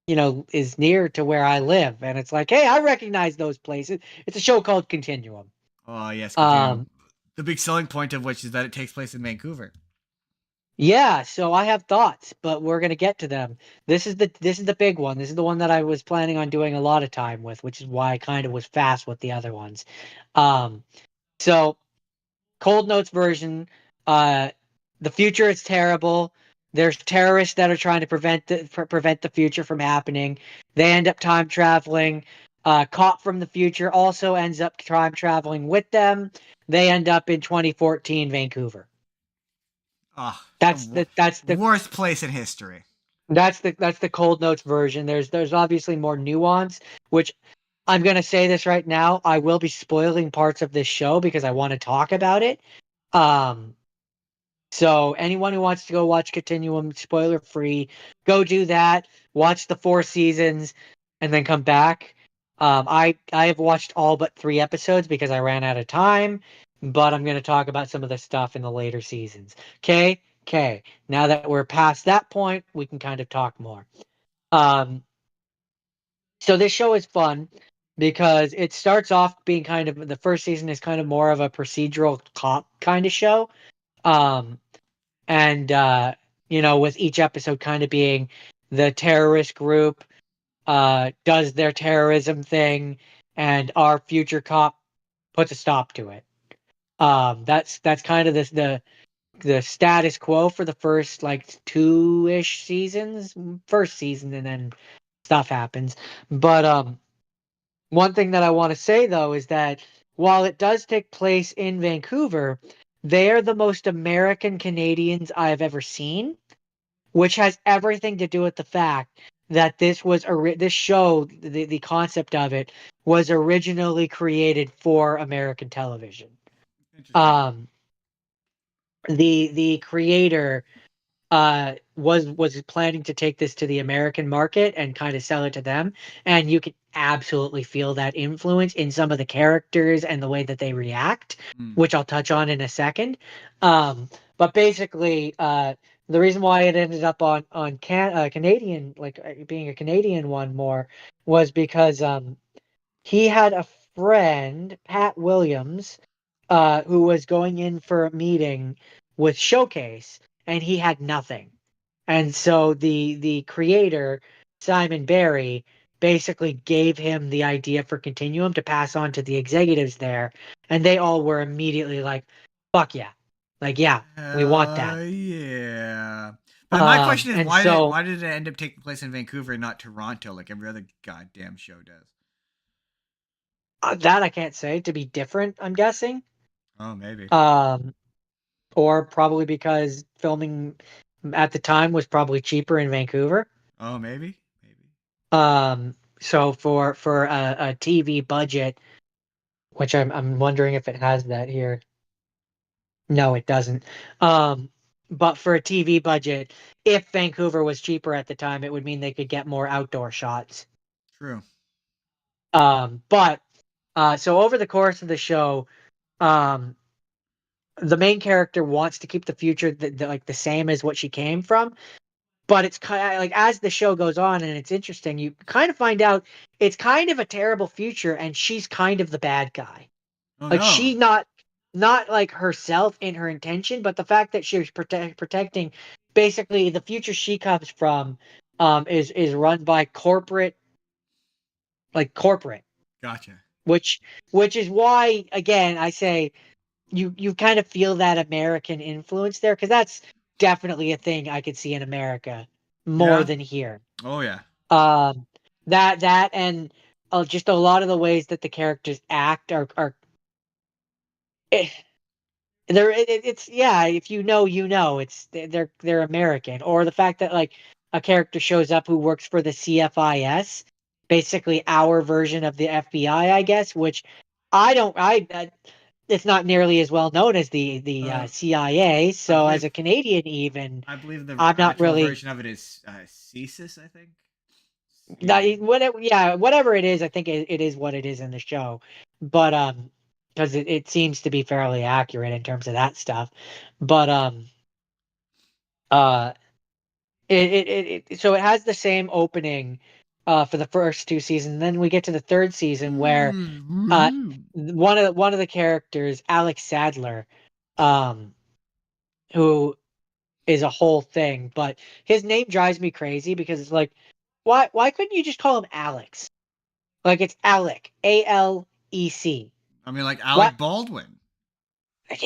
is near to where I live, and it's like, hey, I recognize those places. It's a show called Continuum. Oh yes, Continuum. Um, The big selling point of which is that it takes place in Vancouver. yeah, so I have thoughts, but we're gonna get to them. This is the big one. This is the one that I was planning on doing a lot of time with, which is why I kind of was fast with the other ones. Um, so Cold Notes version, uh, the future is terrible. There's terrorists that are trying to prevent the future from happening. They end up time traveling. Cop from the future also ends up time traveling with them. They end up in 2014 Vancouver. Oh, That's the that's the worst place in history. that's the Cold Notes version. There's obviously more nuance, which I'm gonna say this right now. I will be spoiling parts of this show because I want to talk about it. Um, So anyone who wants to go watch Continuum spoiler free, go do that. Watch the 4 seasons, and then come back. I have watched all but 3 episodes because I ran out of time, but I'm going to talk about some of the stuff in the later seasons. Okay. Now that we're past that point, we can kind of talk more. Um, so this show is fun because it starts off being kind of the first season is kind of more of a procedural cop kind of show. Um, and with each episode kind of being the terrorist group does their terrorism thing, and our future cop puts a stop to it. That's kind of the status quo for the first like 2-ish seasons, first season, and then stuff happens. But one thing that I want to say though is that while it does take place in Vancouver, they are the most American Canadians I've ever seen, which has everything to do with the fact that this show, the concept of it was originally created for American television. Interesting. Um, the creator was planning to take this to the American market and kind of sell it to them, and you can absolutely feel that influence in some of the characters and the way that they react, Mm. which I'll touch on in a second. But basically, the reason why it ended up on Canadian, like being a Canadian one more, was because he had a friend, Pat Williams, who was going in for a meeting with Showcase, and he had nothing. And so the creator, Simon Barry, basically gave him the idea for Continuum to pass on to the executives there, and they all were immediately like, "Fuck yeah, Like, yeah, we want that. Yeah. But my question is, And so why did it end up taking place in Vancouver and not Toronto like every other goddamn show does? that I can't say, to be different, I'm guessing. Oh, maybe. Um, or probably because filming at the time was probably cheaper in Vancouver. Oh, maybe. Maybe. So for a TV budget, which I'm wondering if it has that here. No, it doesn't. But for a TV budget, if Vancouver was cheaper at the time, it would mean they could get more outdoor shots. True. But so over the course of the show, um, the main character wants to keep the future like the same as what she came from, but it's kind of like as the show goes on and it's interesting, you kind of find out it's kind of a terrible future, and she's kind of the bad guy. Oh Like no. she not like herself in her intention, but the fact that she was protecting basically the future she comes from is run by corporate, Gotcha. which which is why again I say you kind of feel that American influence there, because that's definitely a thing I could see in America more Yeah. than here. Oh yeah. Um, that and just a lot of the ways that the characters act are eh, it's yeah, if you know, you know, it's they're American. Or the fact that like a character shows up who works for the CFIS, basically our version of the FBI, I guess, which I don't I it's not nearly as well known as the Uh, CIA. I So as believe a Canadian, even I believe the I'm not actual really version of it is CSIS, I think. that C- whatever. Yeah, whatever it is, I think it is what it is in the show. But because it seems to be fairly accurate in terms of that stuff. But uh, so it has the same opening for the first two seasons. Then we get to the third season where uh one of the characters, Alex Sadler, um who is a whole thing, but his name drives me crazy because it's like, why couldn't you just call him Alex? Like it's Alec, Alec. I mean, like What? Alec Baldwin.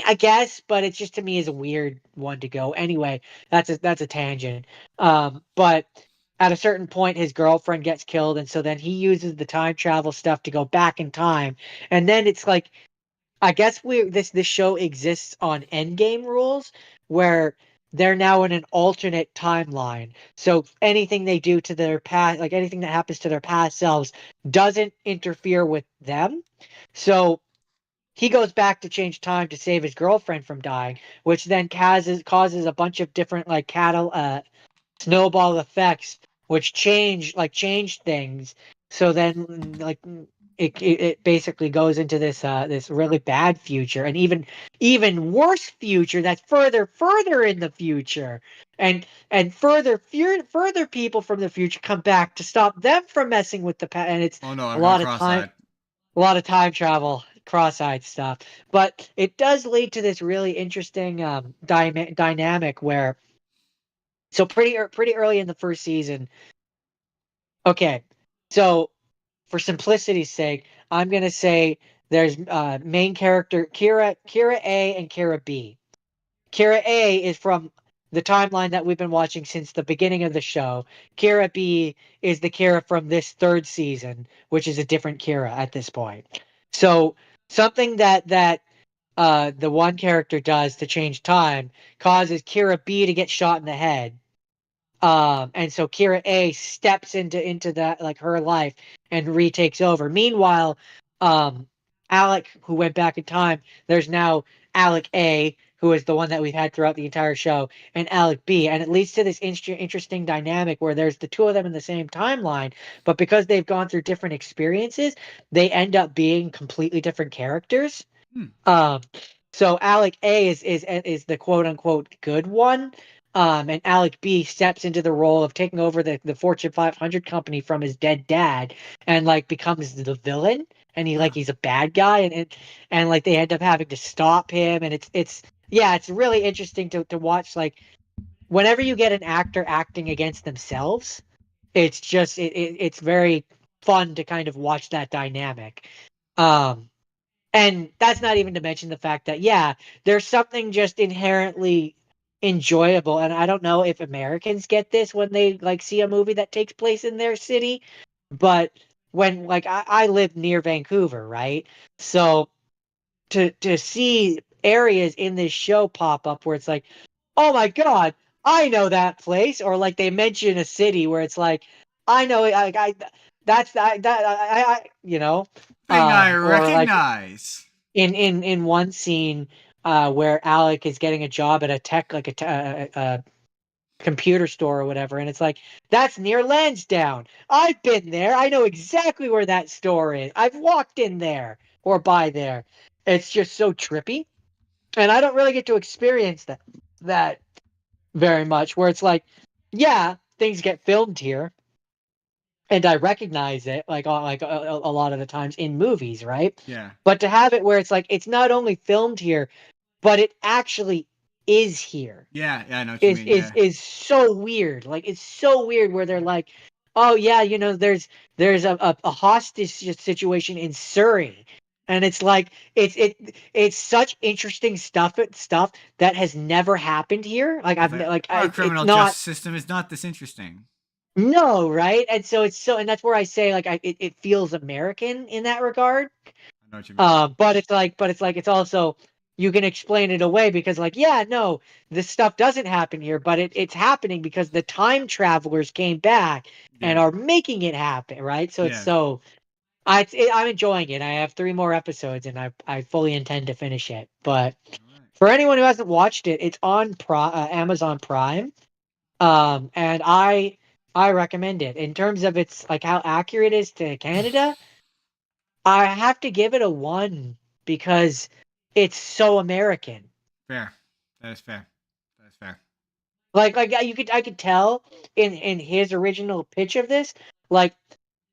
I guess, but it's just to me is a weird one to go. Anyway, that's a tangent. But at a certain point, his girlfriend gets killed, and so then he uses the time travel stuff to go back in time, and then it's like, I guess this show exists on endgame rules where they're now in an alternate timeline. So anything they do to their past, like anything that happens to their past selves, doesn't interfere with them. So he goes back to change time to save his girlfriend from dying, which then causes a bunch of different like cattle snowball effects, which change things. So then like it basically goes into this really bad future, and even worse future that's further in the future, and further people from the future come back to stop them from messing with the past, and it's Oh no, a I've got lot of time cross-eyed. a lot of time travel, cross-eyed stuff. But it does lead to this really interesting dynamic where, so pretty early in the first season. Okay, so for simplicity's sake, I'm gonna say there's main character Kira A and Kira B. Kira A is from the timeline that we've been watching since the beginning of the show. Kira B is the Kira from this third season, which is a different Kira at this point. So something that the one character does to change time causes Kira B to get shot in the head. And so Kira A steps into that, like, her life, and retakes over. Meanwhile, um Alec, who went back in time, there's now Alec A, who is the one that we've had throughout the entire show, and Alec B, and it leads to this interesting dynamic where there's the two of them in the same timeline, but because they've gone through different experiences, they end up being completely different characters. Hmm. um so Alec A is the quote unquote good one. And Alec B steps into the role of taking over the Fortune 500 company from his dead dad, and like becomes the villain, and Huh. he's a bad guy, and like they end up having to stop him, and it's yeah, it's really interesting to watch. Like whenever you get an actor acting against themselves, it's it's very fun to kind of watch that dynamic. Um And that's not even to mention the fact that, yeah, there's something just inherently enjoyable. And I don't know if Americans get this when they like see a movie that takes place in their city, but when like I live near Vancouver, right? So to see areas in this show pop up where it's like, oh my God, I know that place, or like they mention a city where it's like, I know it, I that's that you know, Thing I or like recognize. in one scene where Alec is getting a job at a tech like a computer store or whatever, and it's like that's near Lansdowne. I've been there. I know exactly where that store is. I've walked in there or by there. It's just so trippy, and I don't really get to experience that very much. Where it's like, yeah, things get filmed here, and I recognize it like a lot of the times in movies, right? Yeah. But to have it where it's like it's not only filmed here, but it actually is here Yeah, I know what you mean. Yeah. is so weird. Like it's so weird where they're like, oh yeah, there's a hostage situation in Surrey. And it's like it's such interesting stuff that has never happened here. Like It's like our it's criminal not justice system is not this interesting. no, right? And so it's so and that's where I say like it feels American in that regard. I know what you mean. But it's also you can explain it away because like yeah no this stuff doesn't happen here but it's happening because the time travelers came back and Yeah. are making it happen, right? So it's Yeah. so I'm enjoying it. I have 3 more episodes and I fully intend to finish it. But All right. for anyone who hasn't watched it, it's on Amazon Prime, and I recommend it in terms of its like how accurate it is to Canada. I have to give it a 1 because it's so American. Fair. That is fair. That is fair. Like I could tell in his original pitch of this, like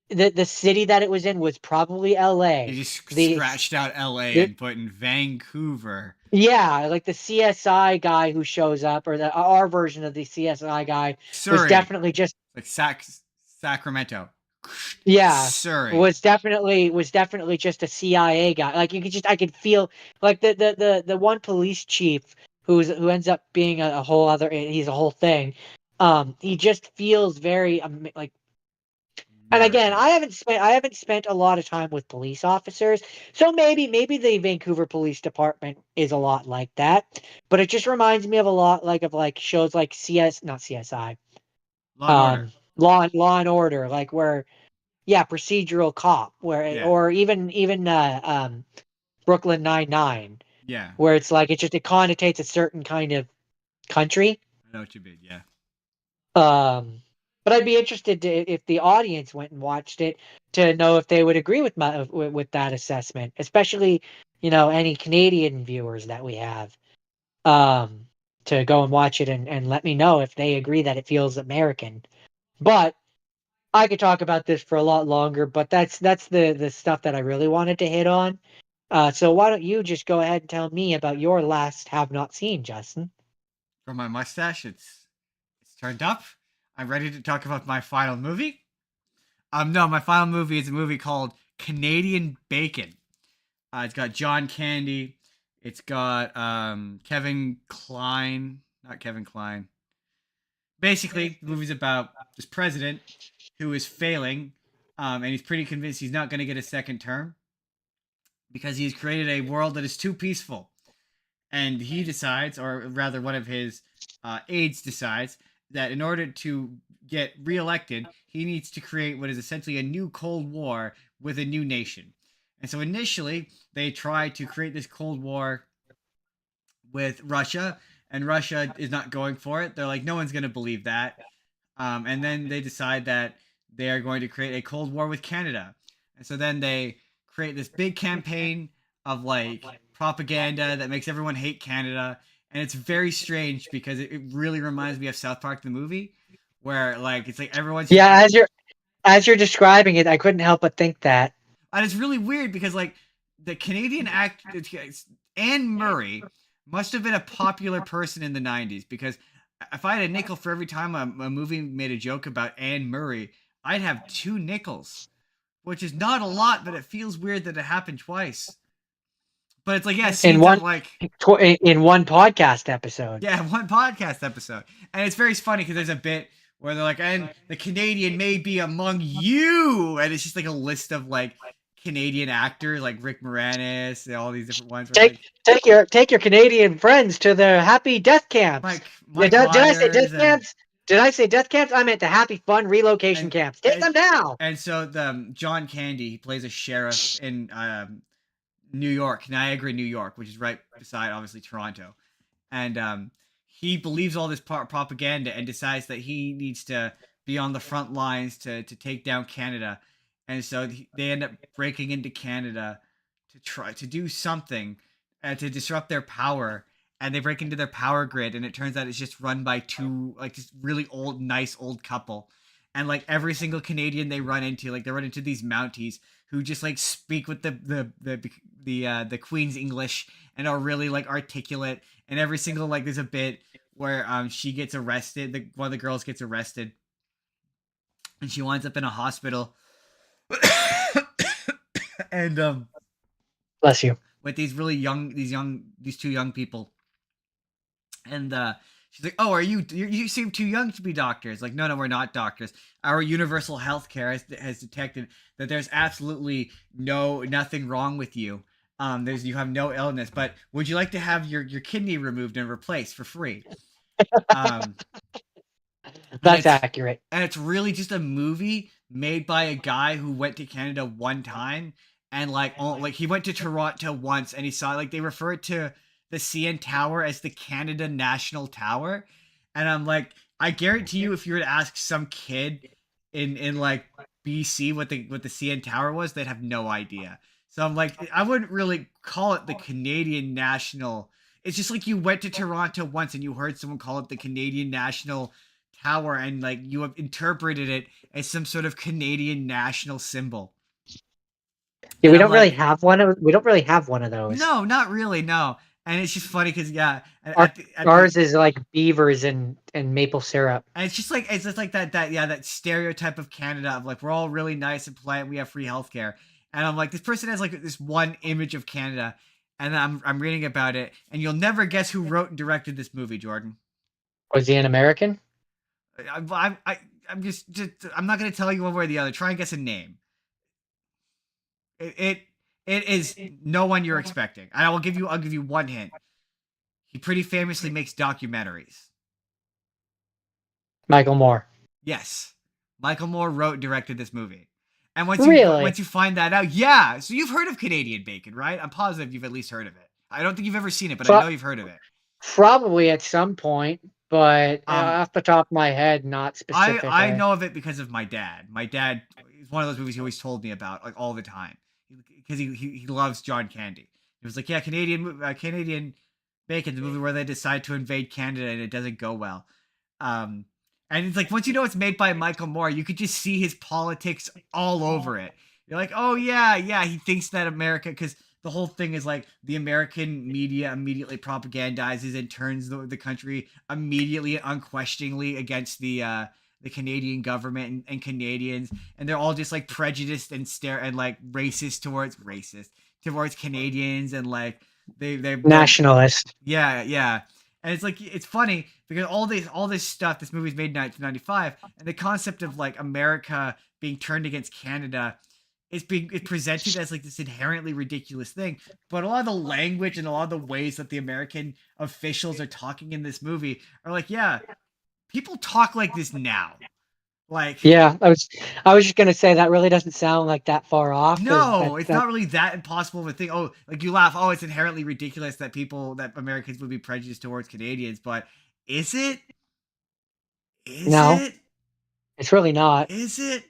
the city that it was in was probably You L.A. just The, scratched out LA the and put in Vancouver. yeah, like the CSI guy who shows up or the our version of the CSI guy was Surrey. definitely just Like Sacramento. yeah Surrey. was definitely just a CIA guy. Like you could just I could feel like the one police chief who ends up being a whole other he's a whole thing. He just feels very like and again American. I haven't spent a lot of time with police officers, so maybe the Vancouver Police Department is a lot like that. But it just reminds me of a lot like of like shows like CS not CSI Law and Order. Law and Order like where yeah, procedural cop, where Yeah. or even Brooklyn 99, Yeah. where it's like it connotates a certain kind of country. I know what you mean. Yeah. Um, but I'd be interested to if the audience went and watched it to know if they would agree with my with that assessment, especially any Canadian viewers that we have. Um, to go and watch it and let me know if they agree that it feels American. But I could talk about this for a lot longer, but that's the stuff that I really wanted to hit on. So why don't you just go ahead and tell me about your last have not seen, Justin? From my mustache, it's turned up. I'm ready to talk about my final movie. No, my final movie is a movie called Canadian Bacon. It's got John Candy. It's got Kevin Kline, not Kevin Kline. Basically, the movie's about this president who is failing, and he's pretty convinced he's not going to get a second term because he's created a world that is too peaceful. And he decides, or rather, one of his aides decides, that in order to get reelected, he needs to create what is essentially a new Cold War with a new nation. And so initially, they try to create this Cold War with Russia, and Russia is not going for it. They're like, no one's going to believe that. And then they decide that they are going to create a Cold War with Canada. And so then they create this big campaign of like propaganda that makes everyone hate Canada. And it's very strange because it really reminds me of South Park the movie, where like it's like everyone's Yeah, as you're describing it, I couldn't help but think that. and it's really weird because like the Canadian act Anne Murray must have been a popular person in the 90s because if I had a nickel for every time a movie made a joke about Anne Murray, I'd have 2 nickels, which is not a lot, but it feels weird that it happened twice. But it's like, yeah, in scenes one of like, in one podcast episode. yeah, one podcast episode. And it's very funny because there's a bit where they're like, and the Canadian may be among you. And it's just like a list of like Canadian actors, like Rick Moranis and all these different ones. Where it's Take your Canadian friends to the happy death camps. Mike Did I say death Myers and camps? Did I say death camps? I meant the happy fun relocation and camps. Take them now. and so the John Candy, he plays a sheriff in New York, Niagara, New York, which is right beside obviously Toronto, and he believes all this propaganda and decides that he needs to be on the front lines to take down Canada, and so they end up breaking into Canada to try to do something to disrupt their power. And they break into their power grid, and it turns out it's just run by two, like, this really nice old couple. And like every single Canadian they run into, like they run into these Mounties who just like speak with the Queen's English and are really like articulate. And every single, like, there's a bit where she gets arrested, one of the girls gets arrested, and she winds up in a hospital. And Bless you. with these two young people. And she's like, "Oh, you seem too young to be doctors." Like, no, we're not doctors. Our universal healthcare has detected that there's absolutely nothing wrong with you. You have no illness, but would you like to have your kidney removed and replaced for free? That's accurate. And it's really just a movie made by a guy who went to Canada one time, and like he went to Toronto once, and he saw, like, they refer to the CN Tower as the Canada National Tower. And I'm like, I guarantee you, if you were to ask some kid in like BC what the CN Tower was, they'd have no idea. So I'm like, I wouldn't really call it the Canadian National. It's just like you went to Toronto once and you heard someone call it the Canadian National Tower, and like you have interpreted it as some sort of Canadian national symbol. Yeah, And we I'm don't really like, have one of. We don't really have one of those. no, not really, no. And it's just funny because, yeah, Ours is like beavers and maple syrup. and it's just like that stereotype of Canada of like, we're all really nice and polite, we have free healthcare. And I'm like, this person has like this one image of Canada, and I'm reading about it, and you'll never guess who wrote and directed this movie, Jordan. Was he an American? I'm just I'm not gonna tell you one way or the other. Try and guess a name. It is no one you're expecting. And I'll give you one hint. He pretty famously makes documentaries. Michael Moore. Yes. Michael Moore wrote and directed this movie. And once you find that out, yeah. So you've heard of Canadian Bacon, right? I'm positive you've at least heard of it. I don't think you've ever seen it, but I know you've heard of it. Probably at some point, but off the top of my head, not specifically. I know of it because of my dad. My dad is one of those movies he always told me about, like, all the time, because he loves John Candy. He was like, yeah, Canadian Bacon, the movie where they decide to invade Canada and it doesn't go well. And it's like, once you know it's made by Michael Moore, you could just see his politics all over it. You're like, oh yeah, he thinks that America, because the whole thing is like the American media immediately propagandizes and turns the country immediately, unquestioningly against the Canadian government and Canadians, and they're all just like prejudiced and like racist towards Canadians, and like they're nationalist. Yeah. And it's like, it's funny because all this stuff, this movie's made in 1995, and the concept of like America being turned against Canada is presented as like this inherently ridiculous thing. But a lot of the language and a lot of the ways that the American officials are talking in this movie are like, yeah, people talk like this now. Like, yeah, I was just gonna say that really doesn't sound like that far off. No, it's not really that impossible of a thing. Oh, like you laugh. Oh, it's inherently ridiculous that Americans would be prejudiced towards Canadians, but is it? No, it's really not. Is it?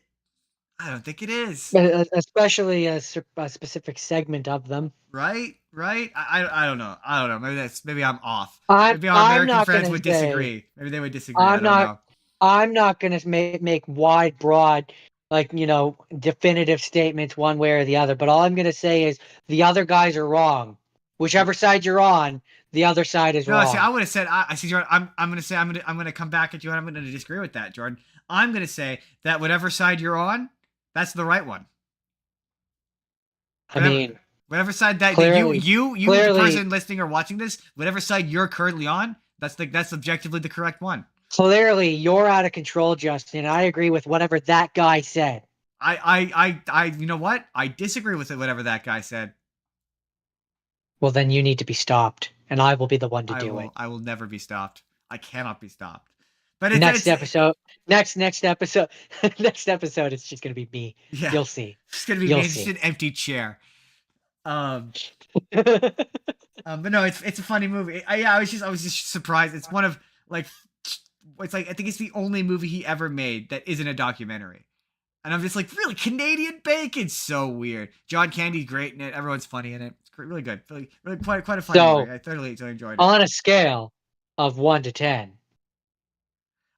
I don't think it is. Especially a specific segment of them. Right. I don't know. Maybe I'm off. Maybe our American friends would disagree. Maybe they would disagree. I don't know. I'm not going to make wide, broad, like, definitive statements one way or the other. But all I'm going to say is the other guys are wrong. Whichever side you're on, the other side is wrong. No, see, I would have said, I see, Jordan. I'm going to say, I'm going to come back at you, and I'm going to disagree with that, Jordan. I'm going to say that whatever side you're on, that's the right one. Whatever side that Clearly- you the clearly- person listening or watching this, whatever side you're currently on, that's objectively the correct one. Clearly, you're out of control, Justin. I agree with whatever that guy said. You know what? I disagree with it, whatever that guy said. Well, then you need to be stopped, and I will be the one to do it. I will never be stopped. I cannot be stopped. But Next episode, next episode, next episode, it's just gonna be me. Yeah. You'll see. It's gonna be You'll me, just see. an empty chair. But no, it's a funny movie. I was just surprised. It's one of it's like I think it's the only movie he ever made that isn't a documentary. And I'm just like, really, Canadian bacon's so weird. John Candy's great in it. Everyone's funny in it. It's really good. Really quite a funny movie. I thoroughly enjoyed it. On a scale of 1 to 10,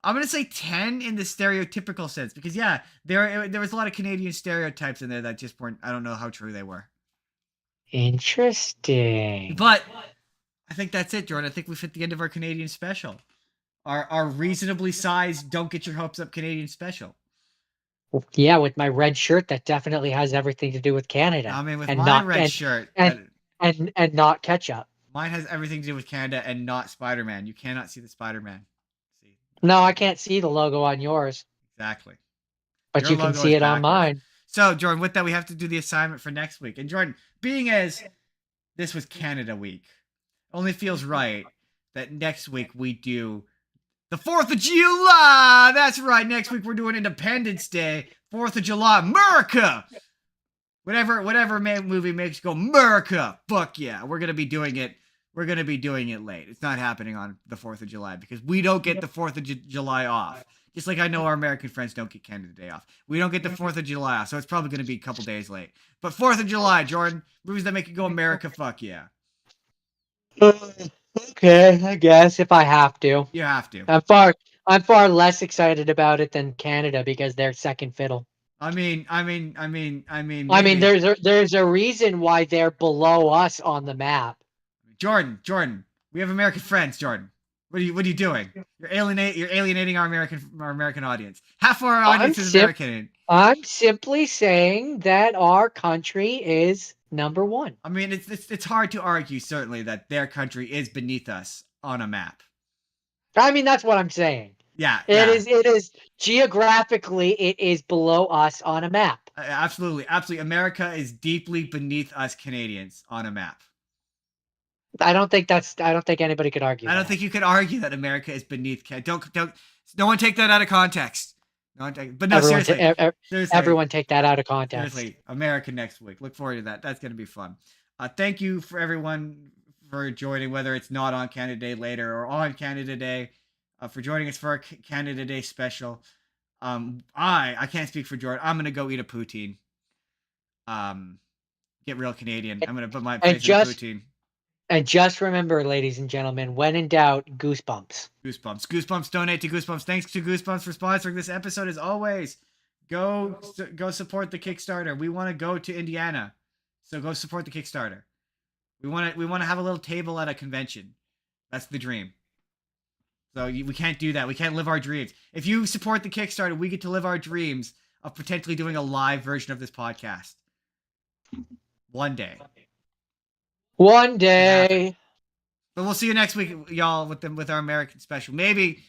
I'm gonna say 10 in the stereotypical sense because there was a lot of Canadian stereotypes in there that just weren't. I don't know how true they were. interesting. But I think that's it, Jordan. I think we've hit the end of our Canadian special. Our reasonably sized, don't get your hopes up Canadian special. Yeah, with my red shirt, that definitely has everything to do with Canada. I mean, with and my not, red and, shirt, and not ketchup. mine has everything to do with Canada and not Spider-Man. You cannot see the Spider-Man. See? No, I can't see the logo on yours, Exactly. but Your you can logo see is it on backwards. mine. So, Jordan, with that, we have to do the assignment for next week. And Jordan, being as this was Canada Week, only feels right that next week we do the 4th of July. That's right. Next week we're doing Independence Day, 4th of July, America. Whatever movie makes you go America. Fuck yeah, we're gonna be doing it. We're gonna be doing it late. It's not happening on the 4th of July because we don't get the 4th of July off. Just like I know our American friends don't get Canada Day off. We don't get the 4th of July off, so it's probably gonna be a couple days late. But 4th of July, Jordan, movies that make you go America. Fuck yeah. Okay, I guess if I have to. You have to. I'm far less excited about it than Canada because they're second fiddle. I mean, maybe. There's a reason why they're below us on the map. Jordan, we have American friends, Jordan. What are you doing? You're alienating our American audience. Half of our audience is American. I'm simply saying that our country is number one. I mean, it's hard to argue certainly that their country is beneath us on a map. I mean, that's what I'm saying. Yeah, It is geographically it is below us on a map. Absolutely. America is deeply beneath us Canadians on a map. I don't think anybody could argue. I don't think you could argue that America is beneath Canada. Don't no one take that out of context. But no, seriously. Everyone take that out of context. Seriously, America next week. Look forward to that. That's going to be fun. Thank you for everyone for joining, whether it's not on Canada Day later or on Canada Day, for joining us for our Canada Day special. I can't speak for Jordan. I'm going to go eat a poutine. Get real Canadian. I'm going to put my face in a poutine. And just remember, ladies and gentlemen, when in doubt, Goosebumps. Goosebumps. Donate to Goosebumps. Thanks to Goosebumps for sponsoring this episode. As always, go support the Kickstarter. We want to go to Indiana, so go support the Kickstarter. We want to have a little table at a convention. That's the dream. So we can't do that. We can't live our dreams. If you support the Kickstarter, we get to live our dreams of potentially doing a live version of this podcast. One day. One day. But we'll see you next week, y'all, with our American special. Maybe